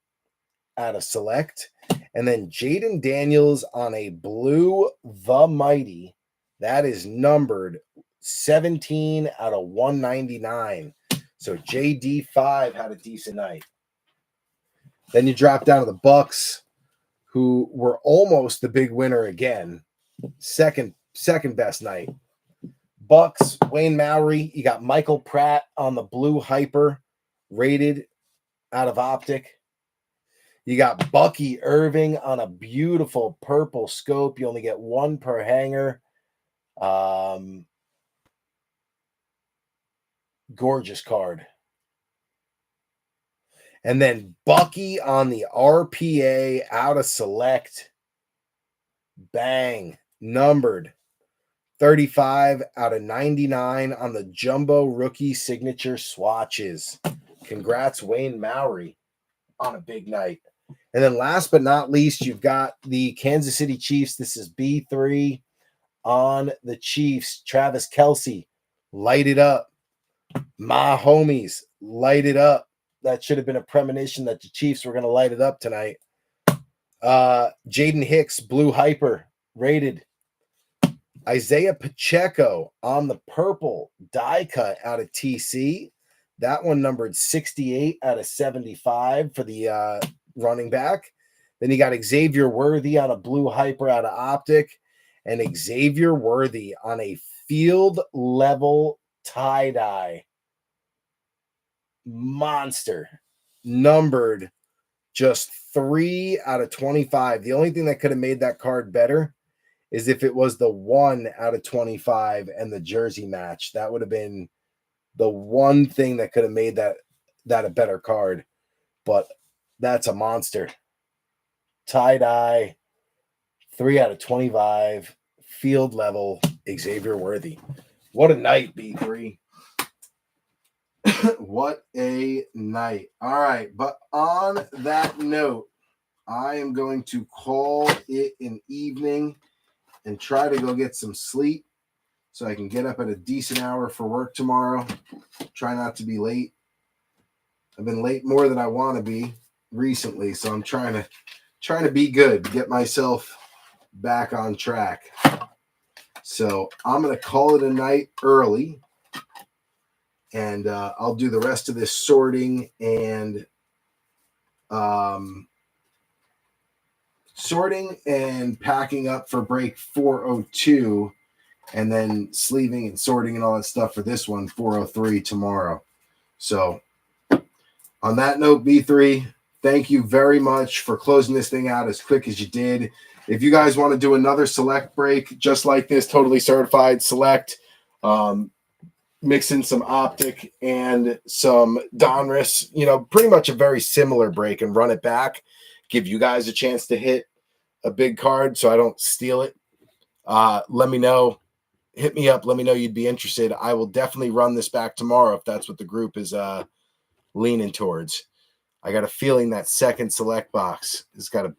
out of Select. And then Jaden Daniels on a blue The Mighty. That is numbered 17 out of 199. So JD5 had a decent night. Then you drop down to the Bucks, who were almost the big winner again. Second best night. Bucks, Wayne Mowry. You got Michael Pratt on the blue hyper, rated out of Optic. You got Bucky Irving on a beautiful purple scope. You only get one per hanger. Gorgeous card. And then Bucky on the RPA out of Select. Bang. Numbered 35 out of 99 on the Jumbo Rookie Signature Swatches. Congrats, Wayne Mowry, on a big night. And then last but not least, you've got the Kansas City Chiefs. This is B3 on the Chiefs. Travis Kelce, light it up. My homies, light it up. That should have been a premonition that the Chiefs were going to light it up tonight. Jaden Hicks, blue hyper, rated. Isaiah Pacheco on the purple die cut out of TC. That one numbered 68 out of 75 for the running back. Then you got Xavier Worthy on a blue hyper out of Optic, and Xavier Worthy on a field level tie dye monster, numbered just 3 out of 25. The only thing that could have made that card better is if it was the 1 out of 25 and the jersey match. That would have been the one thing that could have made that a better card. But that's a monster. Tie-dye, 3 out of 25, field level, Xavier Worthy. What a night, B3. What a night. All right, but on that note, I am going to call it an evening and try to go get some sleep so I can get up at a decent hour for work tomorrow. Try not to be late. I've been late more than I want to be recently, so I'm trying to be good, get myself back on track. So I'm going to call it a night early, and I'll do the rest of this sorting and packing up for break 402, and then sleeving and sorting and all that stuff for this one, 403 tomorrow. So on that note, B3, thank you very much for closing this thing out as quick as you did. If you guys want to do another select break just like this, totally certified select, mix in some Optic and some Donruss, pretty much a very similar break, and run it back, give you guys a chance to hit a big card so I don't steal it. Let me know. Hit me up. Let me know you'd be interested. I will definitely run this back tomorrow if that's what the group is leaning towards. I got a feeling that second select box has got a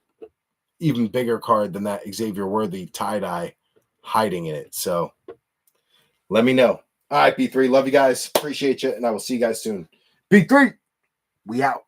even bigger card than that Xavier Worthy tie-dye hiding in it. So let me know. All right, B3. Love you guys. Appreciate you. And I will see you guys soon. B3, we out.